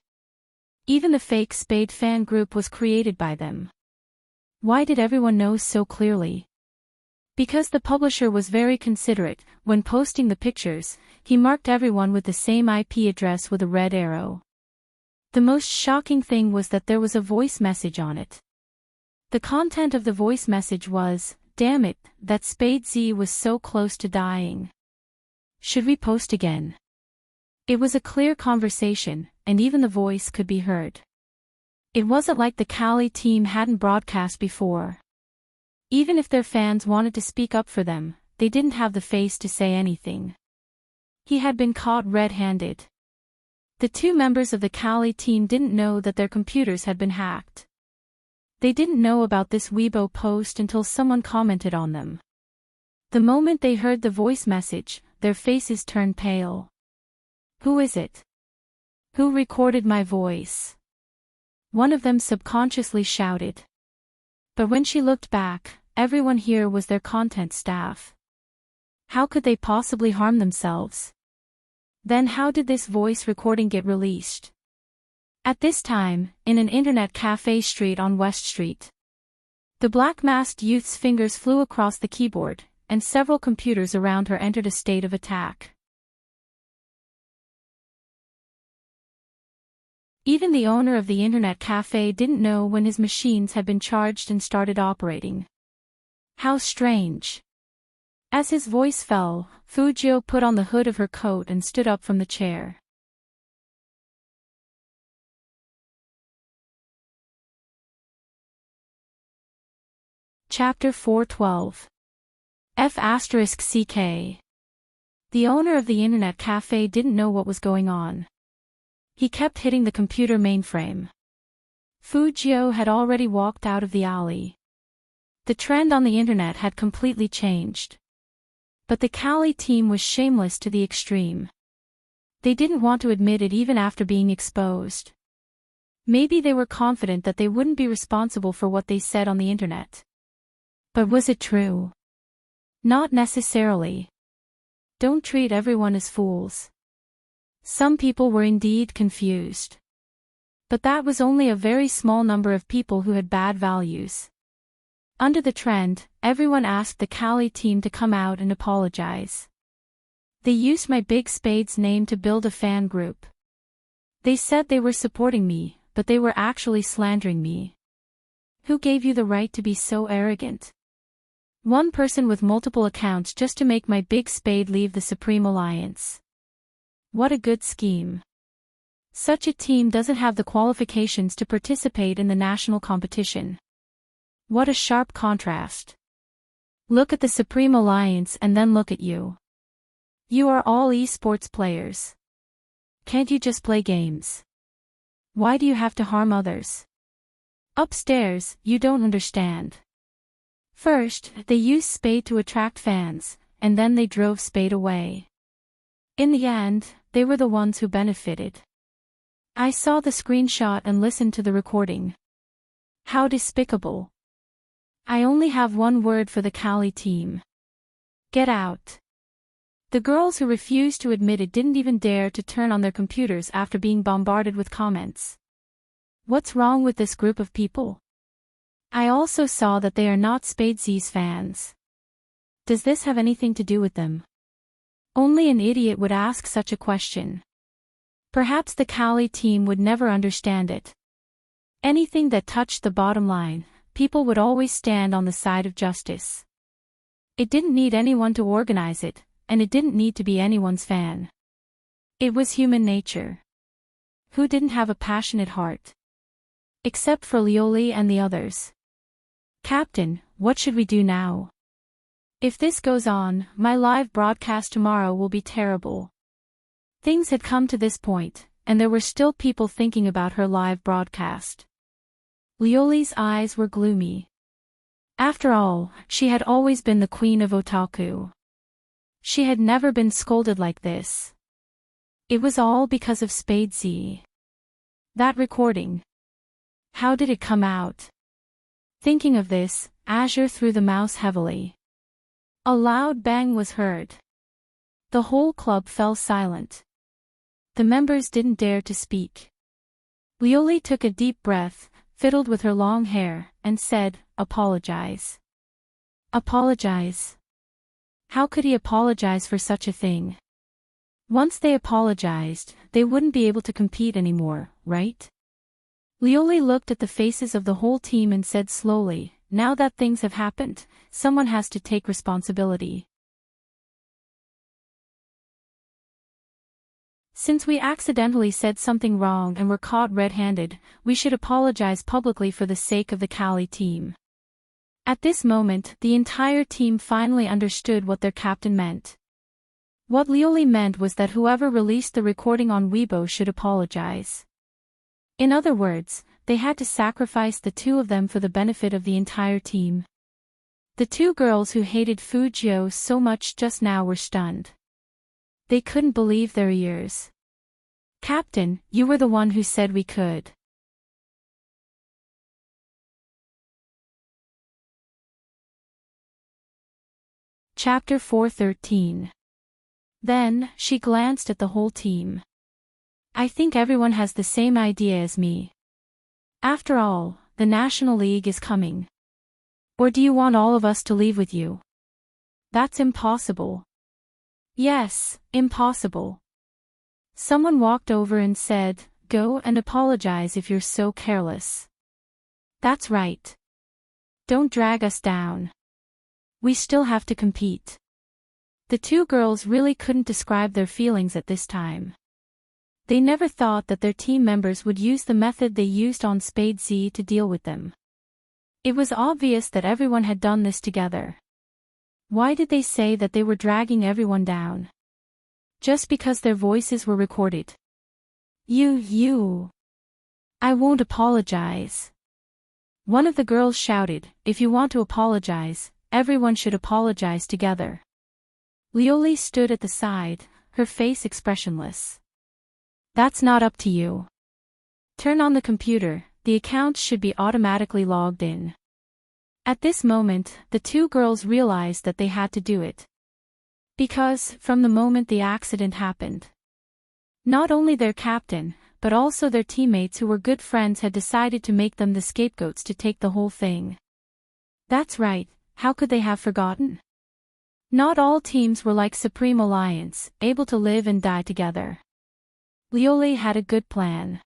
Even the fake Spade fan group was created by them. Why did everyone know so clearly? Because the publisher was very considerate. When posting the pictures, he marked everyone with the same IP address with a red arrow. The most shocking thing was that there was a voice message on it. The content of the voice message was, "Damn it, that Spade Z was so close to dying. Should we post again?" It was a clear conversation, and even the voice could be heard. It wasn't like the Cali team hadn't broadcast before. Even if their fans wanted to speak up for them, they didn't have the face to say anything. He had been caught red-handed. The 2 members of the Cali team didn't know that their computers had been hacked. They didn't know about this Weibo post until someone commented on them. The moment they heard the voice message, their faces turned pale. Who is it? Who recorded my voice? One of them subconsciously shouted. But when she looked back, everyone here was their content staff. How could they possibly harm themselves? Then how did this voice recording get released? At this time, in an internet cafe street on West Street, the black-masked youth's fingers flew across the keyboard, and several computers around her entered a state of attack. Even the owner of the internet cafe didn't know when his machines had been charged and started operating. How strange. As his voice fell, Fujio put on the hood of her coat and stood up from the chair. Chapter 412. F***ck. The owner of the internet cafe didn't know what was going on. He kept hitting the computer mainframe. Fujio had already walked out of the alley. The trend on the internet had completely changed. But the Cali team was shameless to the extreme. They didn't want to admit it even after being exposed. Maybe they were confident that they wouldn't be responsible for what they said on the internet. But was it true? Not necessarily. Don't treat everyone as fools. Some people were indeed confused. But that was only a very small number of people who had bad values. Under the trend, everyone asked the Cali team to come out and apologize. They used my Big Spades name to build a fan group. They said they were supporting me, but they were actually slandering me. Who gave you the right to be so arrogant? One person with multiple accounts just to make my Big Spade leave the Supreme Alliance. What a good scheme. Such a team doesn't have the qualifications to participate in the national competition. What a sharp contrast. Look at the Supreme Alliance and then look at you. You are all esports players. Can't you just play games? Why do you have to harm others? Upstairs, you don't understand. First, they used Spade to attract fans, and then they drove Spade away. In the end, they were the ones who benefited. I saw the screenshot and listened to the recording. How despicable. I only have one word for the Cali team. Get out. The girls who refused to admit it didn't even dare to turn on their computers after being bombarded with comments. What's wrong with this group of people? I also saw that they are not Spadesies fans. Does this have anything to do with them? Only an idiot would ask such a question. Perhaps the Cali team would never understand it. Anything that touched the bottom line, people would always stand on the side of justice. It didn't need anyone to organize it, and it didn't need to be anyone's fan. It was human nature. Who didn't have a passionate heart? Except for Lioli and the others. Captain, what should we do now? If this goes on, my live broadcast tomorrow will be terrible. Things had come to this point, and there were still people thinking about her live broadcast. Lioli's eyes were gloomy. After all, she had always been the queen of otaku. She had never been scolded like this. It was all because of Spadesy. That recording. How did it come out? Thinking of this, Azure threw the mouse heavily. A loud bang was heard. The whole club fell silent. The members didn't dare to speak. Lioli took a deep breath, fiddled with her long hair, and said, "Apologize." Apologize. How could he apologize for such a thing? Once they apologized, they wouldn't be able to compete anymore, right? Lioli looked at the faces of the whole team and said slowly, "Now that things have happened, someone has to take responsibility. Since we accidentally said something wrong and were caught red-handed, we should apologize publicly for the sake of the Cali team." At this moment, the entire team finally understood what their captain meant. What Lioli meant was that whoever released the recording on Weibo should apologize. In other words, they had to sacrifice the two of them for the benefit of the entire team. The two girls who hated Fujio so much just now were stunned. They couldn't believe their ears. "Captain, you were the one who said we could." Chapter 413. Then, she glanced at the whole team. "I think everyone has the same idea as me. After all, the National League is coming. Or do you want all of us to leave with you? That's impossible." "Yes, impossible." Someone walked over and said, "Go and apologize if you're so careless." "That's right. Don't drag us down. We still have to compete." The two girls really couldn't describe their feelings at this time. They never thought that their team members would use the method they used on Spadesy to deal with them. It was obvious that everyone had done this together. Why did they say that they were dragging everyone down? Just because their voices were recorded. You. I won't apologize. One of the girls shouted, if you want to apologize, everyone should apologize together. Lioli stood at the side, her face expressionless. That's not up to you. Turn on the computer, the accounts should be automatically logged in. At this moment, the two girls realized that they had to do it. Because, from the moment the accident happened, not only their captain, but also their teammates who were good friends had decided to make them the scapegoats to take the whole thing. That's right, how could they have forgotten? Not all teams were like Supreme Alliance, able to live and die together. Lioli had a good plan.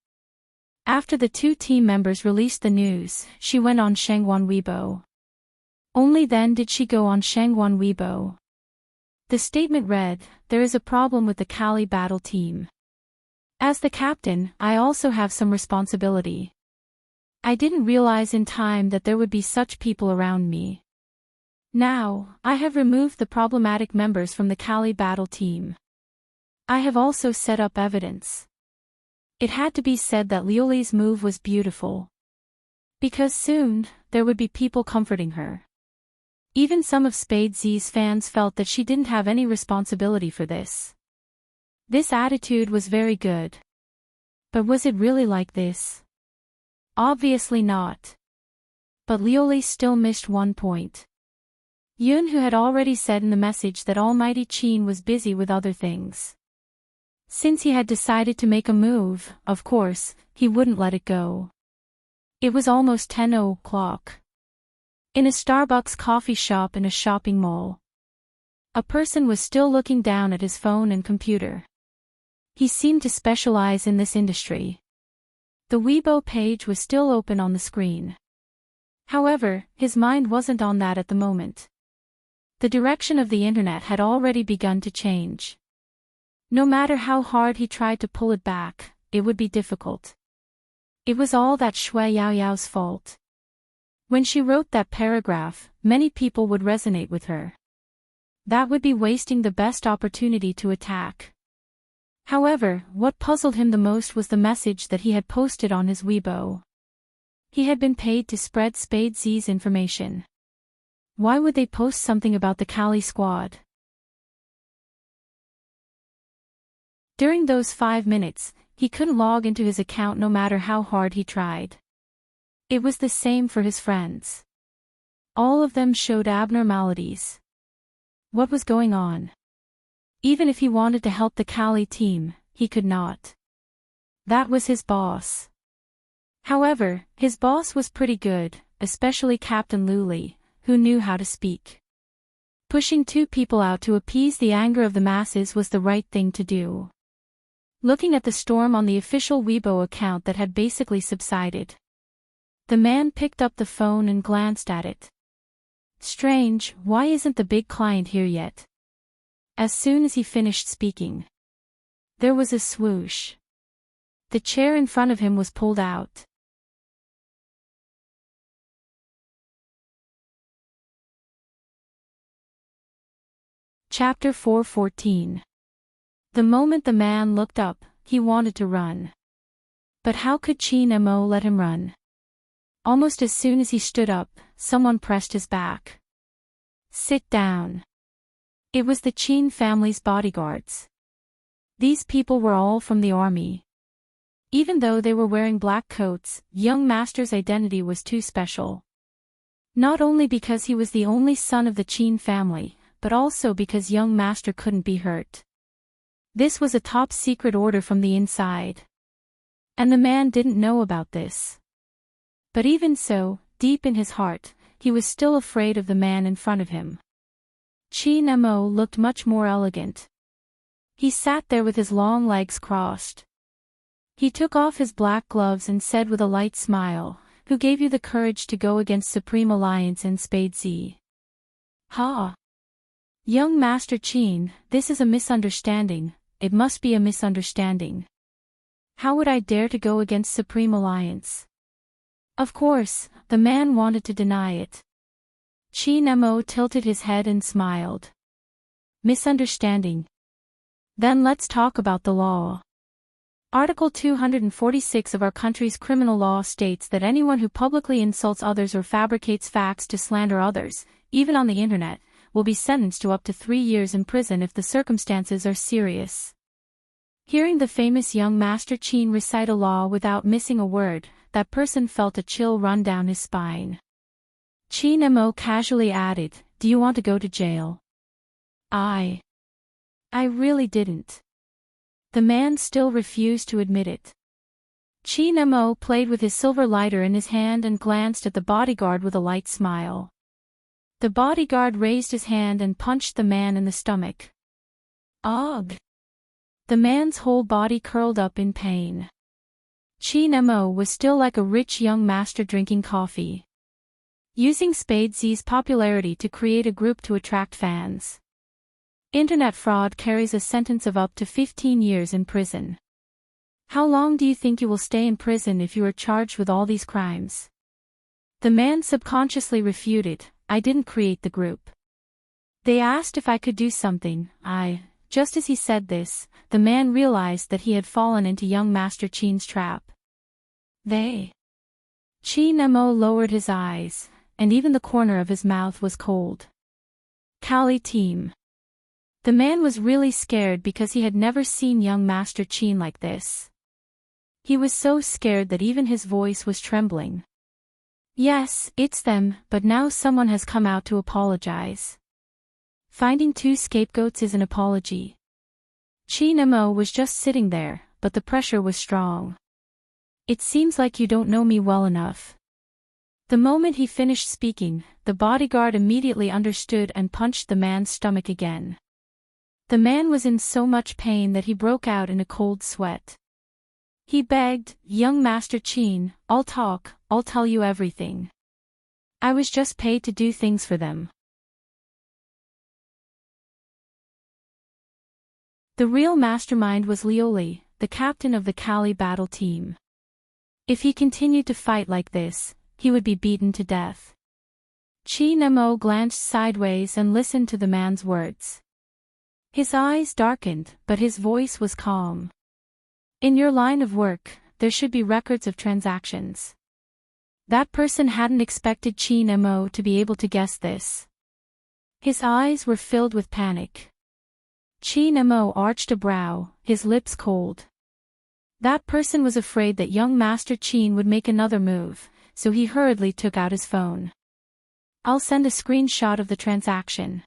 After the two team members released the news, she went on Shangguan Weibo. Only then did she go on Shangguan Weibo. The statement read, there is a problem with the Kali battle team. As the captain, I also have some responsibility. I didn't realize in time that there would be such people around me. Now, I have removed the problematic members from the Kali battle team. I have also set up evidence. It had to be said that Lioli's move was beautiful. Because soon, there would be people comforting her. Even some of Escapades' fans felt that she didn't have any responsibility for this. This attitude was very good. But was it really like this? Obviously not. But Lioli still missed one point. Yun, who had already said in the message that Almighty Qin was busy with other things. Since he had decided to make a move, of course, he wouldn't let it go. It was almost 10 o'clock. In a Starbucks coffee shop in a shopping mall. A person was still looking down at his phone and computer. He seemed to specialize in this industry. The Weibo page was still open on the screen. However, his mind wasn't on that at the moment. The direction of the internet had already begun to change. No matter how hard he tried to pull it back, it would be difficult. It was all that Shui Yaoyao's fault. When she wrote that paragraph, many people would resonate with her. That would be wasting the best opportunity to attack. However, what puzzled him the most was the message that he had posted on his Weibo. He had been paid to spread Escapades' information. Why would they post something about the Kali squad? During those 5 minutes, he couldn't log into his account no matter how hard he tried. It was the same for his friends. All of them showed abnormalities. What was going on? Even if he wanted to help the Kali team, he could not. That was his boss. However, his boss was pretty good, especially Captain Luli, who knew how to speak. Pushing two people out to appease the anger of the masses was the right thing to do. Looking at the storm on the official Weibo account that had basically subsided. The man picked up the phone and glanced at it. Strange, why isn't the big client here yet? As soon as he finished speaking, there was a swoosh. The chair in front of him was pulled out. Chapter 4:14. The moment the man looked up, he wanted to run. But how could Qin Mo let him run? Almost as soon as he stood up, someone pressed his back. Sit down. It was the Qin family's bodyguards. These people were all from the army. Even though they were wearing black coats, young master's identity was too special. Not only because he was the only son of the Qin family, but also because young master couldn't be hurt. This was a top-secret order from the inside. And the man didn't know about this. But even so, deep in his heart, he was still afraid of the man in front of him. Qin Mo looked much more elegant. He sat there with his long legs crossed. He took off his black gloves and said with a light smile, "Who gave you the courage to go against Supreme Alliance and Escapades?" Ha! Young Master Qin, this is a misunderstanding, it must be a misunderstanding. How would I dare to go against Supreme Alliance? Of course, the man wanted to deny it. Qin Mo tilted his head and smiled. Misunderstanding. Then let's talk about the law. Article 246 of our country's criminal law states that anyone who publicly insults others or fabricates facts to slander others, even on the internet, will be sentenced to up to 3 years in prison if the circumstances are serious. Hearing the famous young Master Chin recite a law without missing a word, that person felt a chill run down his spine. Chin Mo casually added, "Do you want to go to jail?" I really didn't. The man still refused to admit it. Chin Mo played with his silver lighter in his hand and glanced at the bodyguard with a light smile. The bodyguard raised his hand and punched the man in the stomach. Ugh! The man's whole body curled up in pain. Chin Mo was still like a rich young master drinking coffee. Using Escapades' popularity to create a group to attract fans. Internet fraud carries a sentence of up to 15 years in prison. How long do you think you will stay in prison if you are charged with all these crimes? The man subconsciously refuted, "I didn't create the group." They asked if I could do something. Just as he said this, the man realized that he had fallen into young Master Chin's trap. Chin Mo lowered his eyes, and even the corner of his mouth was cold. Kali team. The man was really scared because he had never seen young Master Chin like this. He was so scared that even his voice was trembling. Yes, it's them, but now someone has come out to apologize. Finding 2 scapegoats is an apology. Chin Mo was just sitting there, but the pressure was strong. It seems like you don't know me well enough. The moment he finished speaking, the bodyguard immediately understood and punched the man's stomach again. The man was in so much pain that he broke out in a cold sweat. He begged, "Young Master Chin, I'll talk, I'll tell you everything. I was just paid to do things for them." The real mastermind was Lioli, the captain of the Kali battle team. If he continued to fight like this, he would be beaten to death. Chin Mo glanced sideways and listened to the man's words. His eyes darkened, but his voice was calm. "In your line of work, there should be records of transactions." That person hadn't expected Chin Mo to be able to guess this. His eyes were filled with panic. Chin Mo arched a brow, his lips cold. That person was afraid that young Master Chin would make another move, so he hurriedly took out his phone. "I'll send a screenshot of the transaction."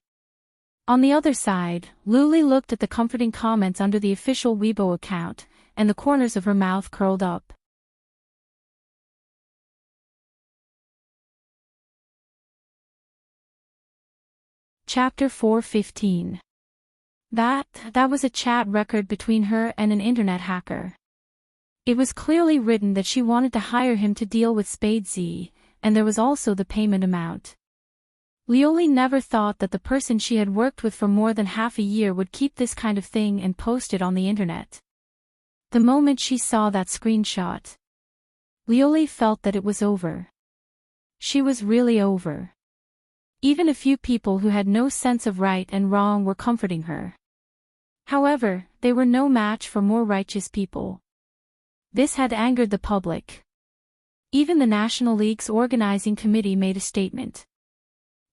On the other side, Luli looked at the comforting comments under the official Weibo account, and the corners of her mouth curled up. Chapter 4:15. That was a chat record between her and an internet hacker. It was clearly written that she wanted to hire him to deal with Spadesy, and there was also the payment amount. Lioli never thought that the person she had worked with for more than half a year would keep this kind of thing and post it on the internet. The moment she saw that screenshot, Lioli felt that it was over. She was really over. Even a few people who had no sense of right and wrong were comforting her. However, they were no match for more righteous people. This had angered the public. Even the National League's organizing committee made a statement.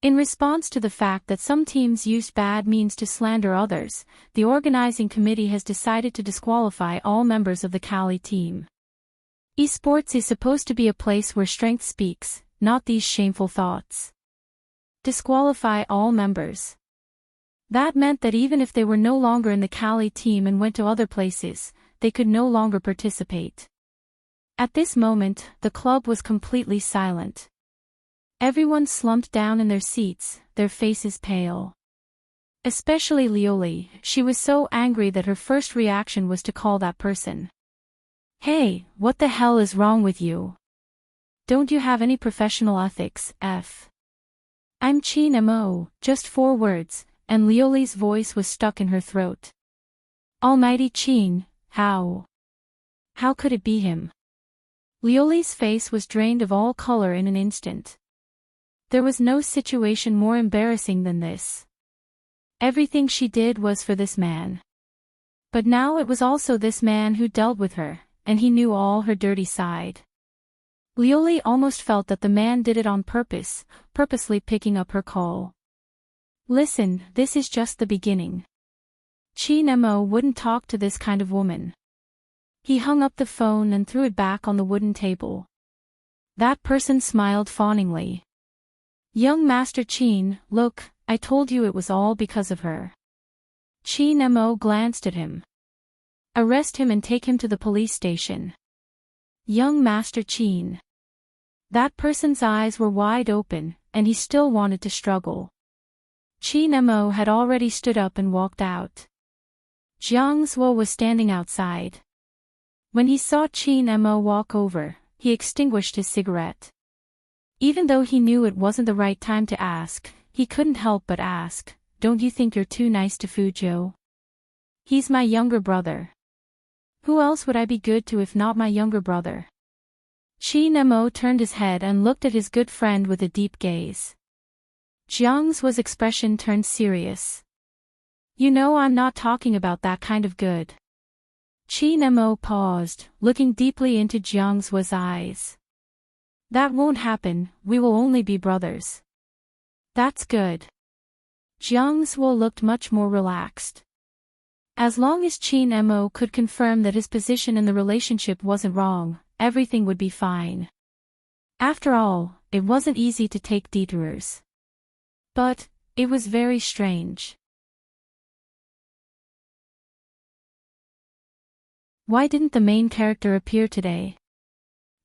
In response to the fact that some teams used bad means to slander others, the organizing committee has decided to disqualify all members of the Kali team. Esports is supposed to be a place where strength speaks, not these shameful thoughts. Disqualify all members. That meant that even if they were no longer in the Kali team and went to other places, they could no longer participate. At this moment, the club was completely silent. Everyone slumped down in their seats, their faces pale. Especially Lioli, she was so angry that her first reaction was to call that person. "Hey, what the hell is wrong with you? Don't you have any professional ethics, F? I'm Chin Mo, just 4 words, and Lioli's voice was stuck in her throat. Almighty Chin, how could it be him? Lioli's face was drained of all color in an instant. There was no situation more embarrassing than this. Everything she did was for this man. But now it was also this man who dealt with her, and he knew all her dirty side. Lioli almost felt that the man did it on purpose, purposely picking up her call. Listen, this is just the beginning. Chi Nemo wouldn't talk to this kind of woman. He hung up the phone and threw it back on the wooden table. That person smiled fawningly. Young Master Chin, look, I told you it was all because of her. Chi Nemo glanced at him. Arrest him and take him to the police station. Young Master Chin. That person's eyes were wide open, and he still wanted to struggle. Chi Nemo had already stood up and walked out. Jiang Zuo was standing outside. When he saw Chi Nemo walk over, he extinguished his cigarette. Even though he knew it wasn't the right time to ask, he couldn't help but ask, don't you think you're too nice to Fuzhou? He's my younger brother. Who else would I be good to if not my younger brother? Chi Nemo turned his head and looked at his good friend with a deep gaze. Jiang Zuo's expression turned serious. You know I'm not talking about that kind of good. Chi Nemo paused, looking deeply into Jiang Zuo's eyes. That won't happen, we will only be brothers. That's good. Jiang Zuo looked much more relaxed. As long as Chi Nemo could confirm that his position in the relationship wasn't wrong, everything would be fine. After all, it wasn't easy to take detours. But, it was very strange. Why didn't the main character appear today?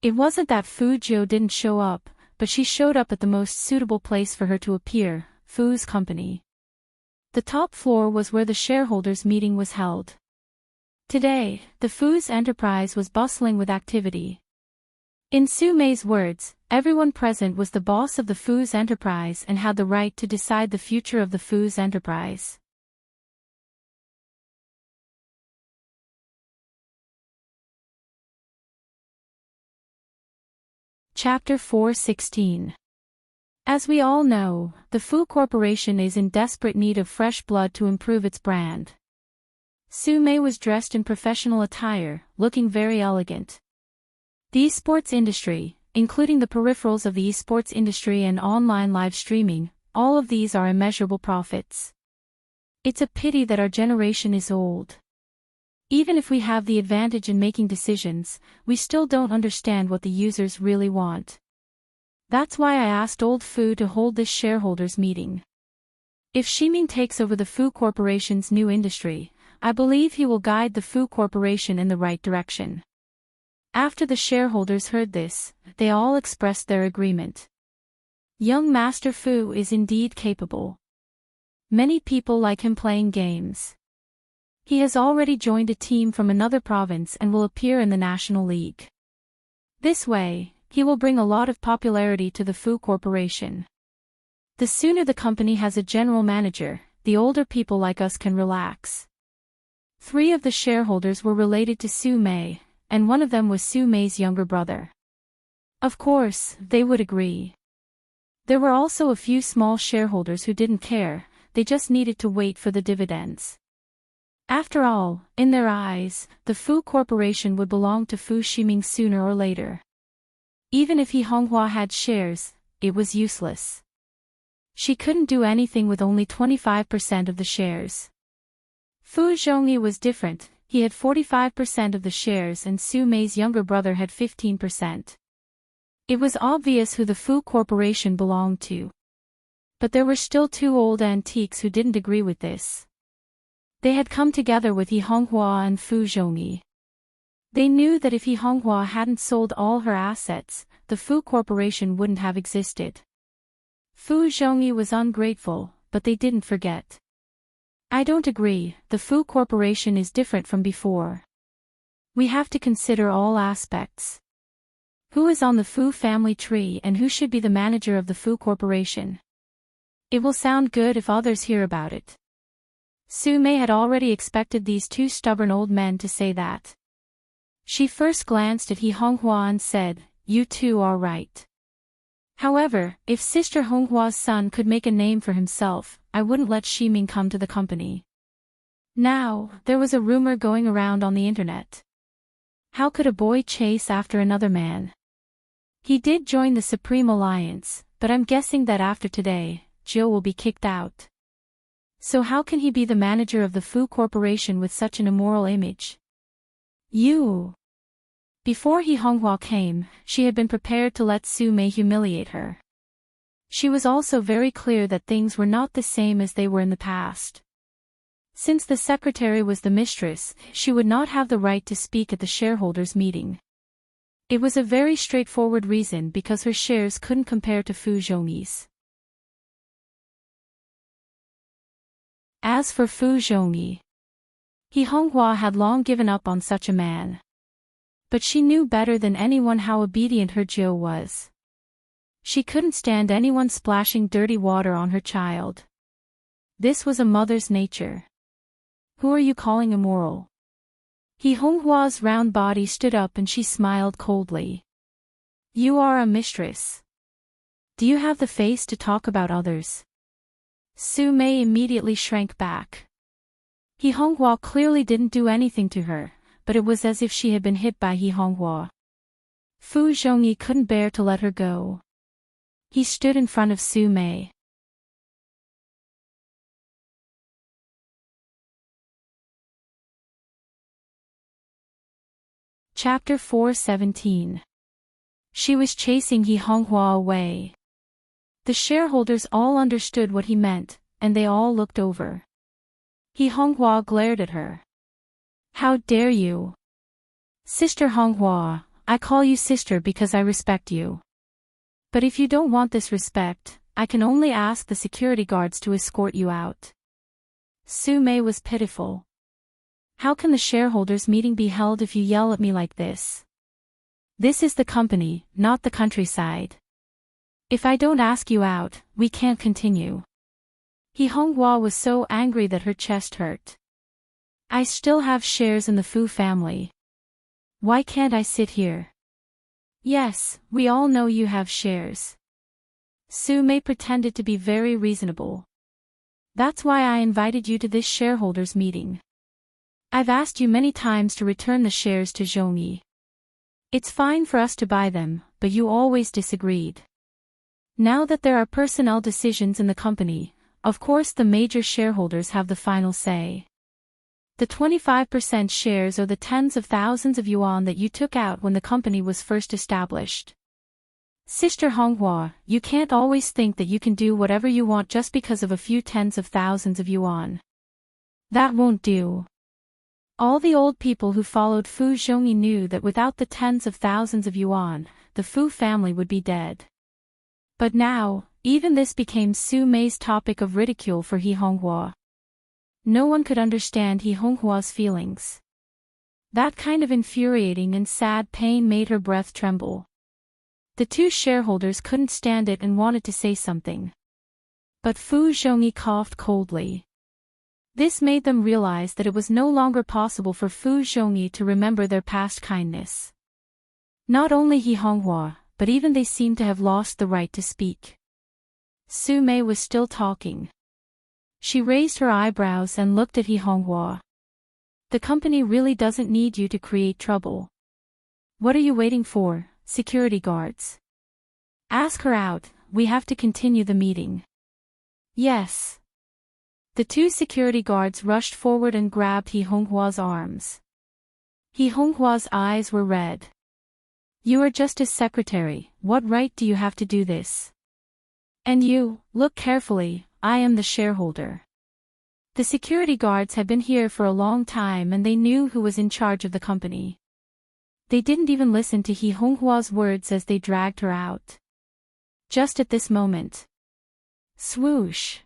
It wasn't that Fuzhou didn't show up, but she showed up at the most suitable place for her to appear, Fu's company. The top floor was where the shareholders' meeting was held. Today, the Fu's enterprise was bustling with activity. In Su Mei's words, everyone present was the boss of the Fu's enterprise and had the right to decide the future of the Fu's enterprise. Chapter 4:16. As we all know, the Fu Corporation is in desperate need of fresh blood to improve its brand. Su Mei was dressed in professional attire, looking very elegant. The esports industry, including the peripherals of the esports industry and online live streaming, all of these are immeasurable profits. It's a pity that our generation is old. Even if we have the advantage in making decisions, we still don't understand what the users really want. That's why I asked old Fu to hold this shareholders meeting. If Ximing takes over the Fu Corporation's new industry, I believe he will guide the Fu Corporation in the right direction. After the shareholders heard this, they all expressed their agreement. Young Master Fu is indeed capable. Many people like him playing games. He has already joined a team from another province and will appear in the National League. This way, he will bring a lot of popularity to the Fu Corporation. The sooner the company has a general manager, the older people like us can relax. 3 of the shareholders were related to Su Mei, and one of them was Su Mei's younger brother. Of course, they would agree. There were also a few small shareholders who didn't care, they just needed to wait for the dividends. After all, in their eyes, the Fu Corporation would belong to Fu Ximing sooner or later. Even if He Honghua had shares, it was useless. She couldn't do anything with only 25% of the shares. Fu Zhongyi was different, he had 45% of the shares and Su Mei's younger brother had 15%. It was obvious who the Fu Corporation belonged to. But there were still 2 old antiques who didn't agree with this. They had come together with He Honghua and Fu Zhongyi. They knew that if He Honghua hadn't sold all her assets, the Fu Corporation wouldn't have existed. Fu Zhongyi was ungrateful, but they didn't forget. I don't agree, the Fu Corporation is different from before. We have to consider all aspects. Who is on the Fu family tree and who should be the manager of the Fu Corporation? It will sound good if others hear about it. Su Mei had already expected these 2 stubborn old men to say that. She first glanced at He Honghua and said, "You 2 are right." However, if Sister Honghua's son could make a name for himself, I wouldn't let Ximing come to the company. Now, there was a rumor going around on the internet. How could a boy chase after another man? He did join the Supreme Alliance, but I'm guessing that after today, Joe will be kicked out. So how can he be the manager of the Fu Corporation with such an immoral image? You. Before He Honghua came, she had been prepared to let Su Mei humiliate her. She was also very clear that things were not the same as they were in the past. Since the secretary was the mistress, she would not have the right to speak at the shareholders' meeting. It was a very straightforward reason because her shares couldn't compare to Fu Zhongyi's. As for Fu Zhongyi, He Honghua had long given up on such a man. But she knew better than anyone how obedient her Jiu was. She couldn't stand anyone splashing dirty water on her child. This was a mother's nature. Who are you calling immoral? He Honghua's round body stood up and she smiled coldly. You are a mistress. Do you have the face to talk about others? Su Mei immediately shrank back. He Honghua clearly didn't do anything to her, but it was as if she had been hit by He Honghua. Fu Zhongyi couldn't bear to let her go. He stood in front of Su Mei. Chapter 4:17. She was chasing He Honghua away. The shareholders all understood what he meant, and they all looked over. He Honghua glared at her. How dare you? Sister Honghua, I call you sister because I respect you. But if you don't want this respect, I can only ask the security guards to escort you out. Su Mei was pitiful. How can the shareholders' meeting be held if you yell at me like this? This is the company, not the countryside. If I don't ask you out, we can't continue. He Honghua was so angry that her chest hurt. I still have shares in the Fu family. Why can't I sit here? Yes, we all know you have shares. Su Mei pretended to be very reasonable. That's why I invited you to this shareholders' meeting. I've asked you many times to return the shares to Zhongyi. It's fine for us to buy them, but you always disagreed. Now that there are personnel decisions in the company, of course the major shareholders have the final say. The 25% shares are the tens of thousands of yuan that you took out when the company was first established. Sister Honghua, you can't always think that you can do whatever you want just because of a few tens of thousands of yuan. That won't do. All the old people who followed Fu Zhongyi knew that without the tens of thousands of yuan, the Fu family would be dead. But now, even this became Su Mei's topic of ridicule for He Honghua. No one could understand He Honghua's feelings. That kind of infuriating and sad pain made her breath tremble. The two shareholders couldn't stand it and wanted to say something. But Fu Zhongyi coughed coldly. This made them realize that it was no longer possible for Fu Zhongyi to remember their past kindness. Not only He Honghua, but even they seemed to have lost the right to speak. Su Mei was still talking. She raised her eyebrows and looked at He Honghua. The company really doesn't need you to create trouble. What are you waiting for, security guards? Ask her out, we have to continue the meeting. Yes. The two security guards rushed forward and grabbed He Honghua's arms. He Honghua's eyes were red. You are just his secretary, what right do you have to do this? And you, look carefully, I am the shareholder. The security guards had been here for a long time and they knew who was in charge of the company. They didn't even listen to He Honghua's words as they dragged her out. Just at this moment. Swoosh!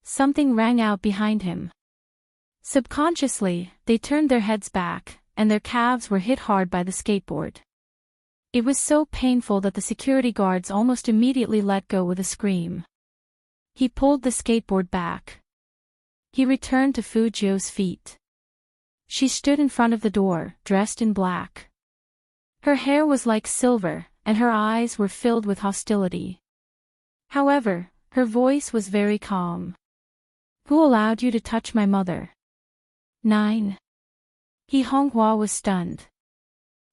Something rang out behind him. Subconsciously, they turned their heads back, and their calves were hit hard by the skateboard. It was so painful that the security guards almost immediately let go with a scream. He pulled the skateboard back. He returned to Fu Jiu's feet. She stood in front of the door, dressed in black. Her hair was like silver, and her eyes were filled with hostility. However, her voice was very calm. Who allowed you to touch my mother? 9. He Honghua was stunned.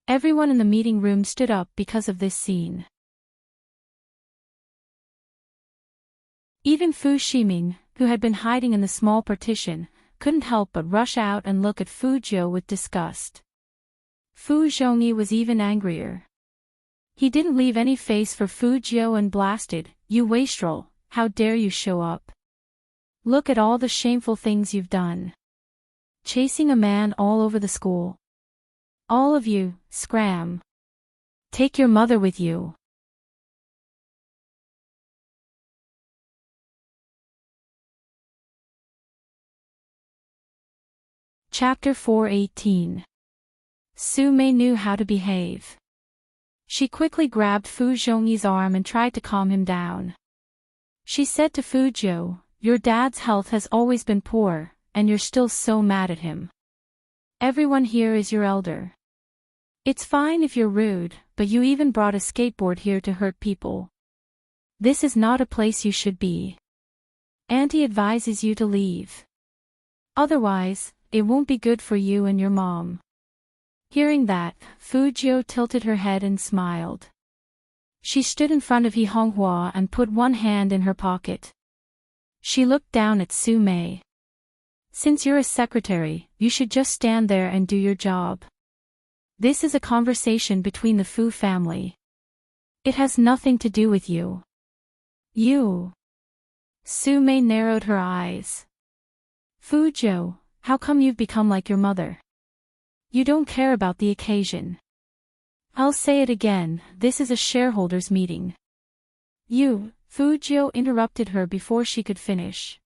Everyone in the meeting room stood up because of this scene. Even Fu Ximing, who had been hiding in the small partition, couldn't help but rush out and look at Fu Jiu with disgust. Fu Zhongyi was even angrier. He didn't leave any face for Fu Jiu and blasted, "You wastrel, how dare you show up? Look at all the shameful things you've done. Chasing a man all over the school. All of you, scram. Take your mother with you." Chapter 4:18. Su Mei knew how to behave. She quickly grabbed Fu Zhongyi's arm and tried to calm him down. She said to Fu Jiu, "Your dad's health has always been poor, and you're still so mad at him. Everyone here is your elder. It's fine if you're rude, but you even brought a skateboard here to hurt people. This is not a place you should be. Auntie advises you to leave. Otherwise, it won't be good for you and your mom." Hearing that, Fu Jiu tilted her head and smiled. She stood in front of He Honghua and put one hand in her pocket. She looked down at Su Mei. "Since you're a secretary, you should just stand there and do your job. This is a conversation between the Fu family. It has nothing to do with you." "You?" Su Mei narrowed her eyes. "Fu Jiu, how come you've become like your mother? You don't care about the occasion. I'll say it again, this is a shareholders' meeting." "You," Fu Jiu interrupted her before she could finish.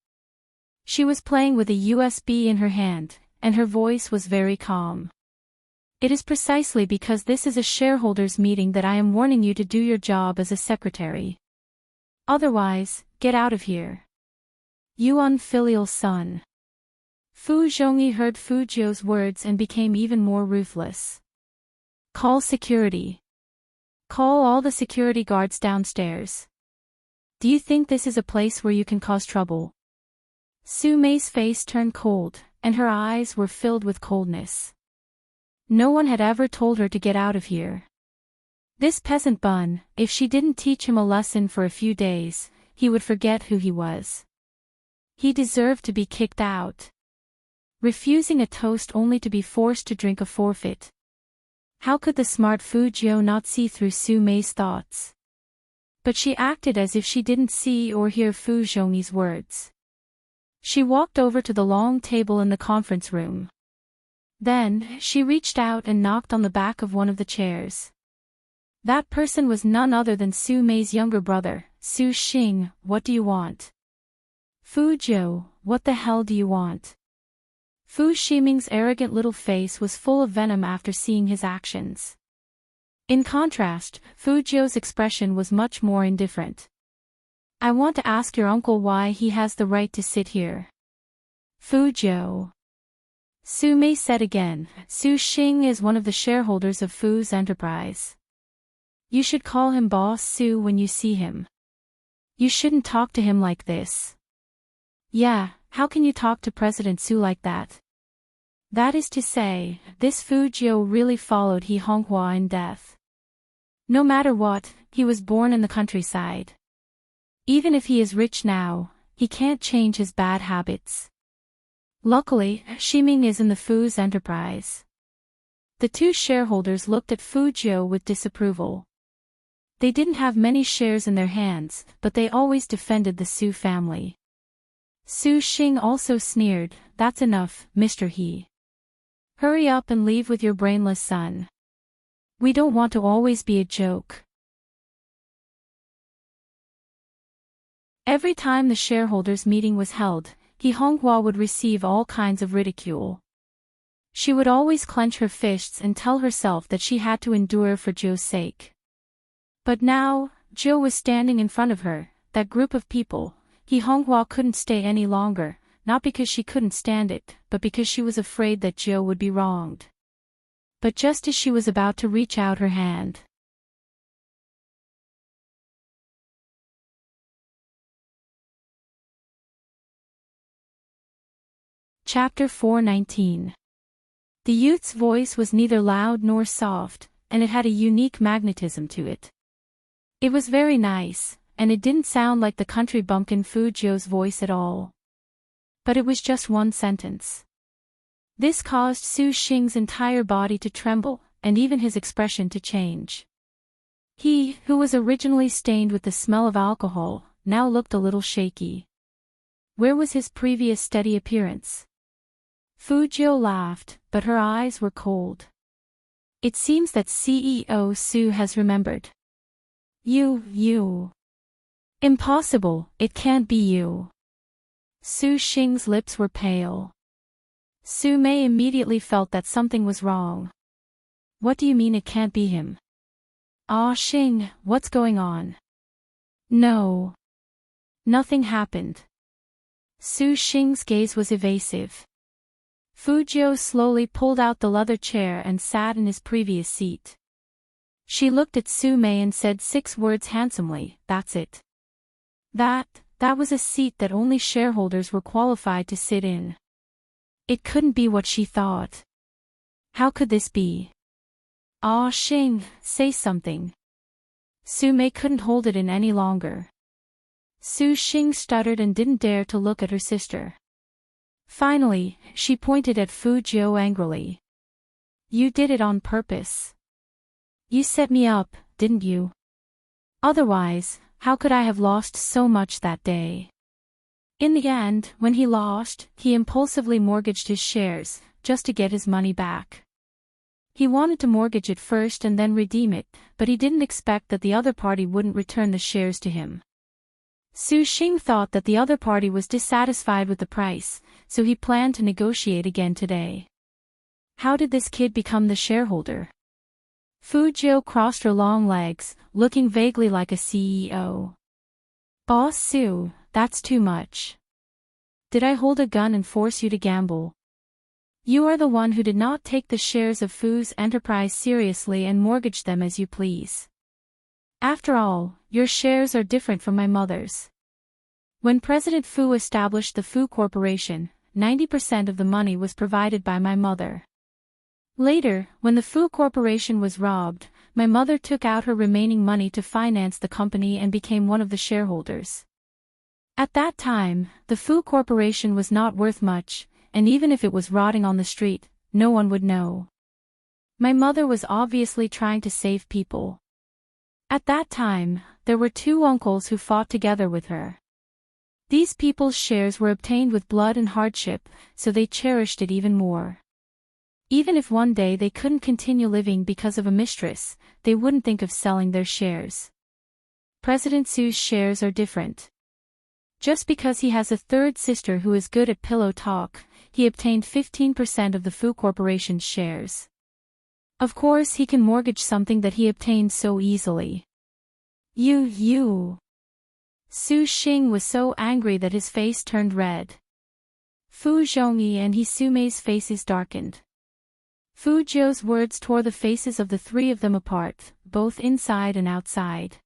She was playing with a USB in her hand, and her voice was very calm. "It is precisely because this is a shareholders' meeting that I am warning you to do your job as a secretary. Otherwise, get out of here. You unfilial son." Fu Zhongyi heard Fu Jiu's words and became even more ruthless. "Call security. Call all the security guards downstairs. Do you think this is a place where you can cause trouble?" Su Mei's face turned cold, and her eyes were filled with coldness. No one had ever told her to get out of here. This peasant bun, if she didn't teach him a lesson for a few days, he would forget who he was. He deserved to be kicked out. Refusing a toast only to be forced to drink a forfeit. How could the smart Fu Jiu not see through Su Mei's thoughts? But she acted as if she didn't see or hear Fu Zhongyi's words. She walked over to the long table in the conference room. Then, she reached out and knocked on the back of one of the chairs. That person was none other than Su Mei's younger brother, Su Xing. "What do you want?" "Fu Jiu, what the hell do you want?" Fu Ximing's arrogant little face was full of venom after seeing his actions. In contrast, Fu Jiu's expression was much more indifferent. "I want to ask your uncle why he has the right to sit here." "Fu Jiu," Su Mei said again, "Su Xing is one of the shareholders of Fu's enterprise. You should call him Boss Su when you see him. You shouldn't talk to him like this." "Yeah, how can you talk to President Su like that?" That is to say, this Fu Jiu really followed He Honghua in death. No matter what, he was born in the countryside. Even if he is rich now, he can't change his bad habits. Luckily, Ximing is in the Fu's enterprise. The two shareholders looked at Fu Jiu with disapproval. They didn't have many shares in their hands, but they always defended the Su family. Su Xing also sneered, "That's enough, Mr. He. Hurry up and leave with your brainless son. We don't want to always be a joke." Every time the shareholders' meeting was held, He Honghua would receive all kinds of ridicule. She would always clench her fists and tell herself that she had to endure for Joe's sake. But now, Joe was standing in front of her, that group of people. He Honghua couldn't stay any longer, not because she couldn't stand it, but because she was afraid that Joe would be wronged. But just as she was about to reach out her hand, Chapter 419. The youth's voice was neither loud nor soft, and it had a unique magnetism to it. It was very nice, and it didn't sound like the country bumpkin Fujio's voice at all. But it was just one sentence. This caused Su Xing's entire body to tremble, and even his expression to change. He, who was originally stained with the smell of alcohol, now looked a little shaky. Where was his previous steady appearance? Fujio laughed, but her eyes were cold. It seems that CEO Su has remembered. You. Impossible, it can't be you. Su Xing's lips were pale. Su Mei immediately felt that something was wrong. What do you mean it can't be him? Ah Xing, what's going on? No. Nothing happened. Su Xing's gaze was evasive. Fujio slowly pulled out the leather chair and sat in his previous seat. She looked at Su Mei and said 6 words handsomely, "That's it." That was a seat that only shareholders were qualified to sit in. It couldn't be what she thought. How could this be? Ah Xing, say something. Su Mei couldn't hold it in any longer. Su Xing stuttered and didn't dare to look at her sister. Finally, she pointed at Fujio angrily. You did it on purpose. You set me up, didn't you? Otherwise, how could I have lost so much that day? In the end, when he lost, he impulsively mortgaged his shares, just to get his money back. He wanted to mortgage it first and then redeem it, but he didn't expect that the other party wouldn't return the shares to him. Su Xing thought that the other party was dissatisfied with the price, so he planned to negotiate again today. How did this kid become the shareholder? Fujio crossed her long legs, looking vaguely like a CEO. Boss Su, that's too much. Did I hold a gun and force you to gamble? You are the one who did not take the shares of Fu's enterprise seriously and mortgage them as you please. After all, your shares are different from my mother's. When President Fu established the Fu Corporation, 90% of the money was provided by my mother. Later, when the Fu Corporation was robbed, my mother took out her remaining money to finance the company and became one of the shareholders. At that time, the Fu Corporation was not worth much, and even if it was rotting on the street, no one would know. My mother was obviously trying to save people. At that time, there were 2 uncles who fought together with her. These people's shares were obtained with blood and hardship, so they cherished it even more. Even if one day they couldn't continue living because of a mistress, they wouldn't think of selling their shares. President Su's shares are different. Just because he has a 3rd sister who is good at pillow talk, he obtained 15% of the Fu Corporation's shares. Of course he can mortgage something that he obtained so easily. You. Su Xing was so angry that his face turned red. Fu Zhongyi and Su Mei's faces darkened. Fujio's words tore the faces of the 3 of them apart, both inside and outside.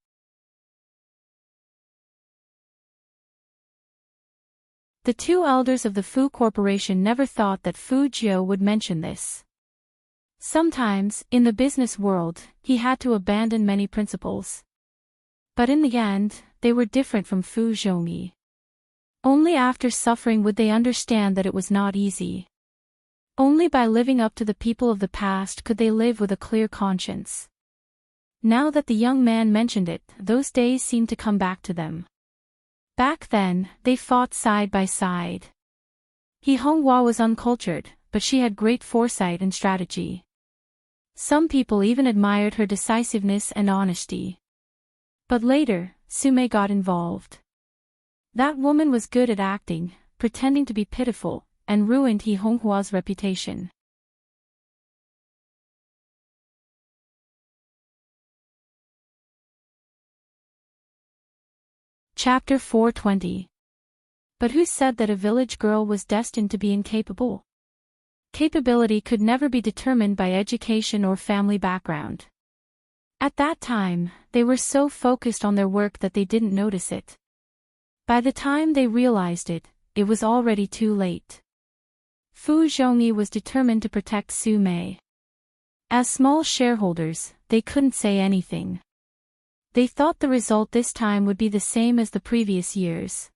The 2 elders of the Fu Corporation never thought that Fujio would mention this. Sometimes, in the business world, he had to abandon many principles. But in the end, they were different from Fu Zhongyi. Only after suffering would they understand that it was not easy. Only by living up to the people of the past could they live with a clear conscience. Now that the young man mentioned it, those days seemed to come back to them. Back then, they fought side by side. He Honghua was uncultured, but she had great foresight and strategy. Some people even admired her decisiveness and honesty. But later, Su Mei got involved. That woman was good at acting, pretending to be pitiful, and ruined He Honghua's reputation. Chapter 420. But who said that a village girl was destined to be incapable? Capability could never be determined by education or family background. At that time, they were so focused on their work that they didn't notice it. By the time they realized it, it was already too late. Fu Zhongyi was determined to protect Su Mei. As small shareholders, they couldn't say anything. They thought the result this time would be the same as the previous years.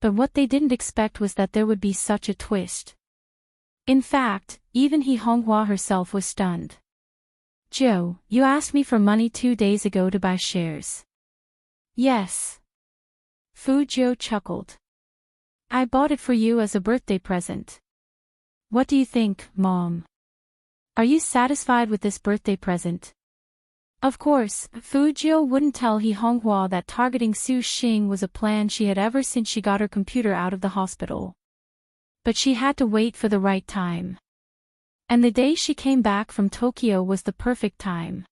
But what they didn't expect was that there would be such a twist. In fact, even He Honghua herself was stunned. "Joe, you asked me for money 2 days ago to buy shares." "Yes." Fu Zhou chuckled. "I bought it for you as a birthday present. What do you think, Mom? Are you satisfied with this birthday present?" Of course, Fu Zhou wouldn't tell He Honghua that targeting Su Xing was a plan she had ever since she got her computer out of the hospital. But she had to wait for the right time. And the day she came back from Tokyo was the perfect time.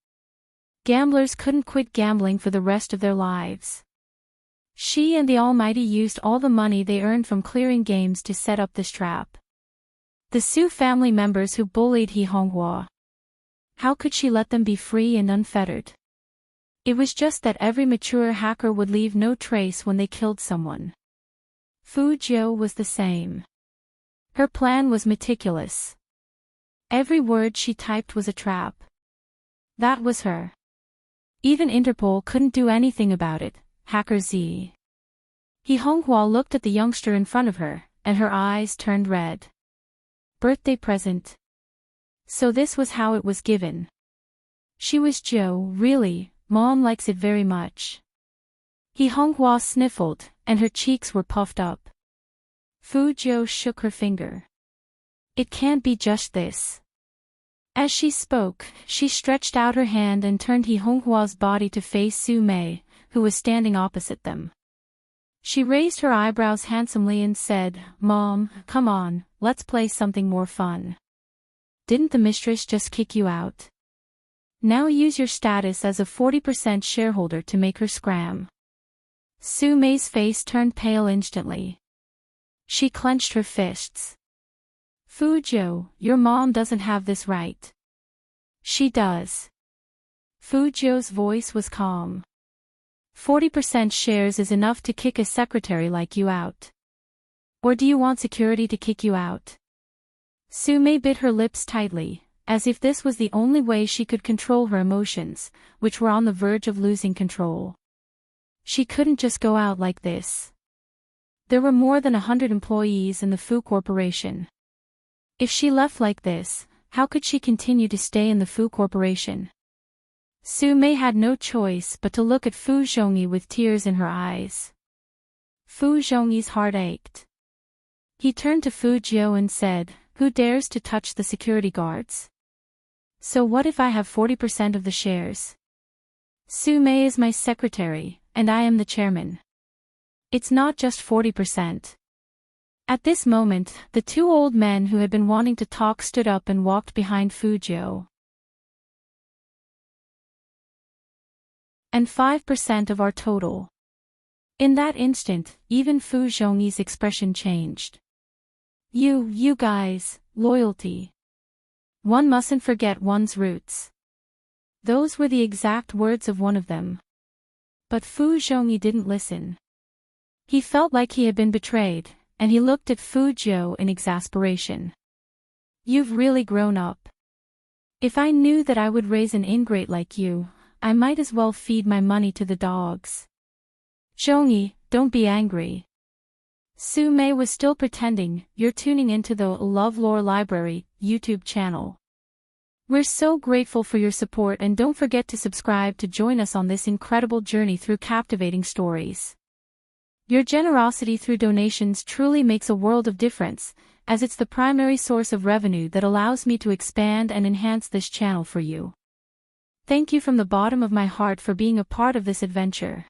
Gamblers couldn't quit gambling for the rest of their lives. She and the Almighty used all the money they earned from clearing games to set up this trap. The Su family members who bullied He Honghua. How could she let them be free and unfettered? It was just that every mature hacker would leave no trace when they killed someone. Fu Zhou was the same. Her plan was meticulous. Every word she typed was a trap. That was her. Even Interpol couldn't do anything about it. Hacker Z. He Honghua looked at the youngster in front of her, and her eyes turned red. Birthday present. So this was how it was given. She was Joe, really, Mom likes it very much. He Honghua sniffled, and her cheeks were puffed up. Fu Zhou shook her finger. It can't be just this. As she spoke, she stretched out her hand and turned He Honghua's body to face Su Mei, who was standing opposite them. She raised her eyebrows handsomely and said, "Mom, come on, let's play something more fun. Didn't the mistress just kick you out? Now use your status as a 40% shareholder to make her scram." Su Mei's face turned pale instantly. She clenched her fists. "Fu Zhou, your mom doesn't have this right." "She does." Fu Zhou's voice was calm. 40% shares is enough to kick a secretary like you out. Or do you want security to kick you out? Su Mei bit her lips tightly, as if this was the only way she could control her emotions, which were on the verge of losing control. She couldn't just go out like this. There were more than 100 employees in the Fu Corporation. If she left like this, how could she continue to stay in the Fu Corporation? Su Mei had no choice but to look at Fu Zhongyi with tears in her eyes. Fu Zhongyi's heart ached. He turned to Fu Zhou and said, "Who dares to touch the security guards? So what if I have 40% of the shares? Su Mei is my secretary, and I am the chairman. It's not just 40%. At this moment, the two old men who had been wanting to talk stood up and walked behind Fu Zhou. "And 5% of our total." In that instant, even Fu Zhongyi's expression changed. You guys, loyalty. One mustn't forget one's roots." Those were the exact words of one of them. But Fu Zhongyi didn't listen. He felt like he had been betrayed, and he looked at Fu Zhou in exasperation. "You've really grown up. If I knew that I would raise an ingrate like you, I might as well feed my money to the dogs." "Zhongyi, don't be angry." Su Mei was still pretending. "You're tuning into the LoveLore Library YouTube channel. We're so grateful for your support, and don't forget to subscribe to join us on this incredible journey through captivating stories. Your generosity through donations truly makes a world of difference, as it's the primary source of revenue that allows me to expand and enhance this channel for you. Thank you from the bottom of my heart for being a part of this adventure.